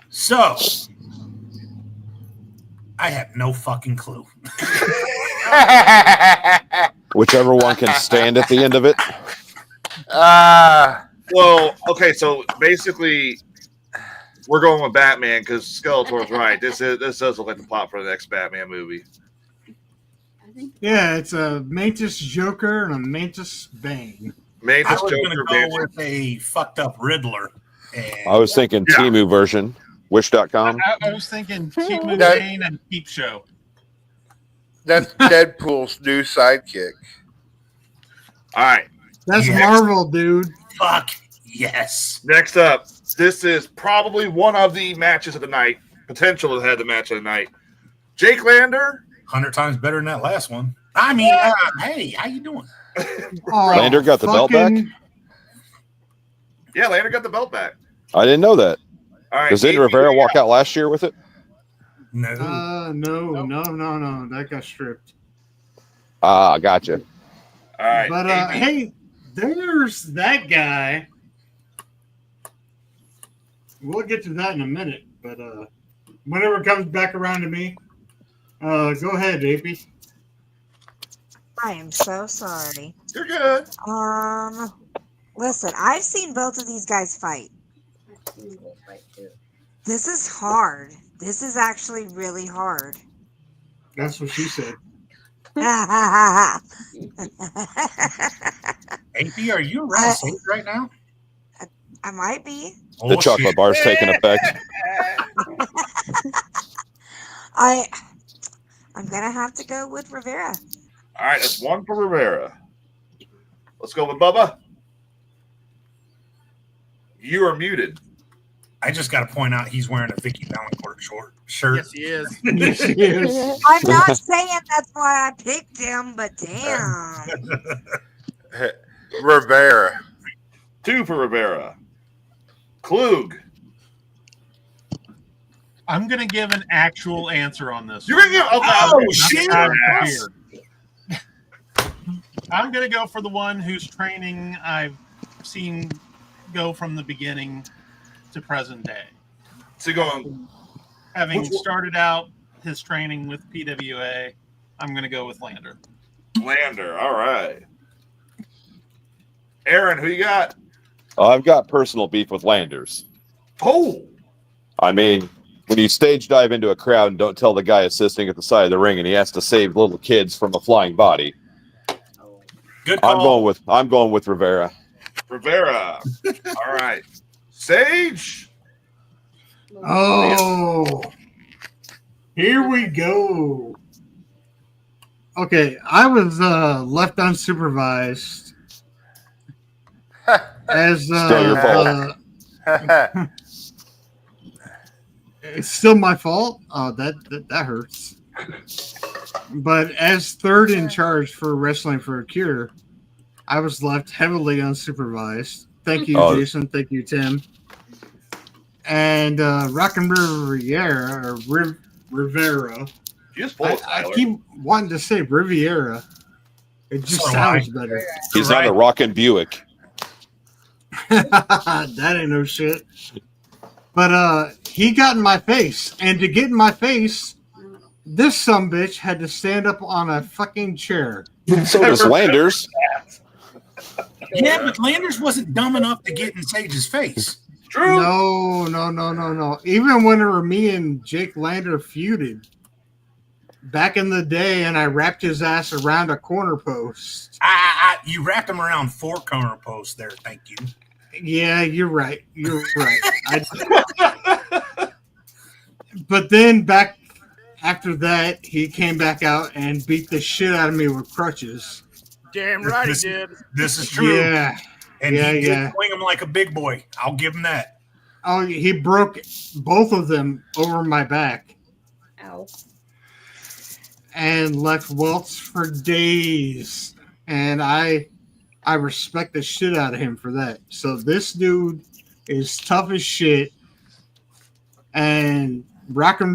Speaker 11: So I have no fucking clue.
Speaker 6: Whichever one can stand at the end of it.
Speaker 1: Well, okay, so basically, we're going with Batman because Skeletor's right. This does look like the plot for the next Batman movie.
Speaker 3: Yeah, it's a Mantis Joker and a Mantis Bane.
Speaker 11: I was going to go with a fucked up Riddler.
Speaker 6: I was thinking Temu version, Wish.com.
Speaker 5: I was thinking Temu Bane and Peep Show.
Speaker 7: That's Deadpool's new sidekick.
Speaker 1: All right.
Speaker 3: That's Marvel, dude.
Speaker 11: Fuck yes.
Speaker 1: Next up, this is probably one of the matches of the night. Potential to have the match of the night. Jake Lander.
Speaker 11: 100 times better than that last one. I mean, hey, how you doing?
Speaker 6: Lander got the belt back?
Speaker 1: Yeah, Lander got the belt back.
Speaker 6: I didn't know that.
Speaker 1: All right.
Speaker 6: Didn't Rivera walk out last year with it?
Speaker 3: No. No. That got stripped.
Speaker 6: Gotcha.
Speaker 1: All right.
Speaker 3: But hey, there's that guy. We'll get to that in a minute, but whenever it comes back around to me, go ahead, AP.
Speaker 2: I am so sorry.
Speaker 1: You're good.
Speaker 2: Listen, I've seen both of these guys fight. This is hard. This is actually really hard.
Speaker 3: That's what she said.
Speaker 11: AP, are you around Sage right now?
Speaker 2: I might be.
Speaker 6: The chocolate bar's taking effect.
Speaker 2: I'm gonna have to go with Rivera.
Speaker 1: All right, that's one for Rivera. Let's go with Bubba. You are muted.
Speaker 11: I just got to point out he's wearing a Vicky Valancourt shirt.
Speaker 10: Yes, he is.
Speaker 3: Yes, he is.
Speaker 2: I'm not saying that's why I picked him, but damn.
Speaker 7: Rivera.
Speaker 1: 2 for Rivera. Klug.
Speaker 5: I'm going to give an actual answer on this.
Speaker 1: You're going to give? Okay.
Speaker 11: Oh, shit.
Speaker 5: I'm going to go for the one whose training I've seen go from the beginning to present day.
Speaker 1: So going,
Speaker 5: having started out his training with PWA, I'm going to go with Lander.
Speaker 1: Lander, all right. Aaron, who you got?
Speaker 6: I've got personal beef with Landers.
Speaker 1: Oh,
Speaker 6: I mean, when you stage dive into a crowd and don't tell the guy assisting at the side of the ring, and he has to save little kids from a flying body.
Speaker 11: Good call.
Speaker 6: I'm going with Rivera.
Speaker 1: Rivera. All right. Sage.
Speaker 3: Oh, here we go. Okay, I was left unsupervised as
Speaker 6: Still your fault.
Speaker 3: it's still my fault. Oh, that hurts. But as third in charge for Wrestling for a Cure, I was left heavily unsupervised. Thank you, Jason. Thank you, Tim. And Rock and Riviera, or Rivera. I keep wanting to say Riviera. It just sounds better.
Speaker 6: He's on a rockin' Buick.
Speaker 3: That ain't no shit. But he got in my face, and to get in my face, this sumbitch had to stand up on a fucking chair.
Speaker 6: So does Landers.
Speaker 11: Yeah, but Landers wasn't dumb enough to get in Sage's face.
Speaker 1: True.
Speaker 3: No. Even whenever me and Jake Lander feuded back in the day, and I wrapped his ass around a corner post.
Speaker 11: You wrapped him around 4 corner posts there. Thank you.
Speaker 3: Yeah, you're right. But then back after that, he came back out and beat the shit out of me with crutches.
Speaker 10: Damn right he did.
Speaker 11: This is true.
Speaker 3: Yeah.
Speaker 11: And he did swing him like a big boy. I'll give him that.
Speaker 3: Oh, he broke both of them over my back.
Speaker 9: Ow.
Speaker 3: And left welts for days. And I respect the shit out of him for that. So this dude is tough as shit. And Rockin'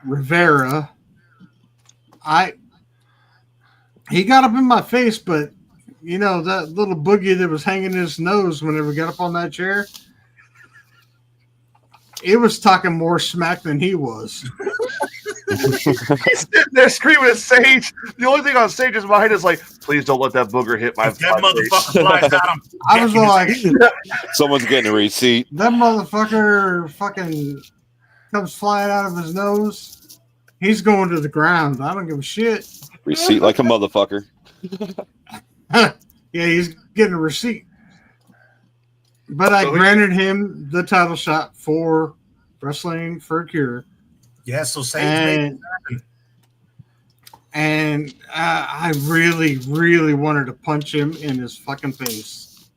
Speaker 3: Rivera, he got up in my face, but you know that little boogie that was hanging in his nose whenever we got up on that chair, it was talking more smack than he was.
Speaker 1: He's sitting there screaming at Sage. The only thing on Sage's mind is like, please don't let that booger hit my face.
Speaker 11: That motherfucker flies at him.
Speaker 3: I was like,
Speaker 6: someone's getting a receipt.
Speaker 3: That motherfucker fucking comes flying out of his nose. He's going to the ground. I don't give a shit.
Speaker 6: Receipt like a motherfucker.
Speaker 3: Yeah, he's getting a receipt. But I granted him the title shot for Wrestling for a Cure.
Speaker 11: Yeah, so Sage
Speaker 3: and I really, really wanted to punch him in his fucking face.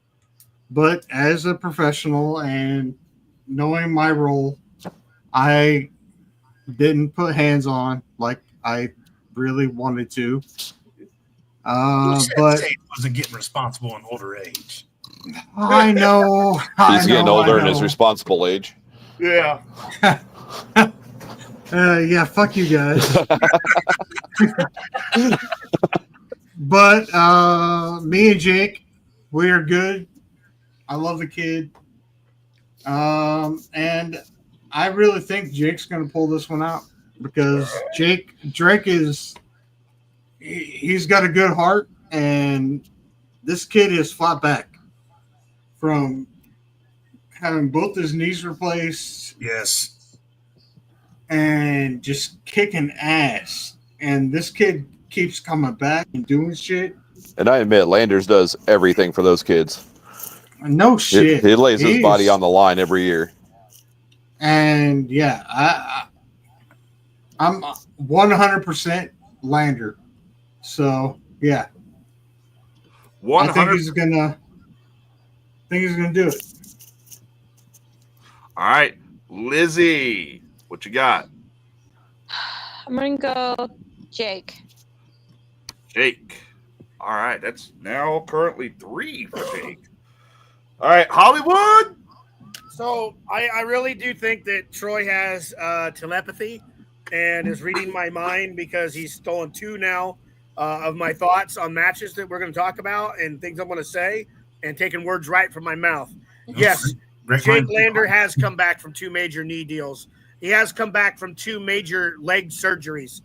Speaker 3: But as a professional and knowing my role, I didn't put hands on like I really wanted to. But
Speaker 11: Sage wasn't getting responsible in older age.
Speaker 3: I know.
Speaker 6: He's getting older in his responsible age.
Speaker 1: Yeah.
Speaker 3: Yeah, fuck you guys. But me and Jake, we are good. I love the kid. And I really think Jake's going to pull this one out because Drake is, he's got a good heart, and this kid has fought back from having both his knees replaced.
Speaker 11: Yes.
Speaker 3: And just kicking ass. And this kid keeps coming back and doing shit.
Speaker 6: And I admit, Landers does everything for those kids.
Speaker 3: No shit.
Speaker 6: He lays his body on the line every year.
Speaker 3: And yeah, I'm 100% Lander. So yeah,
Speaker 1: 100%.
Speaker 3: I think he's gonna do it.
Speaker 1: All right, Lizzie, what you got?
Speaker 14: I'm gonna go Jake.
Speaker 1: Jake. All right, that's now currently 3 for Jake. All right, Hollywood.
Speaker 10: So I really do think that Troy has telepathy and is reading my mind because he's stolen 2 now of my thoughts on matches that we're going to talk about and things I'm going to say and taking words right from my mouth. Yes,
Speaker 11: Great
Speaker 10: Jake
Speaker 11: mind.
Speaker 10: Lander has come back from 2 major knee deals. He has come back from 2 major leg surgeries.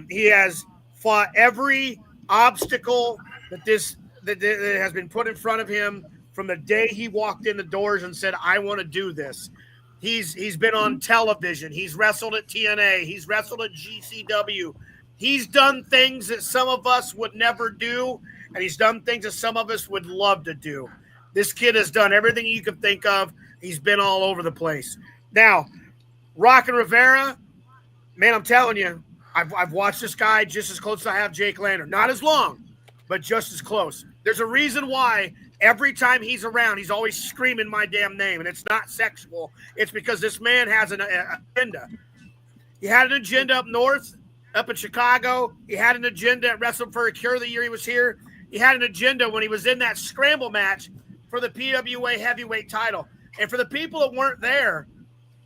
Speaker 10: He has fought every obstacle that has been put in front of him from the day he walked in the doors and said, "I want to do this." He's been on television. He's wrestled at TNA. He's wrestled at GCW. He's done things that some of us would never do, and he's done things that some of us would love to do. This kid has done everything you could think of. He's been all over the place. Now, Rockin' Rivera, man, I'm telling you, I've watched this guy just as close as I have Jake Lander. Not as long, but just as close. There's a reason why every time he's around, he's always screaming my damn name, and it's not sexual. It's because this man has an agenda. He had an agenda up north, up in Chicago. He had an agenda at Wrestling for a Cure the year he was here. He had an agenda when he was in that scramble match for the PWA heavyweight title. And for the people that weren't there,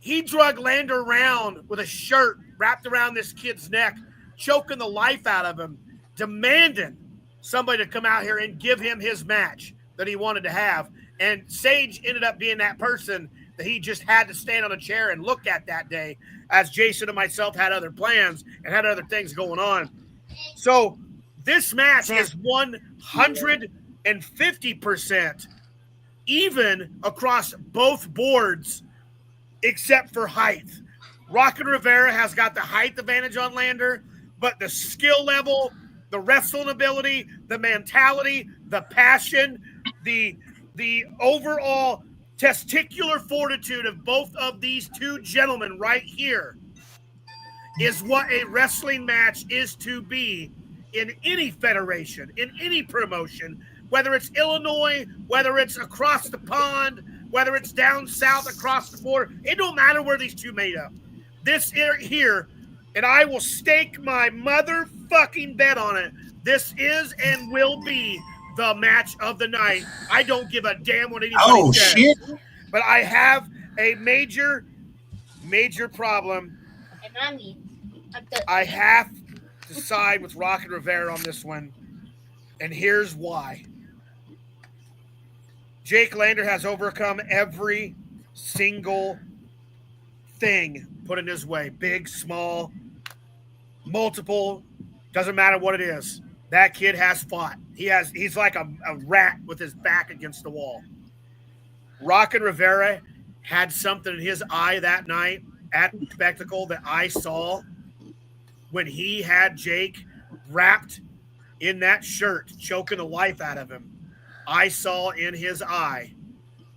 Speaker 10: he drug Lander around with a shirt wrapped around this kid's neck, choking the life out of him, demanding somebody to come out here and give him his match that he wanted to have. And Sage ended up being that person that he just had to stand on a chair and look at that day, as Jason and myself had other plans and had other things going on. So this match is 150% even across both boards, except for height. Rockin' Rivera has got the height advantage on Lander, but the skill level, the wrestling ability, the mentality, the passion, the overall testicular fortitude of both of these 2 gentlemen right here is what a wrestling match is to be in any federation, in any promotion, whether it's Illinois, whether it's across the pond, whether it's down south across the border. It don't matter where these 2 made up. This here, and I will stake my motherfucking bet on it, this is and will be the match of the night. I don't give a damn what anybody says.
Speaker 11: Shit.
Speaker 10: But I have a major problem. I have to side with Rockin' Rivera on this one, and here's why. Jake Lander has overcome every single thing put in his way. Big, small, multiple, doesn't matter what it is. That kid has fought. He's like a rat with his back against the wall. Rockin' Rivera had something in his eye that night at the spectacle that I saw when he had Jake wrapped in that shirt, choking the life out of him. I saw in his eye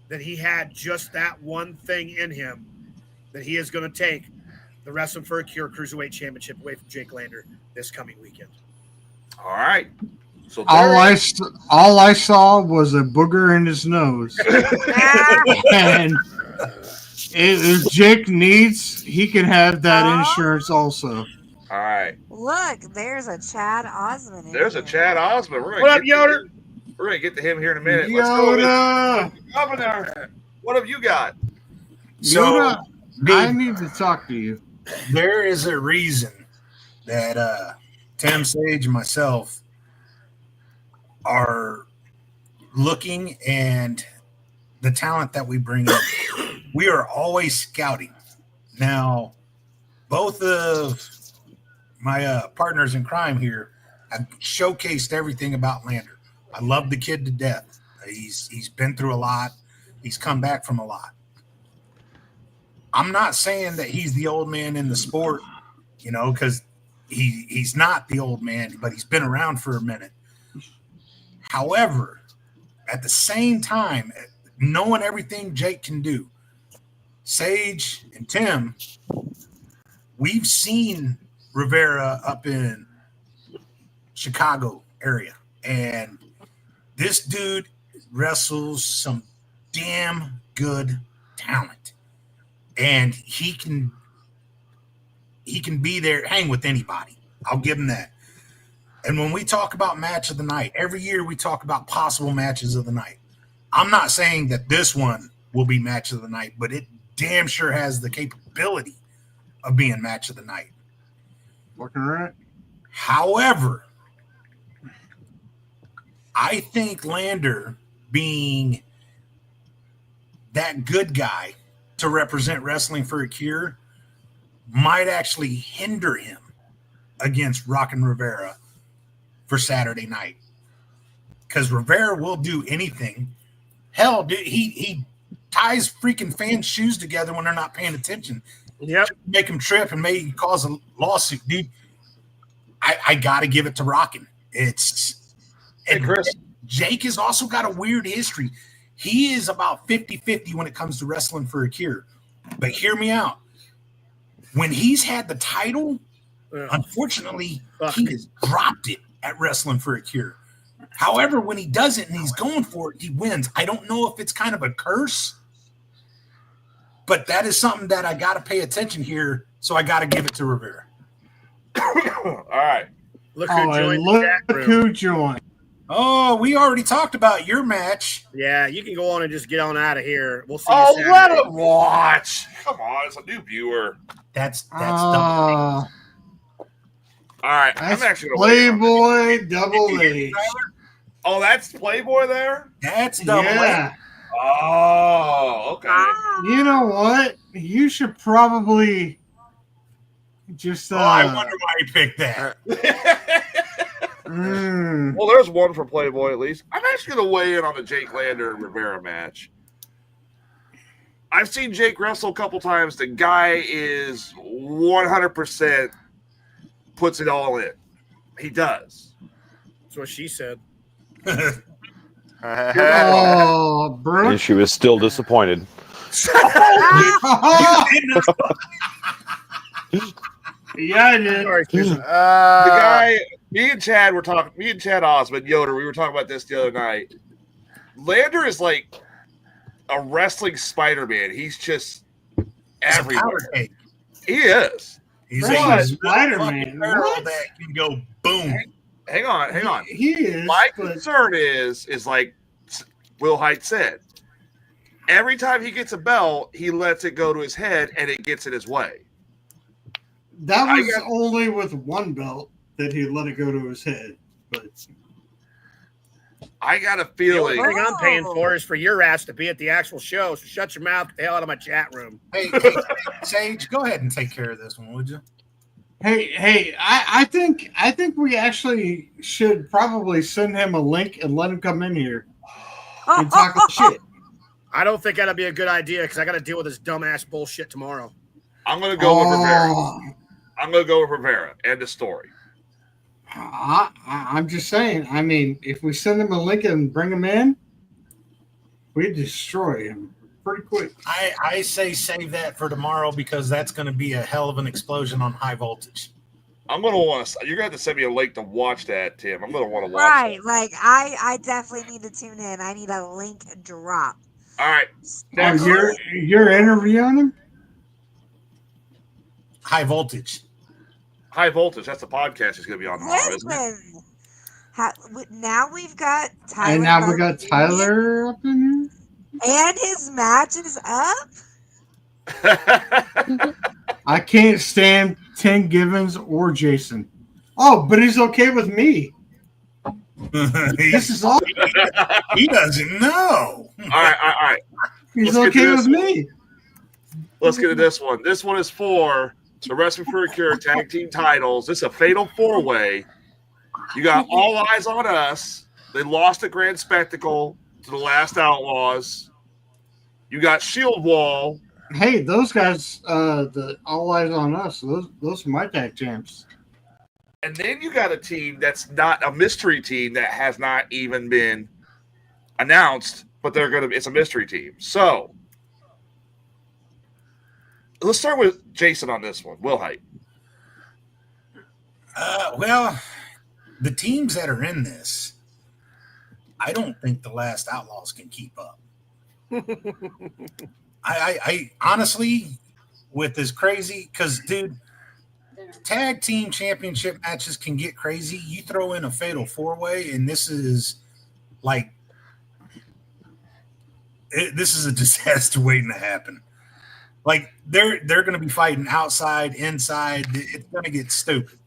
Speaker 10: that he had just that one thing in him, that he is going to take the Wrestling for a Cure Cruiserweight Championship away from Jake Lander this coming weekend.
Speaker 1: All right. So
Speaker 3: all I saw was a booger in his nose. And if Jake needs, he can have that insurance also.
Speaker 1: All right.
Speaker 2: Look, there's a Chad Osmond.
Speaker 1: There's a Chad Osmond.
Speaker 10: What up, Yoder?
Speaker 1: We're going to get to him here in a minute. Let's go with Governor. What have you got?
Speaker 11: So,
Speaker 3: Yoda, I need to talk to you.
Speaker 11: There is a reason that Tim, Sage, and myself are looking, and the talent that we bring in, we are always scouting. Now, both of my partners in crime here have showcased everything about Lander. I love the kid to death. He's been through a lot. He's come back from a lot. I'm not saying that he's the old man in the sport, because he's not the old man, but he's been around for a minute. However, at the same time, knowing everything Jake can do, Sage and Tim, we've seen Rivera up in Chicago area, and this dude wrestles some damn good talent, and he can be there, hang with anybody. I'll give him that. And when we talk about match of the night, every year we talk about possible matches of the night. I'm not saying that this one will be match of the night, but it damn sure has the capability of being match of the night.
Speaker 3: Looking right.
Speaker 11: However, I think Lander being that good guy to represent Wrestling for a Cure might actually hinder him against Rockin' Rivera for Saturday night. Because Rivera will do anything. Hell, dude, he ties freaking fans' shoes together when they're not paying attention.
Speaker 10: Yep.
Speaker 11: Make them trip and maybe cause a lawsuit, dude. I got to give it to Rockin'.
Speaker 1: Hey, Chris.
Speaker 11: Jake has also got a weird history. He is about 50-50 when it comes to Wrestling for a Cure. But hear me out. When he's had the title, unfortunately, he has dropped it at Wrestling for a Cure. However, when he does it and he's going for it, he wins. I don't know if it's kind of a curse, but that is something that I got to pay attention here, so I got to give it to Rivera.
Speaker 1: All right.
Speaker 10: Look who joined the chat room.
Speaker 3: Who joined?
Speaker 11: Oh, we already talked about your match.
Speaker 10: Yeah, you can go on and just get on out of here. We'll see.
Speaker 1: Oh,
Speaker 10: you
Speaker 1: let
Speaker 10: Saturday.
Speaker 1: him watch. Come on, it's a new viewer.
Speaker 11: That's
Speaker 1: All right,
Speaker 3: That's
Speaker 1: I'm actually gonna wait on
Speaker 3: Playboy Double H.
Speaker 1: Oh, that's Playboy there?
Speaker 11: That's Double
Speaker 3: Yeah.
Speaker 11: H.
Speaker 1: Oh, okay.
Speaker 3: You know what? You should probably just.
Speaker 11: I wonder why he picked that.
Speaker 1: Well, there's one for Playboy at least. I'm actually going to weigh in on the Jake Lander and Rivera match. I've seen Jake wrestle a couple times. The guy is 100% puts it all in. He does.
Speaker 10: That's what she said.
Speaker 3: Oh, Brooke.
Speaker 6: And she was still disappointed.
Speaker 3: Yeah, I did.
Speaker 1: The guy, me and Chad Osmond, Yoder, we were talking about this the other night. Lander is like a wrestling Spider-Man. He's just everywhere. He is.
Speaker 11: He's
Speaker 1: But-
Speaker 11: a
Speaker 3: Spider-Man.
Speaker 11: What? That can go boom.
Speaker 1: Hang on.
Speaker 3: He is.
Speaker 1: My
Speaker 3: but
Speaker 1: concern is like Will Height said. Every time he gets a belt, he lets it go to his head, and it gets in his way.
Speaker 3: that was only with one belt that he let it go to his head. But
Speaker 1: I got a
Speaker 10: The
Speaker 1: feeling.
Speaker 10: only thing I'm paying for is for your ass to be at the actual show. So shut your mouth, get the hell out of my chat room.
Speaker 11: Hey, Sage, go ahead and take care of this one, would you?
Speaker 3: hey, I think we actually should probably send him a link and let him come in here and talk shit.
Speaker 10: I don't think that'd be a good idea because I got to deal with this dumbass bullshit tomorrow.
Speaker 1: I'm going to go with Rivera. I'm going to go with Rivera. End of story.
Speaker 3: I'm just saying. I mean, if we send him a link and bring him in, we destroy him pretty quick.
Speaker 11: I say save that for tomorrow because that's going to be a hell of an explosion on high voltage.
Speaker 1: I'm going to want to. You're going to have to send me a link to watch that, Tim. I'm going to want to watch
Speaker 2: Right,
Speaker 1: that.
Speaker 2: like I definitely need to tune in. I need a link drop.
Speaker 1: All right.
Speaker 3: Oh, you're interviewing him?
Speaker 11: High voltage.
Speaker 1: High voltage. That's the podcast he's going to be on tomorrow, isn't it?
Speaker 2: Listen, now we've got Tyler.
Speaker 3: And now we got Tyler up in
Speaker 2: and his match is up.
Speaker 3: I can't stand Tim Givens or Jason. Oh, but he's okay with me. This is all.
Speaker 11: He doesn't know.
Speaker 1: All right.
Speaker 3: He's
Speaker 1: Let's get
Speaker 3: okay
Speaker 1: to
Speaker 3: with
Speaker 1: this one.
Speaker 3: me.
Speaker 1: Let's get to this one. This one is for the Wrestling for a Cure Tag Team titles. This is a fatal four-way. You got All Eyes on Us. They lost at Grand Spectacle to the Last Outlaws. You got Shield Wall.
Speaker 3: Hey, those guys, the All Eyes on Us. Those are my tag champs.
Speaker 1: And then you got a team that's not a mystery team that has not even been announced, but it's a mystery team. So let's start with Jason on this one. Will Height.
Speaker 11: Well, the teams that are in this, I don't think the Last Outlaws can keep up. I honestly, with this crazy, because dude, tag team championship matches can get crazy. You throw in a fatal four-way, and this is like this is a disaster waiting to happen. Like they're going to be fighting outside, inside. It's going to get stupid.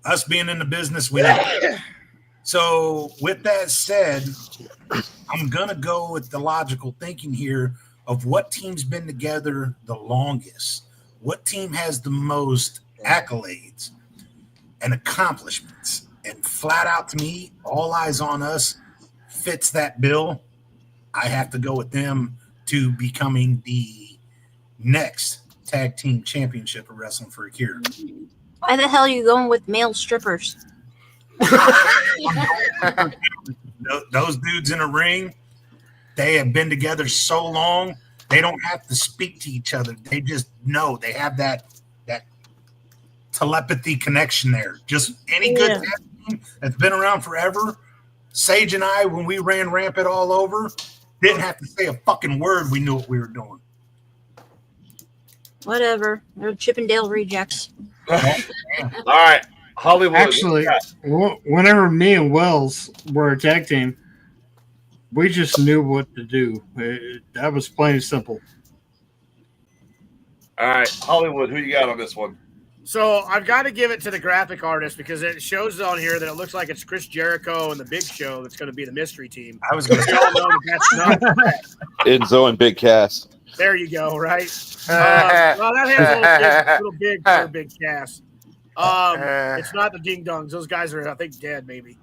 Speaker 11: Us being in the business, we know. So with that said, I'm gonna go with the logical thinking here of what team's been together the longest. What team has the most accolades and accomplishments? And flat out to me, All Eyes on Us fits that bill. I have to go with them to becoming the next tag team championship of Wrestling for Akira.
Speaker 9: Why the hell are you going with male strippers?
Speaker 11: Those dudes in a ring, they have been together so long, they don't have to speak to each other. They just know. They have that telepathy connection there. Just any good tag team that's been around forever. Sage and I, when we ran Rampant all over, didn't have to say a fucking word. We knew what we were doing.
Speaker 9: Whatever. They're Chippendale rejects.
Speaker 1: All right. Hollywood.
Speaker 3: Actually, whenever me and Wells were a tag team, we just knew what to do. That was plain and simple.
Speaker 1: All right, Hollywood, who you got on this one?
Speaker 10: So I've got to give it to the graphic artist because it shows on here that it looks like it's Chris Jericho and the Big Show that's going to be the mystery team.
Speaker 11: I was going to
Speaker 10: all know that's not correct.
Speaker 6: Enzo and Big Cass.
Speaker 10: There you go, right? Well, that has a little big for a Big Cass. It's not the Ding Dongs; those guys are, I think, dead. Maybe.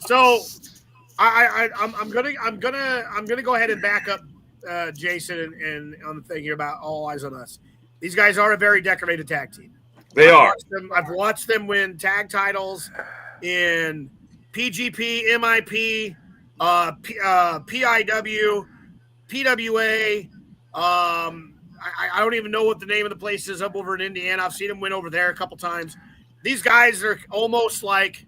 Speaker 10: So, I'm gonna go ahead and back up Jason and on the thing here about All Eyes on Us. These guys are a very decorated tag team. I've watched them win tag titles in PGP, MIP, PIW, PWA. I don't even know what the name of the place is up over in Indiana. I've seen them win over there a couple times. These guys are almost like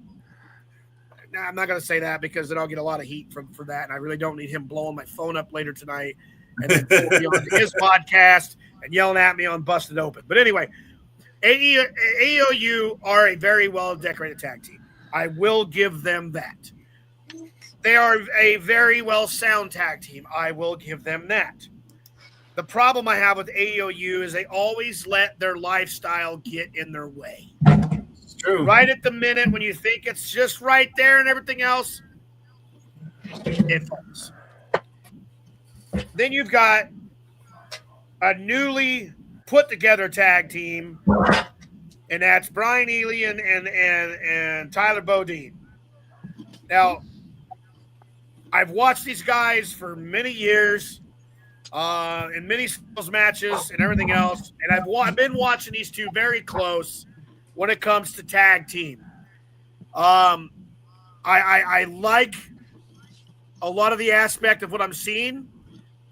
Speaker 10: – I'm not going to say that because then I'll get a lot of heat for that, and I really don't need him blowing my phone up later tonight and then pulling me on his podcast and yelling at me on Busted Open. But anyway, AEOU are a very well-decorated tag team. I will give them that. They are a very well-sound tag team. I will give them that. The problem I have with AEOU is they always let their lifestyle get in their way.
Speaker 11: It's true.
Speaker 10: Right at the minute when you think it's just right there and everything else, it falls. Then you've got a newly put together tag team, and that's Brian Ely and Tyler Bodine. Now, I've watched these guys for many years. In many singles matches and everything else. And I've been watching these two very close when it comes to tag team. I like a lot of the aspect of what I'm seeing.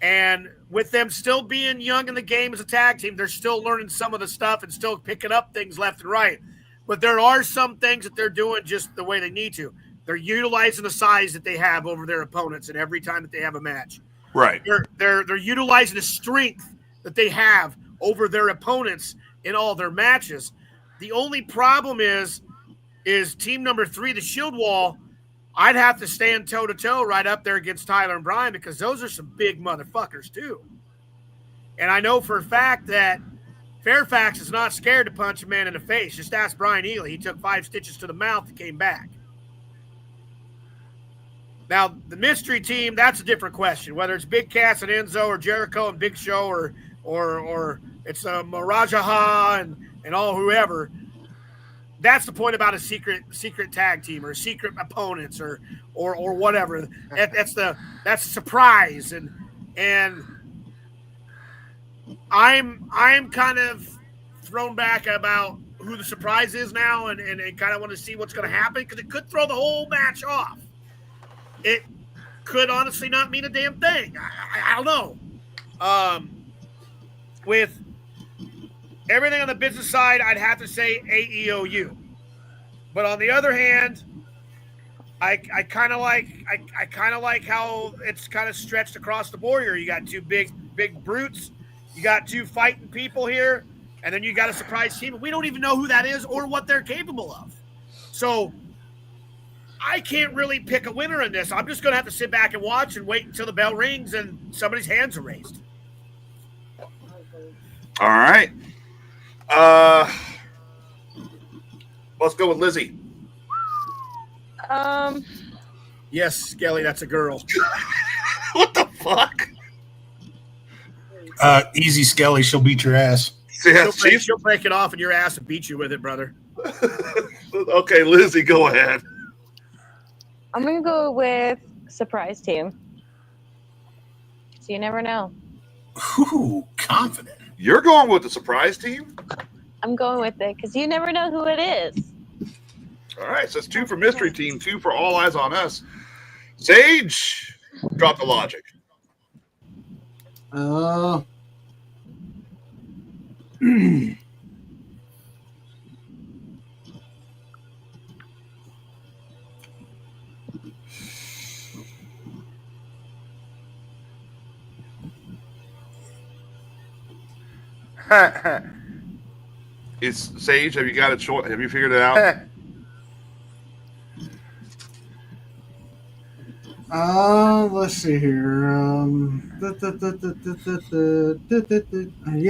Speaker 10: And with them still being young in the game as a tag team, they're still learning some of the stuff and still picking up things left and right. But there are some things that they're doing just the way they need to. They're utilizing the size that they have over their opponents and every time that they have a match.
Speaker 7: Right.
Speaker 10: They're utilizing the strength that they have over their opponents in all their matches. The only problem is team number 3, the Shield Wall. I'd have to stand toe to toe right up there against Tyler and Brian because those are some big motherfuckers too. And I know for a fact that Fairfax is not scared to punch a man in the face. Just ask Brian Ely. He took 5 stitches to the mouth and came back. Now, the mystery team, that's a different question. Whether it's Big Cass and Enzo or Jericho and Big Show or it's Marajaha and all whoever, that's the point about a secret tag team or secret opponents or whatever. That's a surprise. And I'm kind of thrown back about who the surprise is now and kind of want to see what's going to happen because it could throw the whole match off. It could honestly not mean a damn thing. I don't know. With everything on the business side, I'd have to say AEOU. But on the other hand, I kind of like how it's kind of stretched across the board here. You got 2 big brutes. You got 2 fighting people here, and then you got a surprise team. We don't even know who that is or what they're capable of. So I can't really pick a winner in this. I'm just going to have to sit back and watch and wait until the bell rings and somebody's hands are raised.
Speaker 1: All right. Let's go with Lizzie.
Speaker 10: Yes, Skelly, that's a girl.
Speaker 1: What the fuck?
Speaker 11: Easy, Skelly. She'll beat your ass.
Speaker 1: Yeah,
Speaker 10: She'll break it off in your ass and beat you with it, brother.
Speaker 1: Okay, Lizzie, go ahead.
Speaker 14: I'm gonna go with surprise team. So you never know.
Speaker 11: Ooh, confident.
Speaker 1: You're going with the surprise team?
Speaker 14: I'm going with it because you never know who it is.
Speaker 1: All right, so it's 2 for mystery team, 2 for all eyes on us. Sage, drop the logic. It's Sage. Have you got it short? Have you figured it out?
Speaker 3: Let's see here. You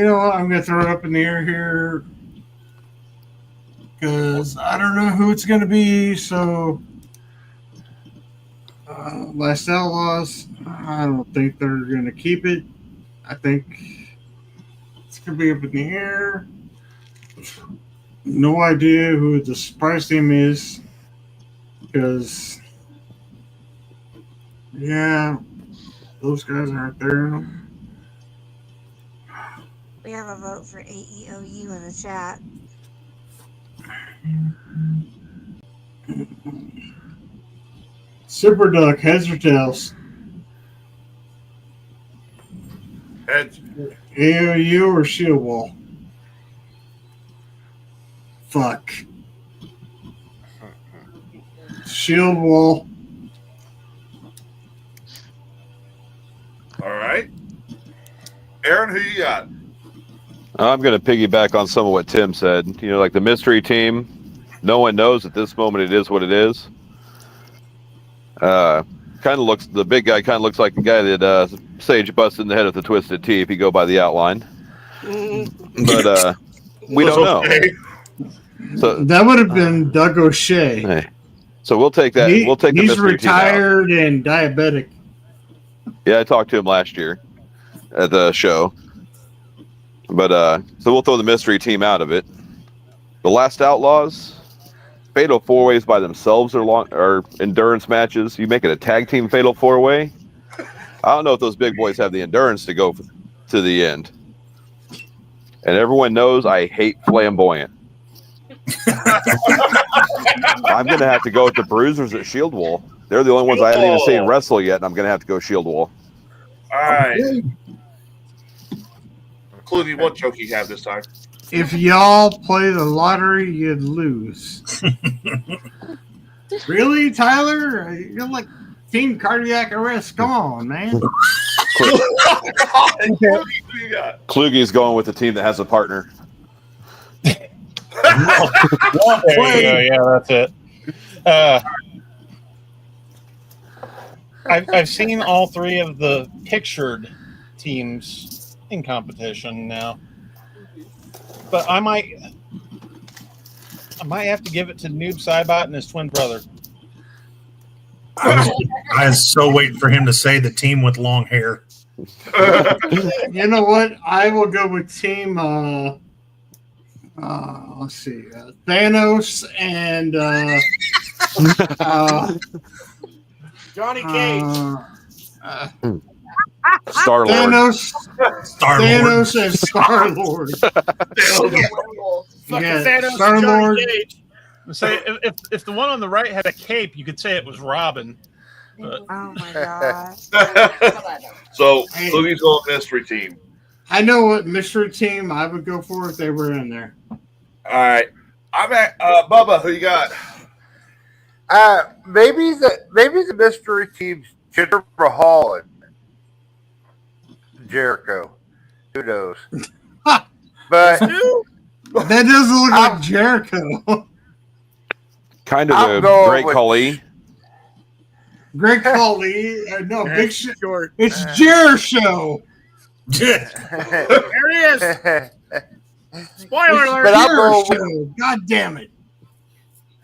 Speaker 3: know what? I'm gonna throw it up in the air here because I don't know who it's gonna be. So, Last Outlaws. I don't think they're gonna keep it. I think it's gonna be up in the air. No idea who the surprise team is because. Yeah, those guys aren't there.
Speaker 2: We have a vote for AEOU in the chat.
Speaker 3: Super Duck, heads or tails?
Speaker 1: Heads.
Speaker 3: AOU or Shield Wall? Fuck. Shield Wall.
Speaker 1: All right. Aaron, who you got?
Speaker 6: I'm going to piggyback on some of what Tim said. You know, like the mystery team, no one knows at this moment it is what it is. Kind of looks, the big guy kind of looks like the guy that Sage busted in the head with the twisted T if you go by the outline. But we don't know. So
Speaker 3: that would have been Doug O'Shea.
Speaker 6: Hey. So we'll take that. We'll take the
Speaker 3: he's
Speaker 6: mystery
Speaker 3: retired
Speaker 6: team out.
Speaker 3: and diabetic.
Speaker 6: Yeah, I talked to him last year at the show. But so we'll throw the mystery team out of it. The Last Outlaws, fatal 4-ways by themselves are endurance matches. You make it a tag team fatal 4-way. I don't know if those big boys have the endurance to go to the end. And everyone knows I hate flamboyant. I'm gonna have to go with the Bruisers at Shield Wall. They're the only ones I haven't even seen wrestle yet, and I'm gonna have to go Shield Wall.
Speaker 1: All right. Including what joke you have this time.
Speaker 3: If y'all play the lottery, you'd lose. Really, Tyler? You're like team cardiac arrest. Come on, man.
Speaker 6: Kluge's going with the team that has a partner.
Speaker 5: There you go. Yeah, that's it. I've seen all 3 of the pictured teams in competition now, but I might have to give it to Noob Saibot and his twin brother.
Speaker 11: I was so waiting for him to say the team with long hair.
Speaker 3: You know what? I will go with team. Let's see, Thanos and
Speaker 10: Johnny Cage.
Speaker 6: Star-Lord.
Speaker 3: Thanos and Star-Lord.
Speaker 10: Yeah,
Speaker 3: Star-Lord.
Speaker 5: Say if the one on the right had a cape, you could say it was Robin. But...
Speaker 2: Oh my god.
Speaker 1: So Louis going mystery team.
Speaker 3: I know what mystery team I would go for if they were in there.
Speaker 1: All right. I'm at Bubba, who you got?
Speaker 7: Maybe the mystery team's Jinder Mahal and Jericho. Who knows? But
Speaker 3: that doesn't look like Jericho.
Speaker 6: Kind of a Great Khali.
Speaker 3: Great Khali. No, big short. It's Jericho.
Speaker 10: There he is. Spoiler alert.
Speaker 3: Jericho. God damn it.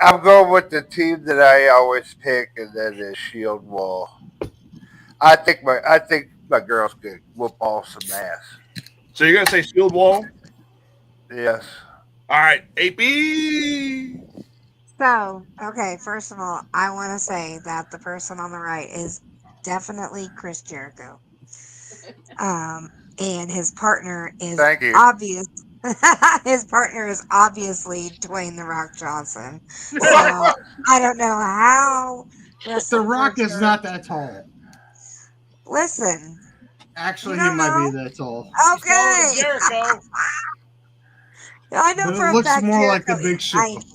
Speaker 7: I'm going with the team that I always pick, and that is Shield Wall. I think my girls could whoop off some ass.
Speaker 1: So you're gonna say Shield Wall?
Speaker 7: Yes.
Speaker 1: All right, AP.
Speaker 2: So, okay, first of all, I want to say that the person on the right is definitely Chris Jericho. And his partner is
Speaker 7: Thank you.
Speaker 2: obvious. His partner is obviously Dwayne the Rock Johnson. So I don't know how.
Speaker 3: The Rock is not that tall.
Speaker 2: Listen.
Speaker 3: Actually, he might be that tall.
Speaker 2: Okay.
Speaker 10: Jericho.
Speaker 2: I know
Speaker 3: But
Speaker 2: for
Speaker 3: it
Speaker 2: a
Speaker 3: looks
Speaker 2: fact
Speaker 3: more like the
Speaker 2: Jericho
Speaker 3: Big
Speaker 2: is
Speaker 3: Show.
Speaker 2: tiny.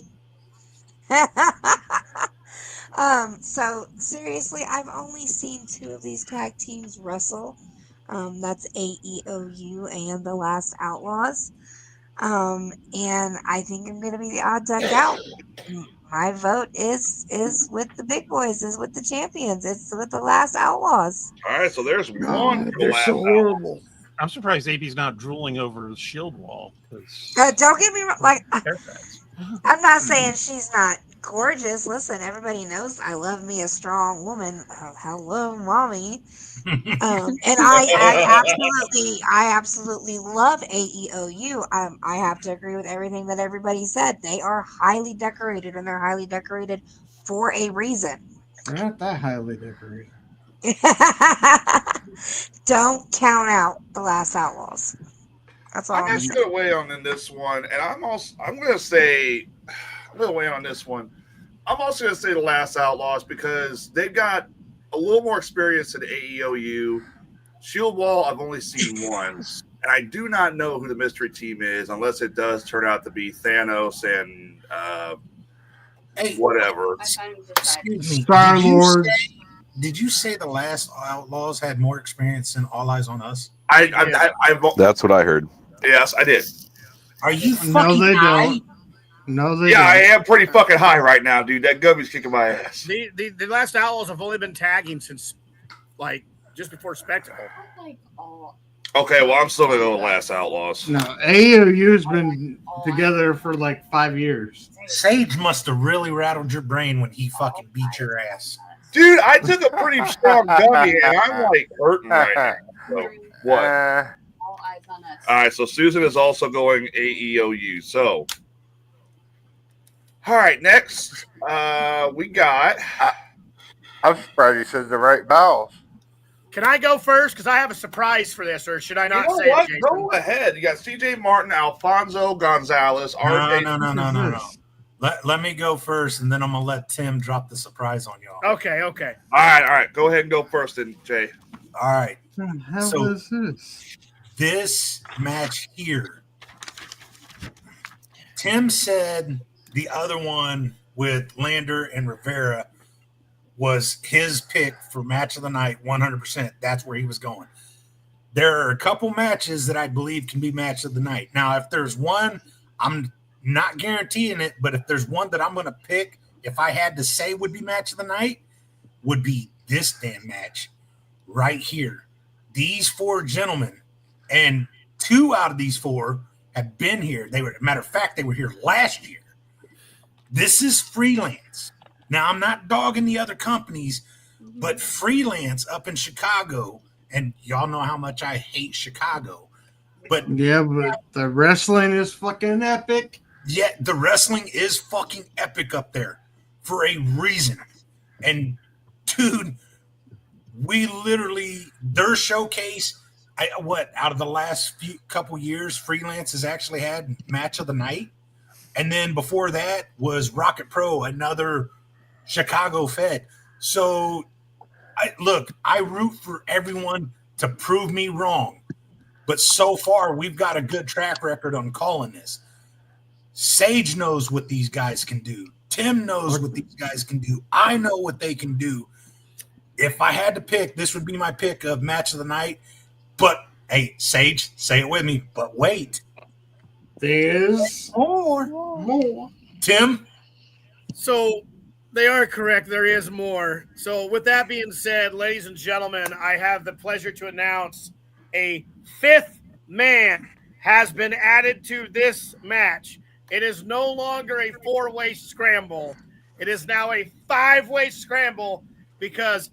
Speaker 2: So seriously, I've only seen 2 of these tag teams wrestle. That's AEOU and the Last Outlaws. And I think I'm gonna be the odd duck out. My vote is with the big boys, is with the champions. It's with the Last Outlaws.
Speaker 1: All right, so there's one.
Speaker 3: They're so horrible.
Speaker 5: I'm surprised AP's not drooling over the Shield Wall.
Speaker 2: Don't get me wrong. Like, I'm not saying she's not gorgeous. Listen, everybody knows I love me a strong woman. Hello, mommy. And I absolutely love AEOU. I have to agree with everything that everybody said. They are highly decorated, and they're highly decorated for a reason.
Speaker 3: They're not that highly decorated.
Speaker 2: Don't count out the Last Outlaws. That's all
Speaker 1: I'm
Speaker 2: I'm
Speaker 1: actually
Speaker 2: saying.
Speaker 1: gonna weigh on in this one, and I'm gonna weigh on this one. I'm also gonna say the Last Outlaws because they've got a little more experience than AEOU. Shield Wall, I've only seen once, and I do not know who the mystery team is unless it does turn out to be Thanos and whatever.
Speaker 11: Excuse me.
Speaker 3: Star-Lord.
Speaker 11: Did you say the Last Outlaws had more experience than All Eyes on Us?
Speaker 6: That's what I heard.
Speaker 1: Yes, I did.
Speaker 11: Are you
Speaker 3: No,
Speaker 11: fucking
Speaker 3: they
Speaker 11: high?
Speaker 3: don't. No, they
Speaker 1: Yeah,
Speaker 3: don't.
Speaker 1: I am pretty fucking high right now, dude. That gummy's kicking my ass.
Speaker 10: The Last Outlaws have only been tagging since, like, just before Spectacle.
Speaker 1: Okay, well, I'm still gonna go with Last Outlaws.
Speaker 3: No, AEOU's been together for like 5 years.
Speaker 11: Sage must have really rattled your brain when he fucking beat your ass.
Speaker 1: Dude, I took a pretty strong gummy, and I'm like hurting right now. So, what? All right, so Susan is also going AEOU. So, all right, next we got.
Speaker 7: I'm surprised he says the right vowels.
Speaker 10: Can I go first? Because I have a surprise for this, or should I not say
Speaker 1: what?
Speaker 10: it, Jason?
Speaker 1: Go ahead. You got CJ Martin, Alfonso Gonzalez, RJ.
Speaker 11: No. Let me go first, and then I'm gonna let Tim drop the surprise on y'all.
Speaker 10: Okay.
Speaker 1: All right. Go ahead and go first, then, Jay.
Speaker 11: All right.
Speaker 3: What the hell
Speaker 11: So
Speaker 3: is this?
Speaker 11: this match here, Tim said the other one with Lander and Rivera was his pick for match of the night, 100%. That's where he was going. There are a couple matches that I believe can be match of the night. Now, if there's one, I'm not guaranteeing it, but if there's one that I'm going to pick, if I had to say would be match of the night, would be this damn match right here. These 4 gentlemen, and 2 out of these 4 have been here. Matter of fact, they were here last year. This is Freelance. Now, I'm not dogging the other companies, but Freelance up in Chicago, and y'all know how much I hate Chicago. But
Speaker 3: the wrestling is fucking epic.
Speaker 11: Yeah, the wrestling is fucking epic up there for a reason. And dude, we literally, their showcase, out of the last couple years, Freelance has actually had match of the night. And then before that was Rocket Pro, another Chicago Fed. So, I root for everyone to prove me wrong. But so far, we've got a good track record on calling this. Sage knows what these guys can do. Tim knows what these guys can do. I know what they can do. If I had to pick, this would be my pick of match of the night. But, hey, Sage, say it with me. But wait.
Speaker 3: There's
Speaker 11: more. Tim?
Speaker 10: So they are correct. There is more. So with that being said, ladies and gentlemen, I have the pleasure to announce a 5th man has been added to this match. It is no longer a 4-way scramble. It is now a 5-way scramble because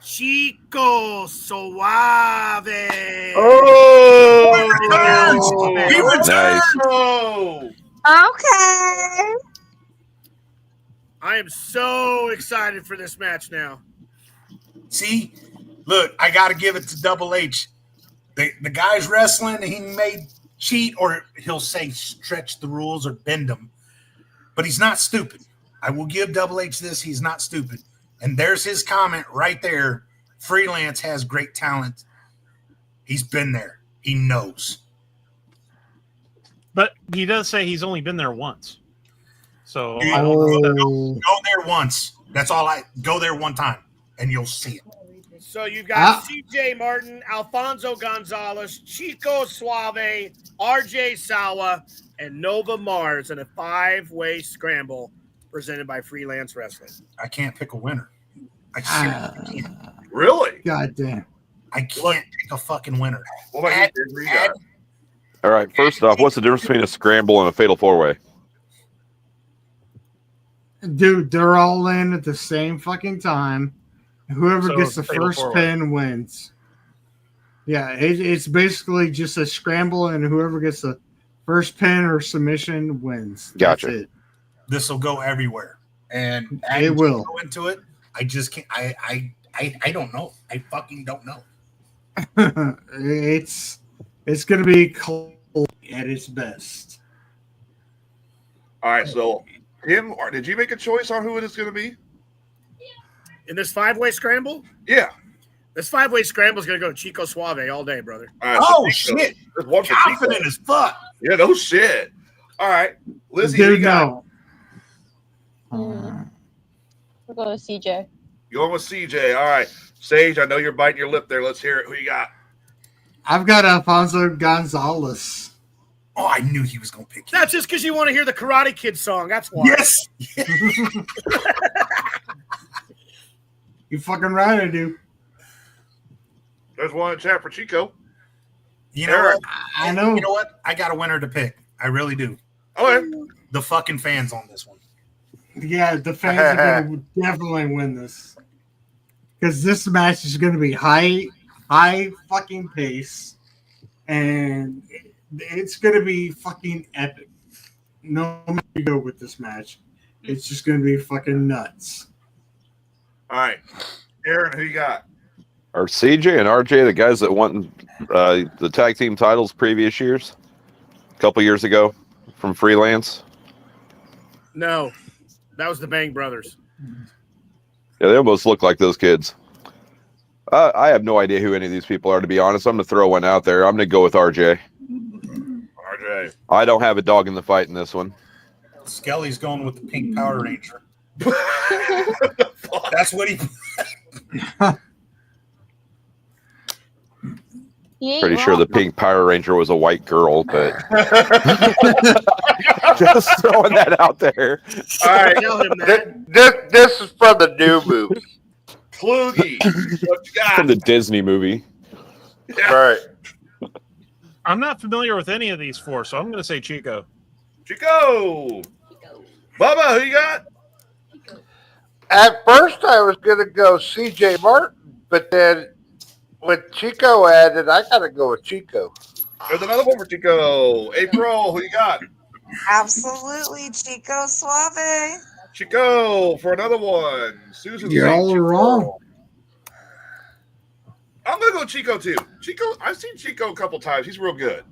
Speaker 10: Chico Suave.
Speaker 1: Oh,
Speaker 11: he returned.
Speaker 1: Oh,
Speaker 2: Okay.
Speaker 10: I am so excited for this match now.
Speaker 11: See, look, I got to give it to Double H. The guy's wrestling, he may cheat or he'll say stretch the rules or bend them, but he's not stupid. I will give Double H this. He's not stupid. And there's his comment right there. Freelance has great talent. He's been there. He knows.
Speaker 5: But he does say he's only been there once. So
Speaker 11: Dude,
Speaker 5: I don't know.
Speaker 11: go there once. That's all go there one time and you'll see it.
Speaker 10: So you've got CJ Martin, Alfonso Gonzalez, Chico Suave, RJ Sawa, and Nova Mars in a 5-way scramble presented by Freelance Wrestling.
Speaker 11: I can't pick a winner. I can't.
Speaker 1: Really?
Speaker 3: God damn.
Speaker 11: I can't pick a fucking winner.
Speaker 1: What about you, Ed?
Speaker 6: All right. First off, what's the difference between a scramble and a fatal 4-way?
Speaker 3: Dude, they're all in at the same fucking time. Whoever gets the first pin wins. Yeah, it's basically just a scramble, and whoever gets the first pin or submission wins.
Speaker 6: Gotcha.
Speaker 3: That's it.
Speaker 11: This will go everywhere, and
Speaker 3: It will.
Speaker 11: go into it. I just can't. I don't know. I fucking don't know.
Speaker 3: it's gonna be cold at its best.
Speaker 1: All right, so Tim, did you make a choice on who it is going to be?
Speaker 10: In this 5-way scramble?
Speaker 1: Yeah.
Speaker 10: This 5-way scramble is going to go to Chico Suave all day, brother.
Speaker 1: All right,
Speaker 11: Oh,
Speaker 1: Chico.
Speaker 11: shit.
Speaker 1: There's one for
Speaker 11: Confident
Speaker 1: Chico.
Speaker 11: as fuck.
Speaker 1: Yeah, no shit. All right, Lizzie, who
Speaker 3: Dude,
Speaker 1: you got?
Speaker 14: We'll go with CJ.
Speaker 1: Going with CJ. All right, Sage, I know you're biting your lip there. Let's hear it. Who you got?
Speaker 3: I've got Alfonso Gonzalez.
Speaker 11: Oh, I knew he was gonna pick you.
Speaker 10: That's just because you want to hear the Karate Kid song. That's why.
Speaker 11: Yes.
Speaker 3: You fucking right, I do.
Speaker 1: There's one in chat for Chico.
Speaker 11: You know what?
Speaker 3: I know.
Speaker 11: You know what? I got a winner to pick. I really do.
Speaker 1: Okay.
Speaker 11: The fucking fans on this one.
Speaker 3: Yeah, the fans are going to definitely win this. Because this match is going to be high fucking pace. And it's going to be fucking epic. No matter you go with this match. It's just going to be fucking nuts.
Speaker 1: All right, Aaron, who you got?
Speaker 6: Are CJ and RJ the guys that won the tag team titles previous years? A couple years ago from Freelance?
Speaker 10: No, that was the Bang Brothers.
Speaker 6: Yeah, they almost look like those kids. I have no idea who any of these people are, to be honest. I'm going to throw one out there. I'm going to go with RJ.
Speaker 1: RJ.
Speaker 6: I don't have a dog in the fight in this one.
Speaker 11: Skelly's going with the pink Power Ranger. That's what he.
Speaker 6: Pretty sure the pink Power Ranger was a white girl, but just throwing that out there.
Speaker 1: All right,
Speaker 7: This is from the new movie.
Speaker 1: Kluge, what you got?
Speaker 6: From the Disney movie.
Speaker 1: Yeah.
Speaker 7: Right.
Speaker 5: I'm not familiar with any of these four, so I'm going to say Chico.
Speaker 1: Chico. Bubba, who you got?
Speaker 7: At first, I was going to go CJ Martin, but then when Chico added, I got to go with Chico.
Speaker 1: There's another one for Chico. April, who you got?
Speaker 2: Absolutely, Chico Suave.
Speaker 1: Chico for another one. Susan.
Speaker 3: You're all wrong.
Speaker 1: I'm gonna go Chico too. Chico, I've seen Chico a couple times. He's real good.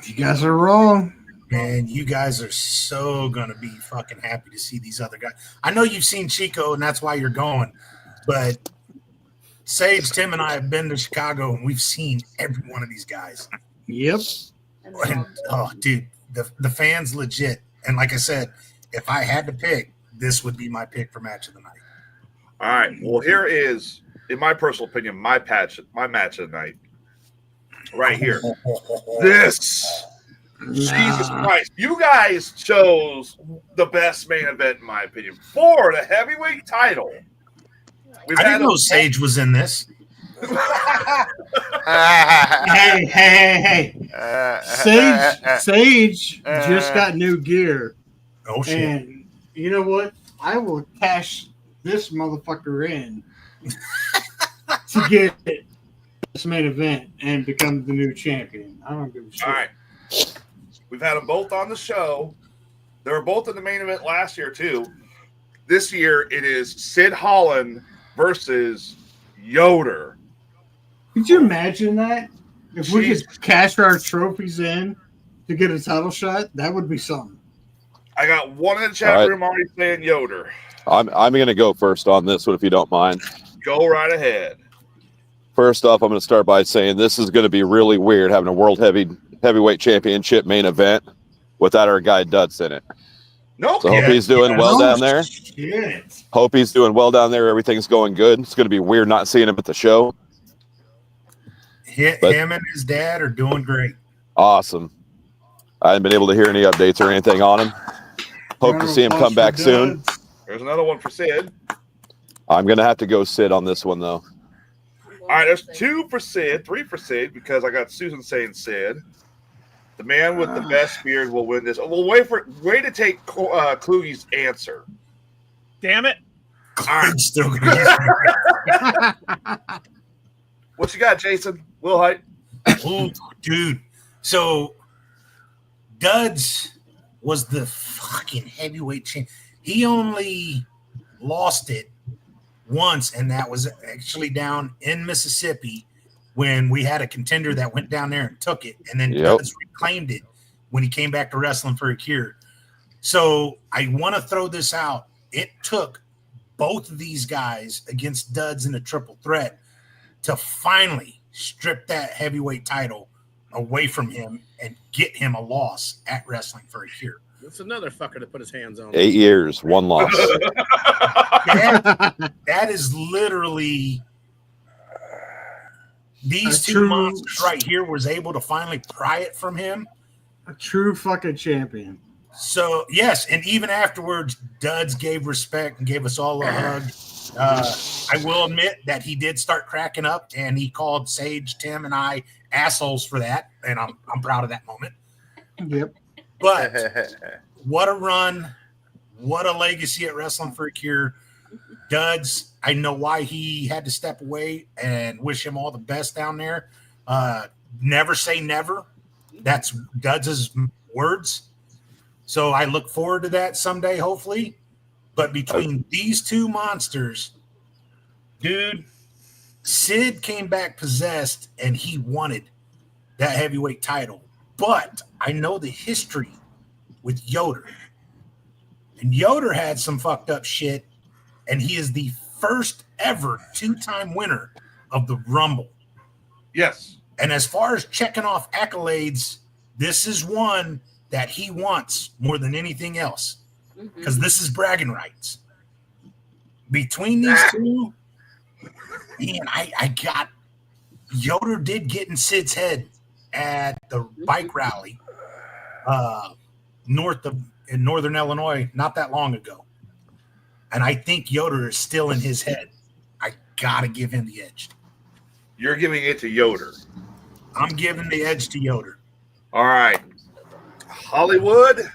Speaker 3: You guys are wrong.
Speaker 11: Man, you guys are so gonna be fucking happy to see these other guys. I know you've seen Chico, and that's why you're going. But Sage, Tim, and I have been to Chicago, and we've seen every one of these guys.
Speaker 3: Yep.
Speaker 11: And, oh, dude, the fans legit. And like I said, if I had to pick, this would be my pick for match of the night.
Speaker 1: All right. Well, here is, in my personal opinion, my match of the night. Right here. This. Jesus Christ. You guys chose the best main event, in my opinion, for the heavyweight title.
Speaker 11: I didn't know Sage was in this.
Speaker 3: Hey. Sage just got new gear.
Speaker 11: Oh shit!
Speaker 3: And you know what? I will cash this motherfucker in to get this main event and become the new champion. I don't give a shit.
Speaker 1: All right. We've had them both on the show. They were both in the main event last year, too. This year, it is Sid Holland versus Yoder.
Speaker 3: Could you imagine that? If we could cash our trophies in to get a title shot, that would be something.
Speaker 1: I got one in the chat room already saying Yoder.
Speaker 6: I'm going to go first on this one, if you don't mind.
Speaker 1: Go right ahead.
Speaker 6: First off, I'm going to start by saying this is going to be really weird having a World Heavyweight Championship main event without our guy Duds in it.
Speaker 1: Nope.
Speaker 6: So hope he's doing well down there.
Speaker 3: Shit.
Speaker 6: Hope he's doing well down there. Everything's going good. It's going to be weird not seeing him at the show.
Speaker 11: Him and his dad are doing great.
Speaker 6: Awesome. I haven't been able to hear any updates or anything on him. Hope to see him come back soon.
Speaker 1: There's another one for Sid.
Speaker 6: I'm going to have to go Sid on this one, though.
Speaker 1: All right, there's 2 for Sid, 3 for Sid, because I got Susan saying Sid. The man with the best beard will win this. We'll wait to take Kluge's answer.
Speaker 10: Damn it.
Speaker 1: All right.
Speaker 11: Still gonna
Speaker 1: What you got, Jason? Will Height?
Speaker 11: Oh, dude. So Duds was the fucking heavyweight champ. He only lost it once, and that was actually down in Mississippi when we had a contender that went down there and took it, and then Duds reclaimed it when he came back to Wrestling for a Cure. So I want to throw this out. It took both of these guys against Duds in a triple threat to finally strip that heavyweight title away from him and get him a loss at Wrestling for a Cure.
Speaker 10: That's another fucker to put his hands on.
Speaker 6: 8 years, 1 loss.
Speaker 11: That is literally these two monsters right here was able to finally pry it from him.
Speaker 3: A true fucking champion.
Speaker 11: So, yes, and even afterwards, Duds gave respect and gave us all a hug. I will admit that he did start cracking up, and he called Sage, Tim, and I assholes for that, and I'm proud of that moment.
Speaker 3: Yep.
Speaker 11: But what a run. What a legacy at Wrestling for a Cure. Duds, I know why he had to step away, and wish him all the best down there. Never say never. That's Duds' words. So I look forward to that someday, hopefully. But between these two monsters, dude, Sid came back possessed, and he wanted that heavyweight title. But I know the history with Yoder. And Yoder had some fucked up shit, and he is the first ever 2-time winner of the Rumble.
Speaker 1: Yes.
Speaker 11: And as far as checking off accolades, this is one that he wants more than anything else, because this is bragging rights. Between these two, man, I got Yoder did get in Sid's head at the bike rally in northern Illinois not that long ago. And I think Yoder is still in his head. I gotta give him the edge.
Speaker 1: You're giving it to Yoder.
Speaker 11: I'm giving the edge to Yoder.
Speaker 1: All right. Hollywood,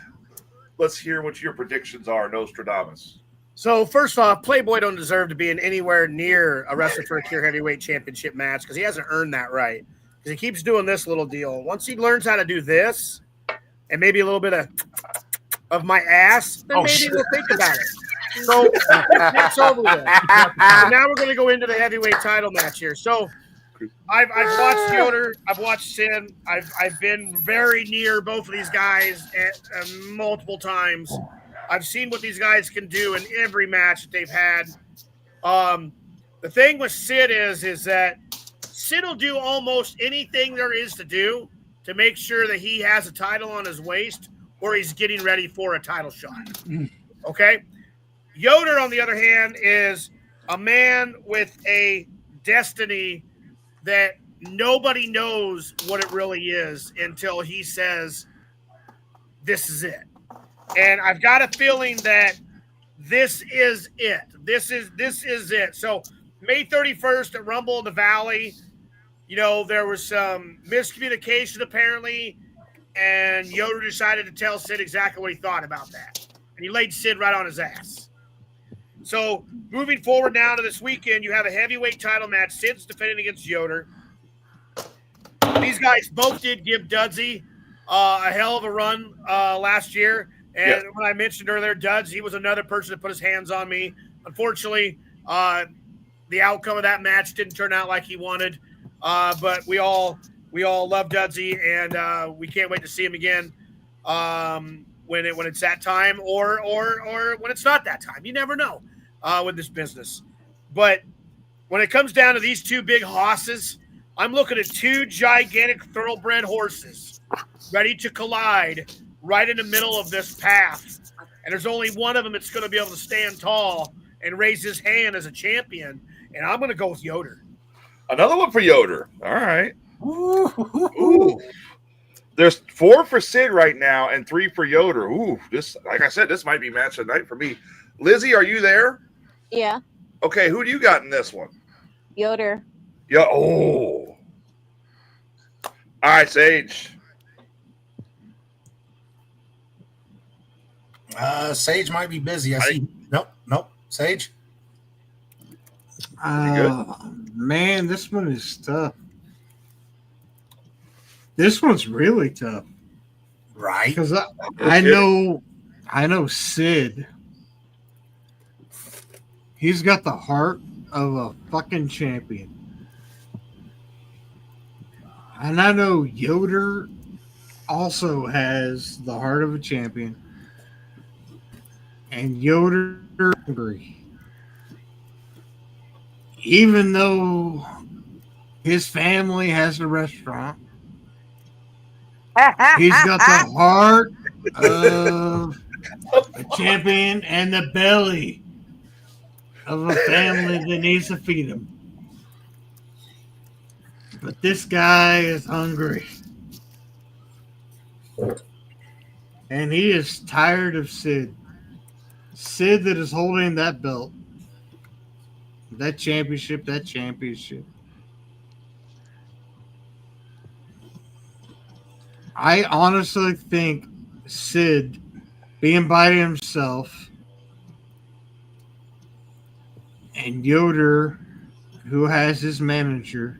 Speaker 1: let's hear what your predictions are, Nostradamus.
Speaker 10: So first off, Playboy don't deserve to be in anywhere near a Wrestling for a Cure heavyweight championship match because he hasn't earned that right. Because he keeps doing this little deal. Once he learns how to do this and maybe a little bit of my ass, then maybe we'll think about it. So it's over with. So now we're going to go into the heavyweight title match here. So I've watched Yoder. I've watched Sin. I've been very near both of these guys at multiple times. I've seen what these guys can do in every match that they've had. The thing with Sid is that Sid will do almost anything there is to do to make sure that he has a title on his waist or he's getting ready for a title shot. Okay? Yoder, on the other hand, is a man with a destiny that nobody knows what it really is until he says, this is it. And I've got a feeling that this is it. This is it. So May 31st at Rumble in the Valley, there was some miscommunication apparently, and Yoder decided to tell Sid exactly what he thought about that. And he laid Sid right on his ass. So moving forward now to this weekend, you have a heavyweight title match. Sid's defending against Yoder. These guys both did give Dudsy a hell of a run last year. And when I mentioned earlier, Duds, he was another person that put his hands on me. Unfortunately, the outcome of that match didn't turn out like he wanted. But we all love Dudsy, and we can't wait to see him again when it's that time, or when it's not that time. You never know with this business. But when it comes down to these two big hosses, I'm looking at two gigantic thoroughbred horses ready to collide right in the middle of this path. And there's only one of them that's going to be able to stand tall and raise his hand as a champion. And I'm going to go with Yoder.
Speaker 1: Another one for Yoder. All right. Ooh. There's 4 for Sid right now and 3 for Yoder. Ooh, this, like I said, this might be match of the night for me. Lizzie, are you there?
Speaker 14: Yeah.
Speaker 1: Okay, who do you got in this one?
Speaker 14: Yoder.
Speaker 1: Yeah. Oh. All right, Sage.
Speaker 11: Sage might be busy. I see. Nope. Sage.
Speaker 3: Man, this one is tough. This one's really tough,
Speaker 11: right?
Speaker 3: Because I know Sid. He's got the heart of a fucking champion, and I know Yoder also has the heart of a champion. And Yoder hungry. Even though his family has a restaurant, he's got the heart of a champion and the belly of a family that needs to feed him. But this guy is hungry. And he is tired of Sid. Sid that is holding that belt. That championship. I honestly think Sid being by himself and Yoder, who has his manager,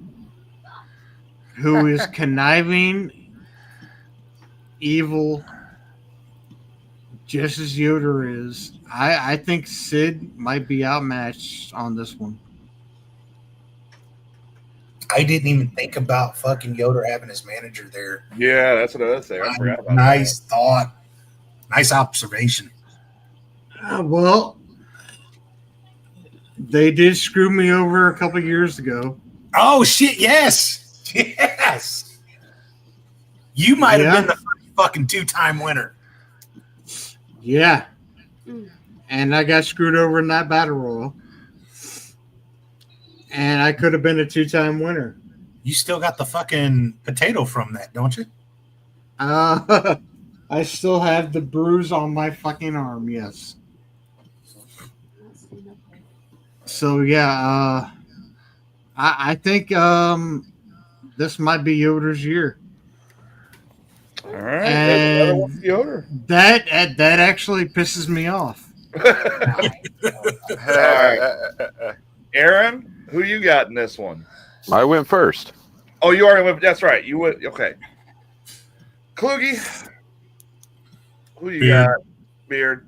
Speaker 3: who is conniving, evil, just as Yoder is, I think Sid might be outmatched on this one.
Speaker 11: I didn't even think about fucking Yoder having his manager there.
Speaker 1: Yeah, that's another thing. I forgot about
Speaker 11: nice that. Thought. Nice observation.
Speaker 3: Well, they did screw me over a couple years ago.
Speaker 11: Oh, shit, yes. Yes. You might have been the fucking 2-time winner.
Speaker 3: Yeah. And I got screwed over in that battle royal. And I could have been a 2-time winner.
Speaker 11: You still got the fucking potato from that, don't you?
Speaker 3: I still have the bruise on my fucking arm, yes. So, yeah, I think this might be Yoder's year.
Speaker 1: All right.
Speaker 3: And
Speaker 1: Yoder.
Speaker 3: That actually pisses me off.
Speaker 1: All right. Aaron, who you got in this one?
Speaker 6: I went first.
Speaker 1: Oh, you already went. That's right. You went. Okay. Kluge, who you got? Beard.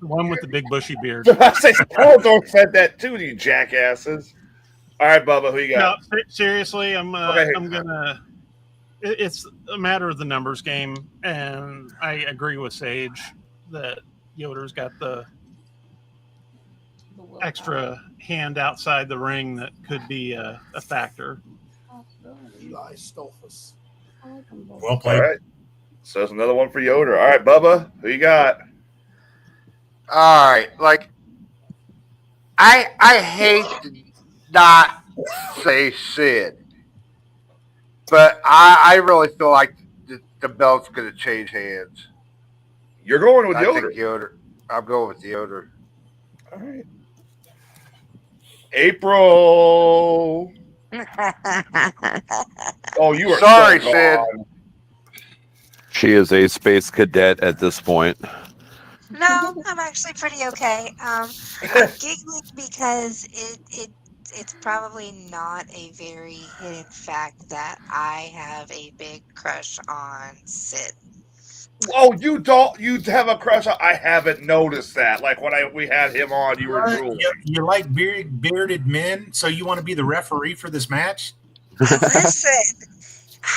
Speaker 5: The one with the big bushy beard.
Speaker 1: I say, don't said that too, you jackasses. All right, Bubba, who you got?
Speaker 5: No, seriously, I'm gonna. It's a matter of the numbers game, and I agree with Sage that Yoder's got the extra hand outside the ring that could be a factor.
Speaker 12: Eli Stolfus.
Speaker 11: Well played.
Speaker 1: All right. So it's another one for Yoder. All right, Bubba, who you got?
Speaker 7: All right, like I hate to not say Sid, but I really feel like the belt's going to change hands.
Speaker 1: You're going with
Speaker 7: Yoder.
Speaker 1: Yoder.
Speaker 7: Think Yoder. I'm going with Yoder.
Speaker 1: All right. April. Oh, you are
Speaker 7: Sorry,
Speaker 1: so
Speaker 7: Sid.
Speaker 1: gone.
Speaker 6: She is a space cadet at this point.
Speaker 2: No, I'm actually pretty okay. I'm giggling because it's probably not a very hidden fact that I have a big crush on Sid.
Speaker 1: Oh, you don't? You have a crush on? I haven't noticed that. Like when we had him on, you were drooling.
Speaker 11: You like bearded men, so you want to be the referee for this match?
Speaker 2: Listen,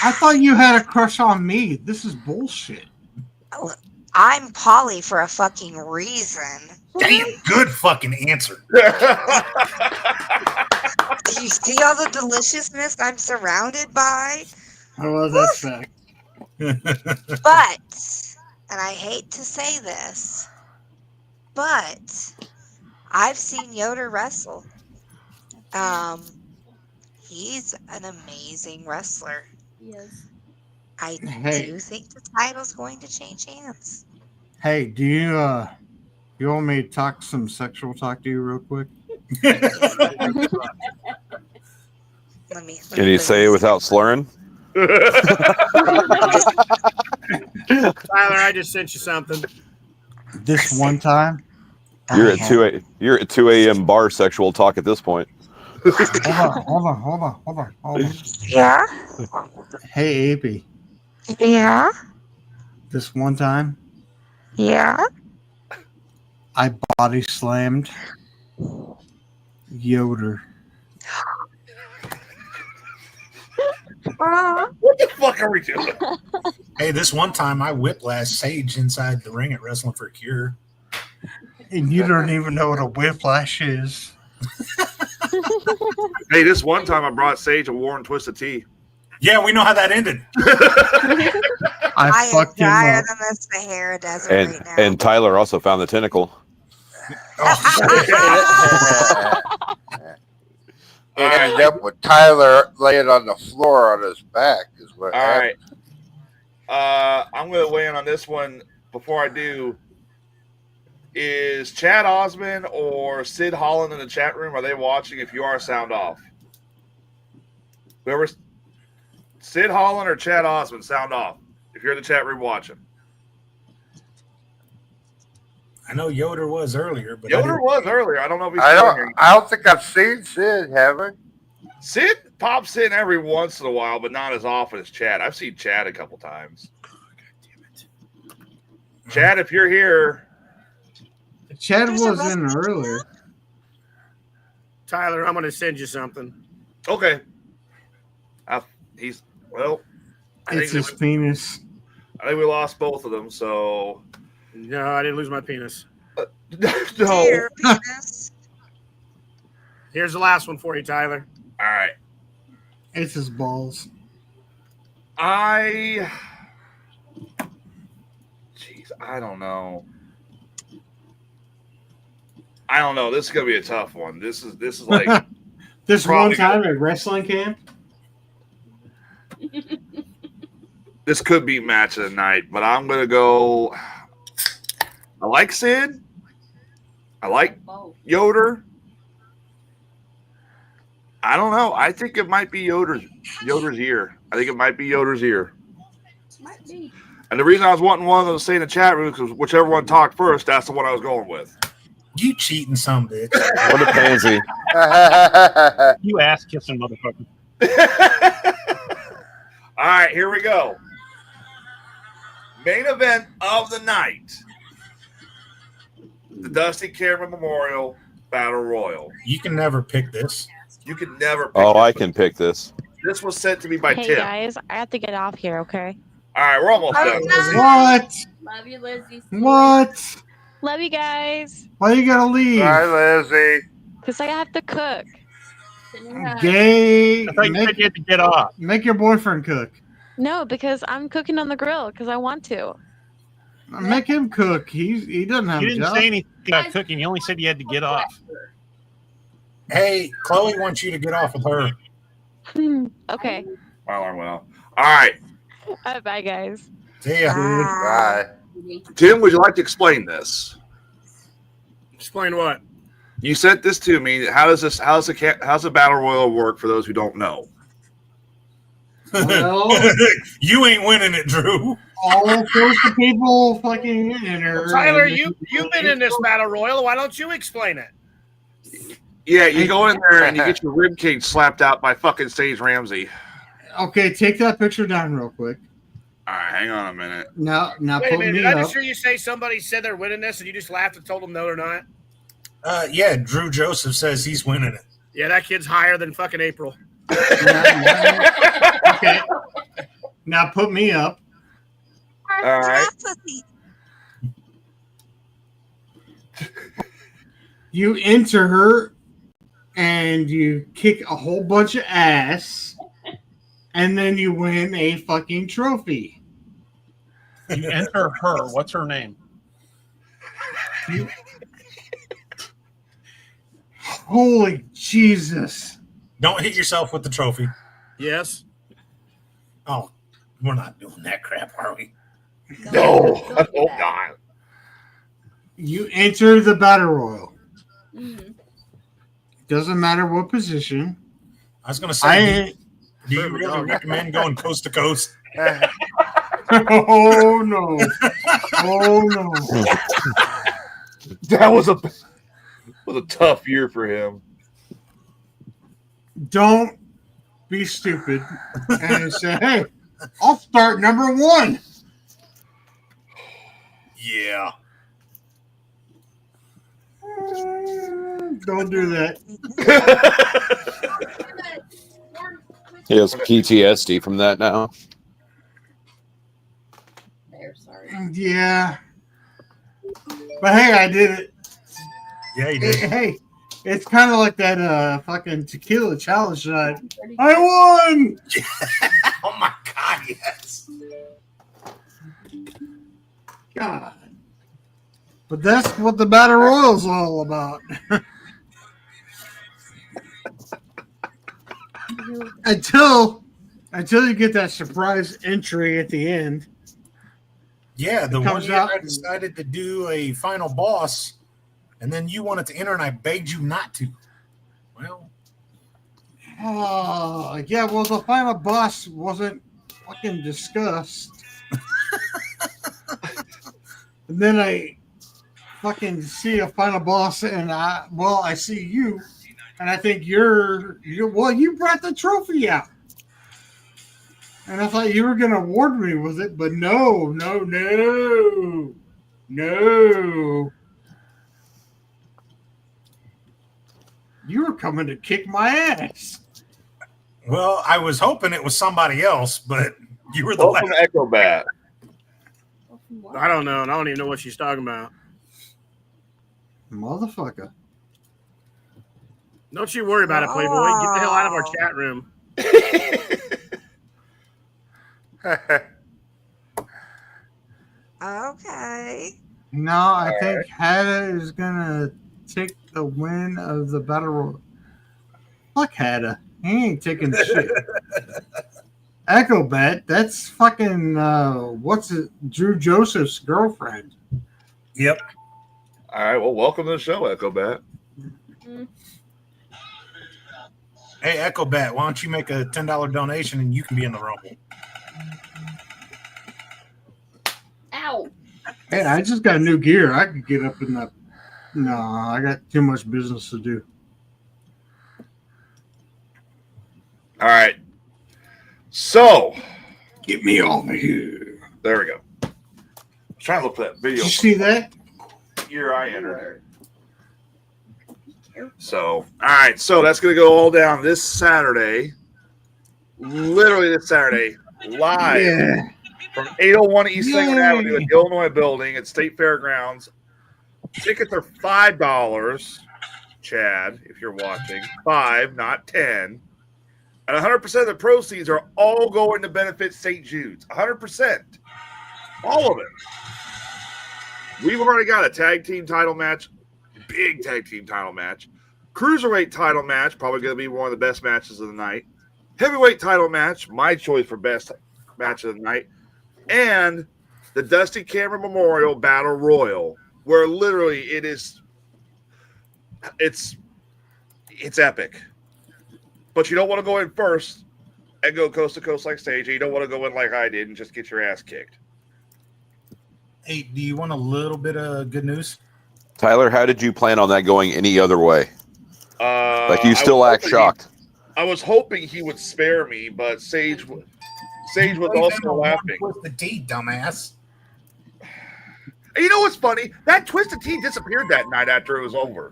Speaker 3: I thought you had a crush on me. This is bullshit.
Speaker 2: I'm Polly for a fucking reason.
Speaker 11: Damn, good fucking answer.
Speaker 2: Do you see all the deliciousness I'm surrounded by?
Speaker 3: I love that fact.
Speaker 2: But, and I hate to say this, but I've seen Yoder wrestle. He's an amazing wrestler.
Speaker 4: Yes.
Speaker 2: I
Speaker 3: Hey.
Speaker 2: do think the title's going to change hands.
Speaker 3: Hey, do you want me to talk some sexual talk to you real quick?
Speaker 6: Can you say it without slurring?
Speaker 10: Tyler, I just sent you something.
Speaker 3: This one time,
Speaker 6: You're at 2 a.m. bar sexual talk at this point.
Speaker 3: Hold on.
Speaker 2: Yeah?
Speaker 3: Hey, AP.
Speaker 2: Yeah?
Speaker 3: This one time,
Speaker 2: Yeah?
Speaker 3: I body slammed Yoder.
Speaker 1: What the fuck are we doing?
Speaker 11: Hey, this one time I whiplashed Sage inside the ring at Wrestling for a Cure.
Speaker 3: And you don't even know what a whiplash is.
Speaker 1: Hey, this one time I brought Sage a Warren Twisted Tea.
Speaker 11: Yeah, we know how that ended.
Speaker 3: I fucked him
Speaker 2: drier
Speaker 3: up.
Speaker 2: than the Sahara Desert right now.
Speaker 6: And Tyler also found the tentacle.
Speaker 7: It ended up with Tyler laying on the floor on his back. Is what
Speaker 1: All
Speaker 7: happened.
Speaker 1: right. I'm going to weigh in on this one. Before I do, is Chad Osman or Sid Holland in the chat room? Are they watching? If you are, sound off. Whoever, Sid Holland or Chad Osman, sound off. If you're in the chat room watching.
Speaker 11: I know Yoder was earlier, but
Speaker 1: Yoder was earlier. I don't know if he's
Speaker 7: I
Speaker 1: still here.
Speaker 7: don't think I've seen Sid, have I?
Speaker 1: Sid pops in every once in a while, but not as often as Chad. I've seen Chad a couple times. Chad, if you're here.
Speaker 3: Chad was in earlier.
Speaker 10: Tyler, I'm going to send you something.
Speaker 1: Okay. It's
Speaker 3: his penis.
Speaker 1: I think we lost both of them, so.
Speaker 10: No, I didn't lose my penis.
Speaker 1: No.
Speaker 2: Dear penis.
Speaker 10: Here's the last one for you, Tyler.
Speaker 1: All right.
Speaker 3: It's his balls.
Speaker 1: I don't know. This is gonna be a tough one. This is like
Speaker 3: this one time at wrestling camp.
Speaker 1: This could be match of the night, but I'm gonna go. I like Sid. I like Yoder. I don't know. I think it might be Yoder's year. I think it might be Yoder's year.
Speaker 4: Might be.
Speaker 1: And the reason I was wanting one of them to stay in the chat room is because whichever one talked first, that's the one I was going with.
Speaker 11: You cheating some bitch.
Speaker 6: What a pansy.
Speaker 5: You ass kissing motherfucker.
Speaker 1: All right, here we go. Main event of the night. The Dusty Cameron Memorial Battle Royal.
Speaker 11: You can never pick this.
Speaker 1: You can never pick
Speaker 6: Oh,
Speaker 1: this.
Speaker 6: I can pick this.
Speaker 1: This was sent to me by
Speaker 14: Hey
Speaker 1: Tim.
Speaker 14: guys, I have to get off here, okay?
Speaker 1: All right, we're almost done.
Speaker 3: What?
Speaker 4: Love you, Lizzie.
Speaker 3: What?
Speaker 14: Love you guys.
Speaker 3: Why you gotta leave?
Speaker 7: Bye, Lizzie.
Speaker 14: Because I have to cook.
Speaker 3: Gay.
Speaker 5: I thought you said you had to get off.
Speaker 3: Make your boyfriend cook.
Speaker 14: No, because I'm cooking on the grill because I want to.
Speaker 3: Make him cook. He doesn't have
Speaker 5: You
Speaker 3: a
Speaker 5: didn't
Speaker 3: job.
Speaker 5: say anything about cooking. You only said you had to get off.
Speaker 11: Hey, Chloe wants you to get off with her.
Speaker 14: Okay.
Speaker 1: Well. All right.
Speaker 14: Bye, guys.
Speaker 11: See ya.
Speaker 7: Bye.
Speaker 1: Tim, would you like to explain this?
Speaker 10: Explain what?
Speaker 1: You sent this to me. How's the battle royal work for those who don't know?
Speaker 3: Well,
Speaker 11: you ain't winning it, Drew.
Speaker 3: All sorts of people fucking enter.
Speaker 10: Tyler, you've been in this battle royal. Why don't you explain it?
Speaker 1: Yeah, you go in there and you get your rib cage slapped out by fucking Sage Ramsey.
Speaker 3: Okay, take that picture down real quick.
Speaker 1: All right, hang on a minute.
Speaker 3: Now
Speaker 10: Wait a
Speaker 3: put
Speaker 10: minute.
Speaker 3: me
Speaker 10: Did I
Speaker 3: up.
Speaker 10: just hear you say somebody said they're winning this and you just laughed and told them no, they're not?
Speaker 11: Yeah, Drew Joseph says he's winning it.
Speaker 10: Yeah, that kid's higher than fucking April.
Speaker 3: Okay. Now put me up.
Speaker 1: All right.
Speaker 3: You enter her and you kick a whole bunch of ass, and then you win a fucking trophy.
Speaker 5: You enter her. What's her name?
Speaker 3: Holy Jesus.
Speaker 11: Don't hit yourself with the trophy.
Speaker 10: Yes.
Speaker 11: Oh, we're not doing that crap, are we?
Speaker 1: No. Oh, God.
Speaker 3: You enter the battle royal.
Speaker 9: Mm-hmm.
Speaker 3: Doesn't matter what position.
Speaker 11: I was going to say, do you really recommend going coast to coast?
Speaker 3: Oh, no. Oh, no.
Speaker 1: That was a tough year for him.
Speaker 3: Don't be stupid and say, hey, I'll start number 1.
Speaker 11: Yeah.
Speaker 3: Don't do that.
Speaker 6: He has PTSD from that now.
Speaker 3: Yeah. But hey, I did it.
Speaker 11: Yeah, you did.
Speaker 3: Hey, it's kind of like that fucking tequila challenge shot. I won!
Speaker 11: Oh my God, yes.
Speaker 3: God. But that's what the Battle Royal's all about. Until you get that surprise entry at the end.
Speaker 11: Yeah, the one
Speaker 3: comes
Speaker 11: year
Speaker 3: out
Speaker 11: I
Speaker 3: and-
Speaker 11: decided to do a final boss, and then you wanted to enter, and I begged you not to. Well,
Speaker 3: Yeah, well, the final boss wasn't fucking discussed. And then I fucking see a final boss, and I see you, and I think you're you brought the trophy out. And I thought you were going to award me with it, but no. You were coming to kick my ass.
Speaker 11: well, I was hoping it was somebody else, but you were the
Speaker 1: Welcome to Echo Bat.
Speaker 10: I don't know. I don't even know what she's talking about.
Speaker 3: Motherfucker.
Speaker 10: Don't you worry about it, Playboy. Get the hell out of our chat room.
Speaker 2: Okay.
Speaker 3: No, I think Hada is going to take the win of the Battle Royal. Fuck Hada. He ain't taking shit. Echo Bet, that's fucking, Drew Joseph's girlfriend.
Speaker 11: Yep.
Speaker 1: All right, well, welcome to the show, Echo Bat.
Speaker 11: Hey, Echo Bat, why don't you make a $10 donation and you can be in the Rumble?
Speaker 9: Ow.
Speaker 3: Hey, I just got new gear. I could get up in that. No, I got too much business to do.
Speaker 1: All right. So,
Speaker 3: get me over here.
Speaker 1: There we go. I was trying to look for that video.
Speaker 3: Did you see that?
Speaker 1: Year I entered. So, all right. So that's going to go all down this Saturday. Literally this Saturday, live from 801 East Second Avenue at the Illinois Building at State Fairgrounds. Tickets are $5. Chad, if you're watching, 5, not 10. And 100% of the proceeds are all going to benefit St. Jude's. 100%. All of it. We've already got a tag team title match, big tag team title match, cruiserweight title match, probably going to be one of the best matches of the night, heavyweight title match, my choice for best match of the night, and the Dusty Cameron Memorial Battle Royal, where literally it is it's epic. But you don't want to go in first and go coast to coast like Sage. You don't want to go in like I did and just get your ass kicked.
Speaker 11: Hey, do you want a little bit of good news?
Speaker 6: Tyler, how did you plan on that going any other way? Like you still act shocked.
Speaker 1: I was hoping he would spare me, but Sage was also laughing.
Speaker 11: Twisted Tea, dumbass.
Speaker 1: And you know what's funny? That Twisted Tea disappeared that night after it was over.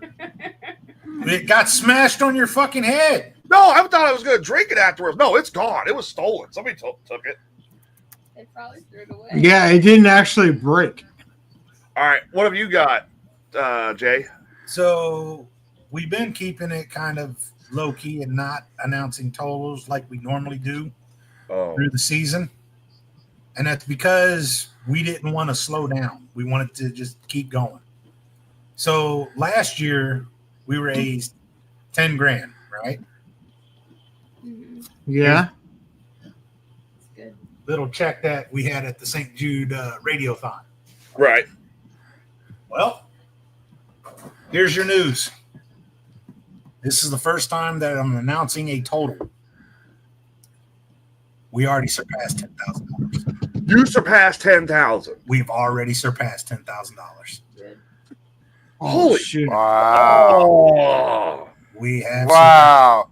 Speaker 11: It got smashed on your fucking head.
Speaker 1: No, I thought I was going to drink it afterwards. No, it's gone. It was stolen. Somebody took it.
Speaker 4: They probably threw it away.
Speaker 3: Yeah, it didn't actually break.
Speaker 1: All right, what have you got, Jay?
Speaker 11: So we've been keeping it kind of low key and not announcing totals like we normally do through the season, and that's because we didn't want to slow down. We wanted to just keep going. So last year we raised $10,000, right?
Speaker 3: Yeah.
Speaker 4: Good.
Speaker 11: Little check that we had at the St. Jude Radiothon.
Speaker 1: Right.
Speaker 11: Well, here's your news. This is the first time that I'm announcing a total. We already surpassed $10,000.
Speaker 1: You surpassed 10,000.
Speaker 11: We've already surpassed $10,000.
Speaker 1: Holy
Speaker 3: shit!
Speaker 1: Wow!
Speaker 11: We have.
Speaker 7: Wow!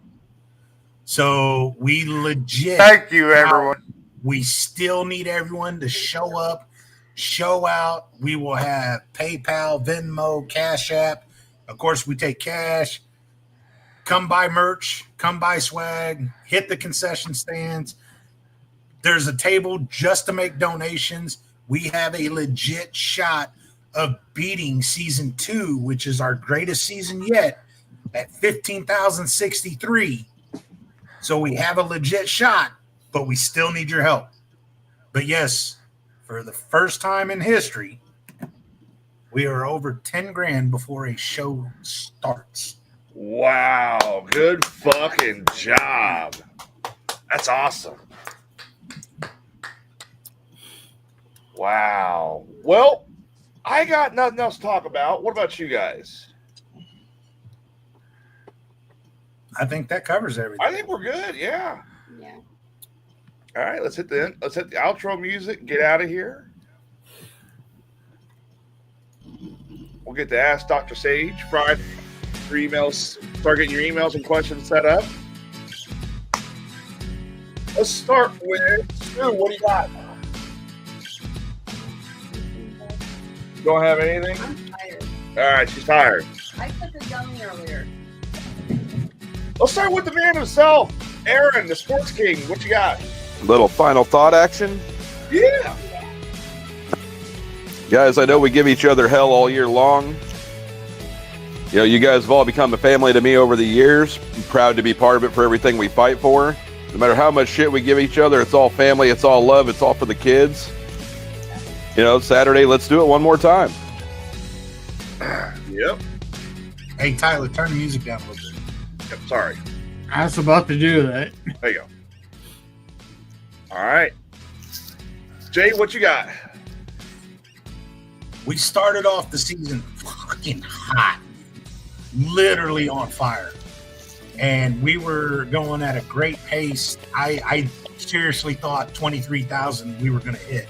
Speaker 11: So we legit.
Speaker 7: Thank you, everyone.
Speaker 11: We still need everyone to show up, show out. We will have PayPal, Venmo, Cash App. Of course, we take cash. Come buy merch. Come buy swag. Hit the concession stands. There's a table just to make donations. We have a legit shot of beating season 2, which is our greatest season yet, at 15,063. So we have a legit shot, but we still need your help. But yes, for the first time in history, we are over $10,000 before a show starts.
Speaker 1: Wow, good fucking job. That's awesome. Wow. Well, I got nothing else to talk about. What about you guys?
Speaker 11: I think that covers everything.
Speaker 1: I think we're good. Yeah.
Speaker 4: Yeah.
Speaker 1: All right, let's hit the outro music and get out of here. We'll get to Ask Dr. Sage Friday. Your emails, start getting your emails and questions set up. Let's start with Stu. What do you got? Don't have anything?
Speaker 4: I'm tired.
Speaker 1: All right, she's tired.
Speaker 4: I took a gummy earlier.
Speaker 1: Let's start with the man himself, Aaron, the Sports King. What you got?
Speaker 6: Little final thought action.
Speaker 1: Yeah.
Speaker 6: Guys, I know we give each other hell all year long. You know, you guys have all become a family to me over the years. I'm proud to be part of it for everything we fight for. No matter how much shit we give each other, it's all family, it's all love, it's all for the kids. You know, Saturday, let's do it one more time.
Speaker 1: Yep.
Speaker 11: Hey, Tyler, turn the music down a little bit.
Speaker 1: Yep, sorry.
Speaker 3: I was about to do that.
Speaker 1: There you go. All right. Jay, what you got?
Speaker 11: We started off the season fucking hot, literally on fire. And we were going at a great pace. I seriously thought 23,000 we were going to hit.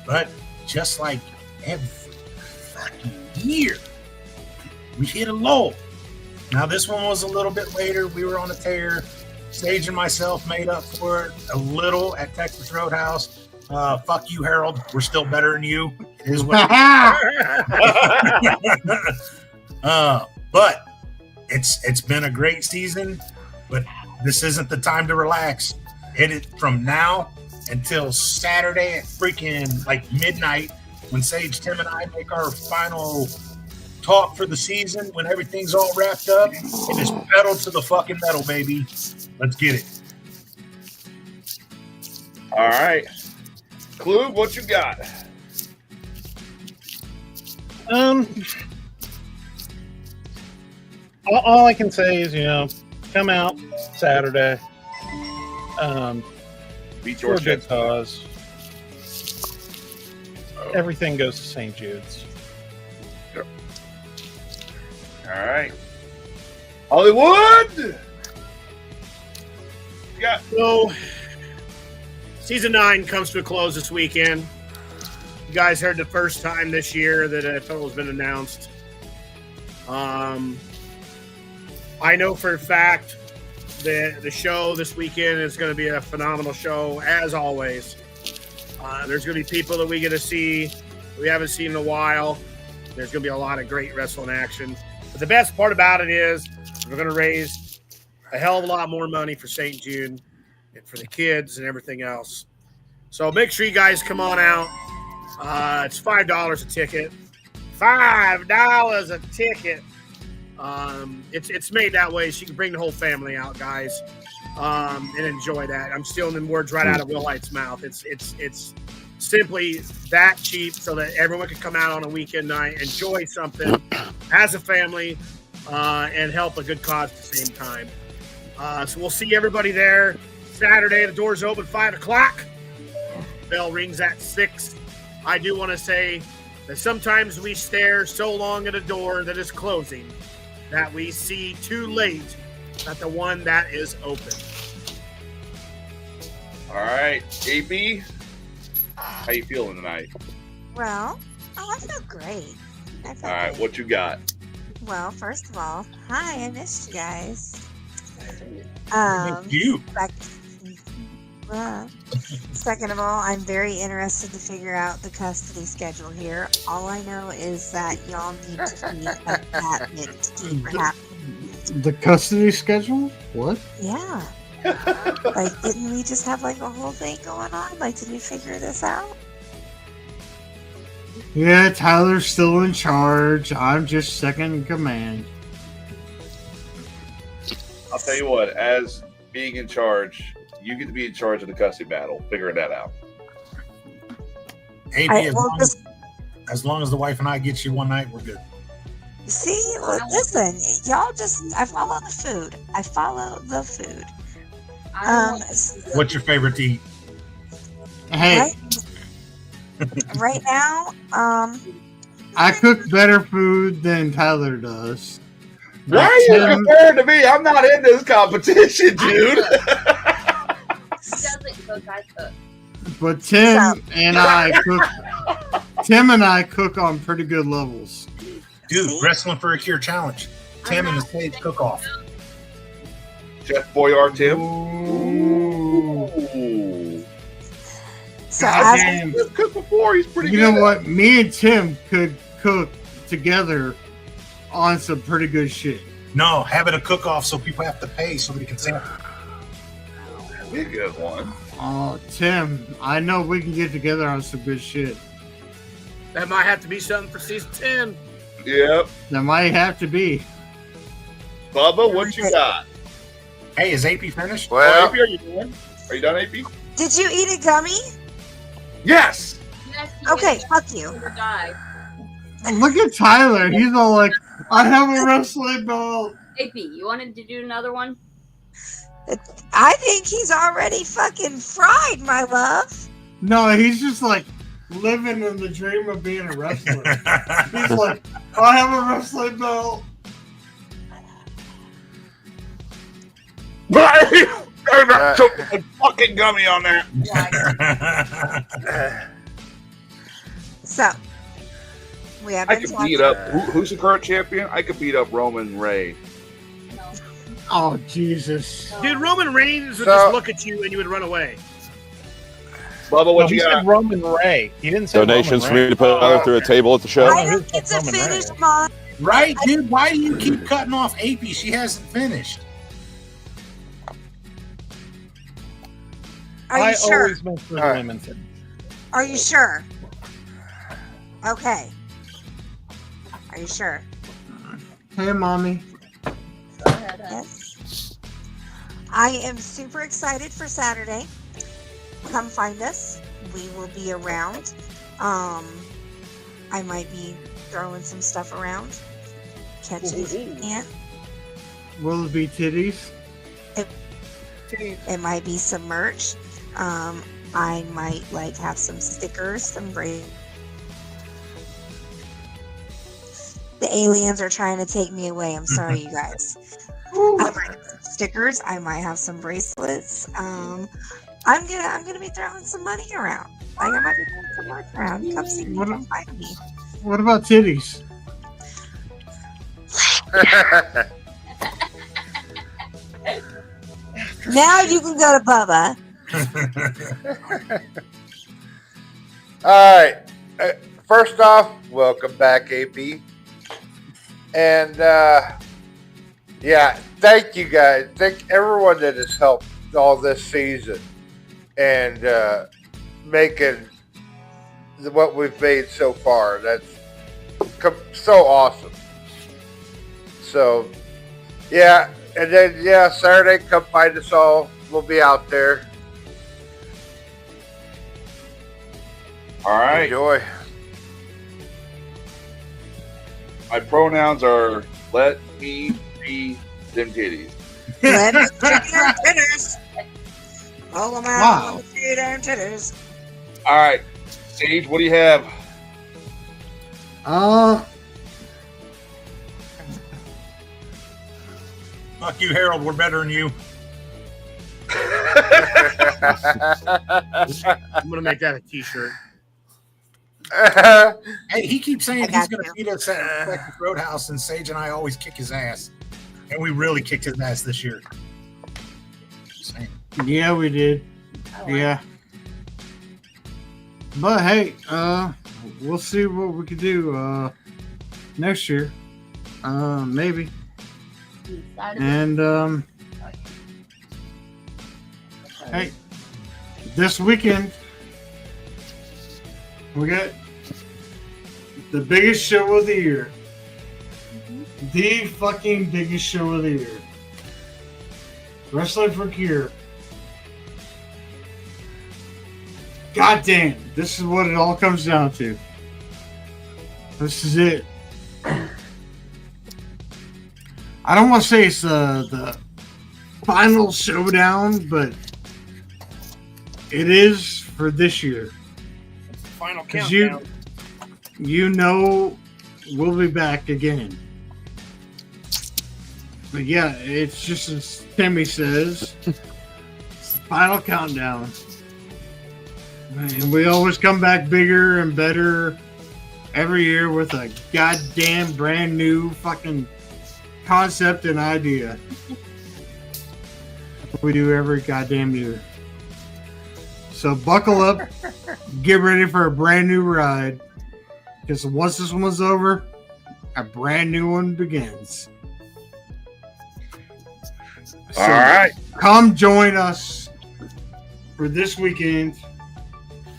Speaker 11: But just like every fucking year, we hit a lull. Now, this one was a little bit later. We were on a tear. Sage and myself made up for it a little at Texas Roadhouse. Fuck you, Harold. We're still better than you. Is what but it's been a great season. But this isn't the time to relax. Hit it from now until Saturday at freaking like midnight when Sage, Tim, and I make our final talk for the season. When everything's all wrapped up, it is pedal to the fucking metal, baby. Let's get it.
Speaker 1: All right. Clue, what you got?
Speaker 5: All I can say is, you know, come out Saturday.
Speaker 1: Beat
Speaker 5: for
Speaker 1: your
Speaker 5: a good
Speaker 1: shit.
Speaker 5: cause. Everything goes to St. Jude's.
Speaker 1: All right. Hollywood. Yeah.
Speaker 10: So, season 9 comes to a close this weekend. You guys heard the first time this year that a total's been announced. I know for a fact that the show this weekend is going to be a phenomenal show, as always. There's going to be people that we get to see we haven't seen in a while. There's going to be a lot of great wrestling action. But the best part about it is we're going to raise a hell of a lot more money for St. Jude and for the kids and everything else. So make sure you guys come on out. It's $5 a ticket. $5 a ticket. It's made that way so you can bring the whole family out, guys, and enjoy that. I'm stealing them words right out of Will Light's mouth. It's simply that cheap so that everyone can come out on a weekend night, enjoy something as a family, and help a good cause at the same time. So we'll see everybody there Saturday. The doors open 5 o'clock. Bell rings at 6. I do want to say that sometimes we stare so long at a door that is closing that we see too late at the one that is open.
Speaker 1: All right, AB, how you feeling tonight?
Speaker 2: Well, I feel great.
Speaker 1: All right, what you got?
Speaker 2: Well, first of all, hi, I missed you guys.
Speaker 11: You.
Speaker 2: Second of all, I'm very interested to figure out the custody schedule here. All I know is that y'all need to be at that to keep happening.
Speaker 3: The custody schedule? What?
Speaker 2: Yeah. Like, didn't we just have like a whole thing going on? Like, did we figure this out?
Speaker 3: Yeah, Tyler's still in charge. I'm just second in command.
Speaker 1: I'll tell you what, as being in charge, you get to be in charge of the custody battle. Figuring that out.
Speaker 11: AB, as long as the wife and I get you one night, we're good.
Speaker 2: See, listen, y'all I follow the food. I follow the food.
Speaker 11: What's your favorite to eat?
Speaker 3: Hey.
Speaker 2: Right now,
Speaker 3: I cook better food than Tyler does.
Speaker 1: Why are you comparing to me? I'm not in this competition, dude.
Speaker 3: But Tim and I cook on pretty good levels.
Speaker 11: Dude, Wrestling for a Cure challenge. Tim and the Sage cook off.
Speaker 1: Chef Boyard Tim.
Speaker 3: Ooh.
Speaker 2: So
Speaker 3: Goddamn.
Speaker 1: He's cooked before. He's pretty good.
Speaker 3: You know what? Me and Tim could cook together on some pretty good shit.
Speaker 11: No, have it a cook off so people have to pay so they can sing.
Speaker 1: That'd be a good one.
Speaker 3: Oh, Tim, I know we can get together on some good shit.
Speaker 10: That might have to be something for season 10.
Speaker 1: Yep.
Speaker 3: That might have to be.
Speaker 1: Bubba, what you got?
Speaker 11: Hey, is AP finished?
Speaker 1: Well, AP, are you done? Are you done, AP?
Speaker 2: Did you eat a gummy?
Speaker 1: Yes.
Speaker 2: Okay, fuck you.
Speaker 3: Look at Tyler. He's all like, I have a wrestling belt.
Speaker 4: AP, you wanted to do another one?
Speaker 2: I think he's already fucking fried, my love.
Speaker 3: No, he's just like living in the dream of being a wrestler. He's like, I have a wrestling belt.
Speaker 1: Took a fucking gummy on that.
Speaker 2: So, we have
Speaker 1: I
Speaker 2: been
Speaker 1: could beat up. Who's the current champion? I could beat up Roman Reigns.
Speaker 3: Oh, Jesus.
Speaker 10: Dude, Roman Reigns would just look at you and you would run away.
Speaker 1: Bubba, what
Speaker 5: he
Speaker 1: you got?
Speaker 5: said Roman Ray. He didn't say
Speaker 6: Donations
Speaker 5: Roman
Speaker 6: for me
Speaker 5: Ray.
Speaker 6: to put through a table at the show.
Speaker 2: I don't get to finish mine.
Speaker 11: Right, dude? Why do you keep cutting off AP? She hasn't finished.
Speaker 2: Are you
Speaker 5: I
Speaker 2: sure?
Speaker 5: always make sure the women finish.
Speaker 2: Are you sure? Okay. Are you sure?
Speaker 3: Hey, Mommy.
Speaker 2: Yes. I am super excited for Saturday. Come find us. We will be around. I might be throwing some stuff around. Catch it if you can.
Speaker 3: Will it be titties?
Speaker 2: It might be some merch. I might have some stickers, some The aliens are trying to take me away. I'm sorry, you guys. I might have some stickers. I might have some bracelets. I'm gonna be throwing some money around. Like I might be throwing some money around. Come see me. Come find me.
Speaker 3: What about titties?
Speaker 2: Now you can go to Bubba.
Speaker 7: All right. First off, welcome back, AP. And yeah, thank you guys. Thank everyone that has helped all this season and making what we've made so far. That's so awesome. So, yeah. And then, yeah, Saturday, come find us all. We'll be out there.
Speaker 1: All right.
Speaker 7: Enjoy.
Speaker 1: My pronouns are let me see them titties.
Speaker 2: Let me see them titties. Pull them out.
Speaker 3: Wow.
Speaker 2: Let me see them titties.
Speaker 1: All right. Sage, what do you have?
Speaker 11: Fuck you, Harold. We're better than you.
Speaker 10: I'm gonna make that a t-shirt.
Speaker 11: Hey, he keeps saying he's going to beat us at Texas Roadhouse, and Sage and I always kick his ass. And we really kicked his ass this year.
Speaker 3: Yeah, we did. Yeah. But hey, we'll see what we can do next year. Maybe. And hey, this weekend we got the biggest show of the year. The fucking biggest show of the year. Wrestling for Cure. God damn, this is what it all comes down to. This is it. I don't want to say it's the final showdown, but it is for this year.
Speaker 10: Final
Speaker 3: 'Cause
Speaker 10: countdown.
Speaker 3: you know we'll be back again. But yeah, it's just as Timmy says, it's the final countdown. And we always come back bigger and better every year with a goddamn brand new fucking concept and idea. We do every goddamn year. So buckle up, get ready for a brand new ride. Because once this one's over, a brand new one begins. So
Speaker 1: All right.
Speaker 3: Come join us for this weekend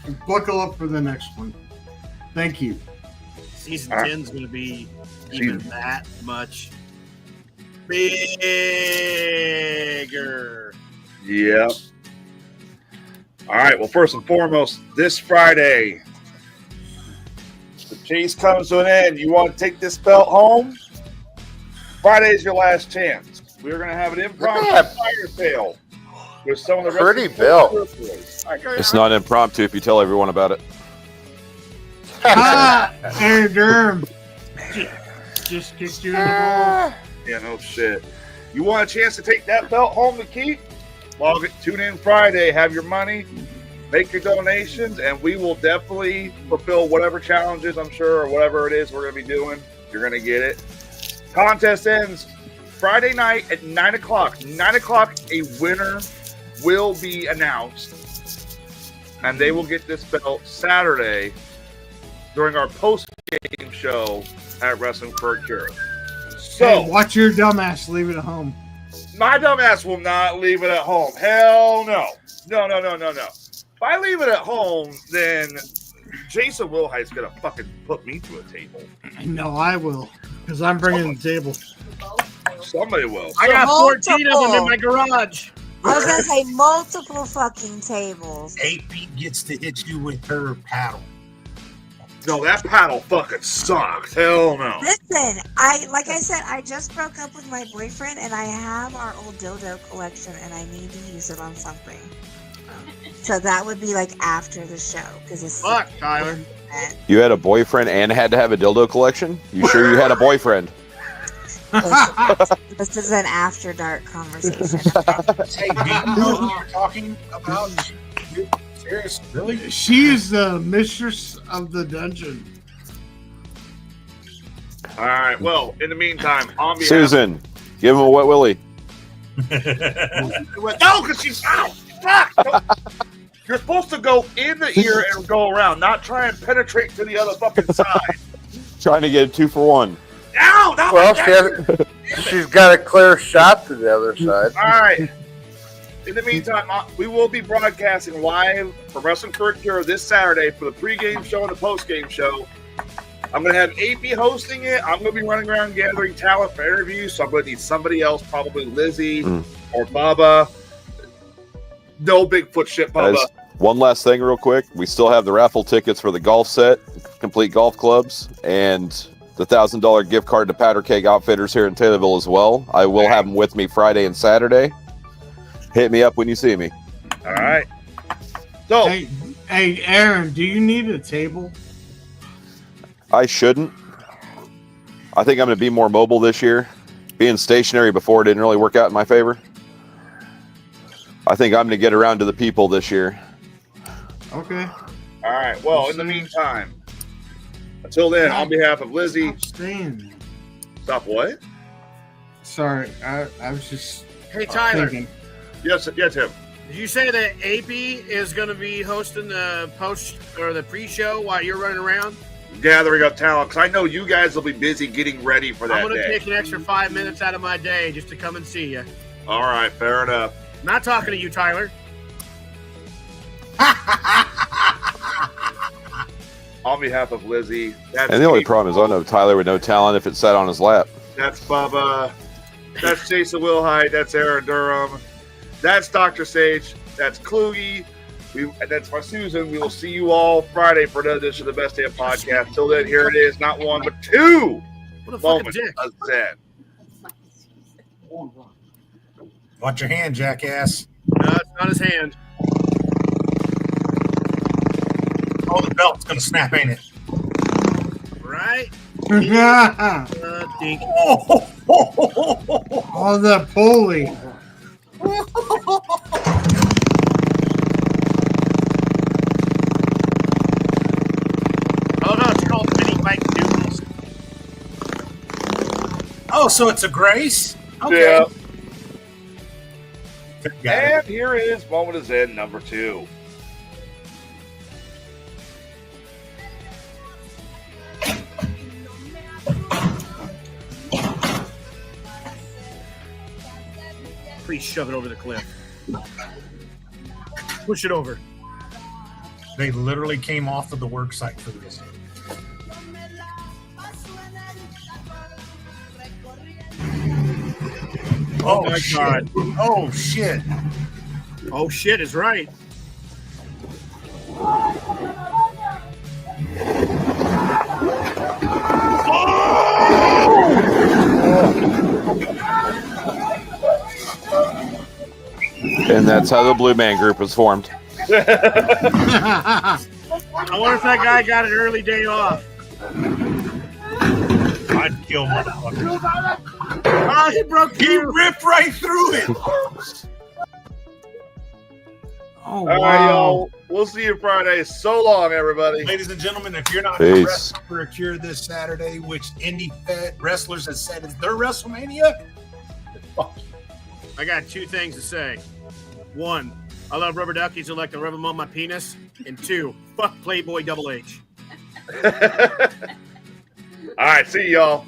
Speaker 3: and buckle up for the next one. Thank you.
Speaker 10: Season 10 is going to be even that much bigger.
Speaker 1: Yeah. All right. Well, first and foremost, this Friday, the chase comes to an end. You want to take this belt home? Friday's your last chance. We're going to have an impromptu fire sale with some of the
Speaker 7: Pretty belt.
Speaker 6: It's not impromptu if you tell everyone about it.
Speaker 3: Aaron Durham just kicked you in the balls.
Speaker 1: Yeah, no shit. You want a chance to take that belt home to keep? Log it, tune in Friday, have your money, make your donations, and we will definitely fulfill whatever challenges, I'm sure, or whatever it is we're going to be doing. You're going to get it. Contest ends Friday night at 9 o'clock. 9 o'clock, a winner will be announced, and they will get this belt Saturday during our post-game show at Wrestling for a Cure. So,
Speaker 3: Hey, watch your dumbass leave it at home.
Speaker 1: my dumbass will not leave it at home. Hell no. No. If I leave it at home, then Jason Wilhite's going to fucking put me to a table.
Speaker 3: No, I will. Because I'm bringing the table.
Speaker 1: Somebody will.
Speaker 10: I got 14 of them in
Speaker 2: Multiple.
Speaker 10: my garage.
Speaker 2: I was gonna say multiple fucking tables.
Speaker 11: AP gets to hit you with her paddle.
Speaker 1: No, that paddle fucking sucks. Hell no.
Speaker 2: Listen, like I said, I just broke up with my boyfriend, and I have our old dildo collection, and I need to use it on something. So that would be like after the show, because it's
Speaker 10: Fuck, Tyler.
Speaker 6: You had a boyfriend and had to have a dildo collection? You sure you had a boyfriend?
Speaker 2: This is an after dark conversation.
Speaker 11: Hey, do you know who you're talking about? Serious? Really?
Speaker 3: She is the mistress of the dungeon.
Speaker 1: All right. Well, in the meantime, on behalf
Speaker 6: Susan, give him a wet willy.
Speaker 1: no, because she's out. Fuck. You're supposed to go in the ear and go around, not try and penetrate to the other fucking side.
Speaker 6: Trying to get a 2-for-1.
Speaker 1: No, no.
Speaker 7: Well, she's got a clear shot to the other side.
Speaker 1: All right. In the meantime, we will be broadcasting live from Wrestling Current Cure this Saturday for the pregame show and the postgame show. I'm going to have AP hosting it. I'm going to be running around gathering talent for interviews, so I'm going to need somebody else, probably Lizzie or Bubba. No Bigfoot shit, Bubba.
Speaker 6: Guys, one last thing real quick. We still have the raffle tickets for the golf set, complete golf clubs, and the $1,000 gift card to Powder Keg Outfitters here in Taylorville as well. I will have them with me Friday and Saturday. Hit me up when you see me.
Speaker 1: All right. So,
Speaker 3: hey, Aaron, do you need a table?
Speaker 6: I shouldn't. I think I'm going to be more mobile this year. Being stationary before didn't really work out in my favor. I think I'm going to get around to the people this year.
Speaker 3: Okay.
Speaker 1: All right. Well, in the meantime, until then, on behalf of Lizzie. Stop what?
Speaker 3: Sorry, I was just.
Speaker 10: Hey, Tyler.
Speaker 3: thinking.
Speaker 1: Yes, Tim.
Speaker 10: Did you say that AP is going to be hosting the post or the pre-show while you're running around?
Speaker 1: Gathering up talent, because I know you guys will be busy getting ready for that
Speaker 10: I'm going to
Speaker 1: day.
Speaker 10: take an extra 5 minutes out of my day just to come and see you.
Speaker 1: All right, fair enough.
Speaker 10: Not talking to you, Tyler.
Speaker 1: On behalf of Lizzie, that's
Speaker 6: And the only
Speaker 1: Pete.
Speaker 6: problem is I know Tyler with no talent if it sat on his lap.
Speaker 1: That's Bubba. That's Jason Wilhite. That's Aaron Durham. That's Dr. Sage. That's Kluge. And that's my Susan. We will see you all Friday for another edition of the Best Damn Podcast. Till then, here it is. Not one, but two
Speaker 10: What a fucking
Speaker 1: moments
Speaker 10: dick.
Speaker 1: of Zen.
Speaker 11: Watch your hand, jackass.
Speaker 10: No, it's not his hand.
Speaker 11: Oh, the belt's going to snap, ain't it?
Speaker 10: Right?
Speaker 3: All
Speaker 10: Dink.
Speaker 3: the pulley.
Speaker 10: Oh, no, it's called Mini Mike Noodles.
Speaker 11: Oh, so it's a grace? Okay.
Speaker 1: Yeah.
Speaker 11: Got it.
Speaker 1: And here is Moment of Zen number 2.
Speaker 10: Please shove it over the cliff. Push it over.
Speaker 11: They literally came off of the work site for this.
Speaker 10: Oh my God.
Speaker 11: Oh, shit.
Speaker 10: Oh, shit is right.
Speaker 6: And that's how the Blue Man Group was formed.
Speaker 10: I wonder if that guy got an early day off.
Speaker 11: I'd kill motherfuckers.
Speaker 10: Oh, he broke
Speaker 11: He ripped right through it.
Speaker 3: Oh,
Speaker 1: All right, y'all. We'll see you Friday. So long, everybody.
Speaker 11: Ladies and gentlemen, if you're not
Speaker 6: Peace.
Speaker 11: wrestling for a cure this Saturday, which indie wrestlers have said is their WrestleMania,
Speaker 10: I got 2 things to say. 1, I love rubber duckies who like to rub them on my penis. And 2, fuck Playboy Double H.
Speaker 1: All right, see y'all.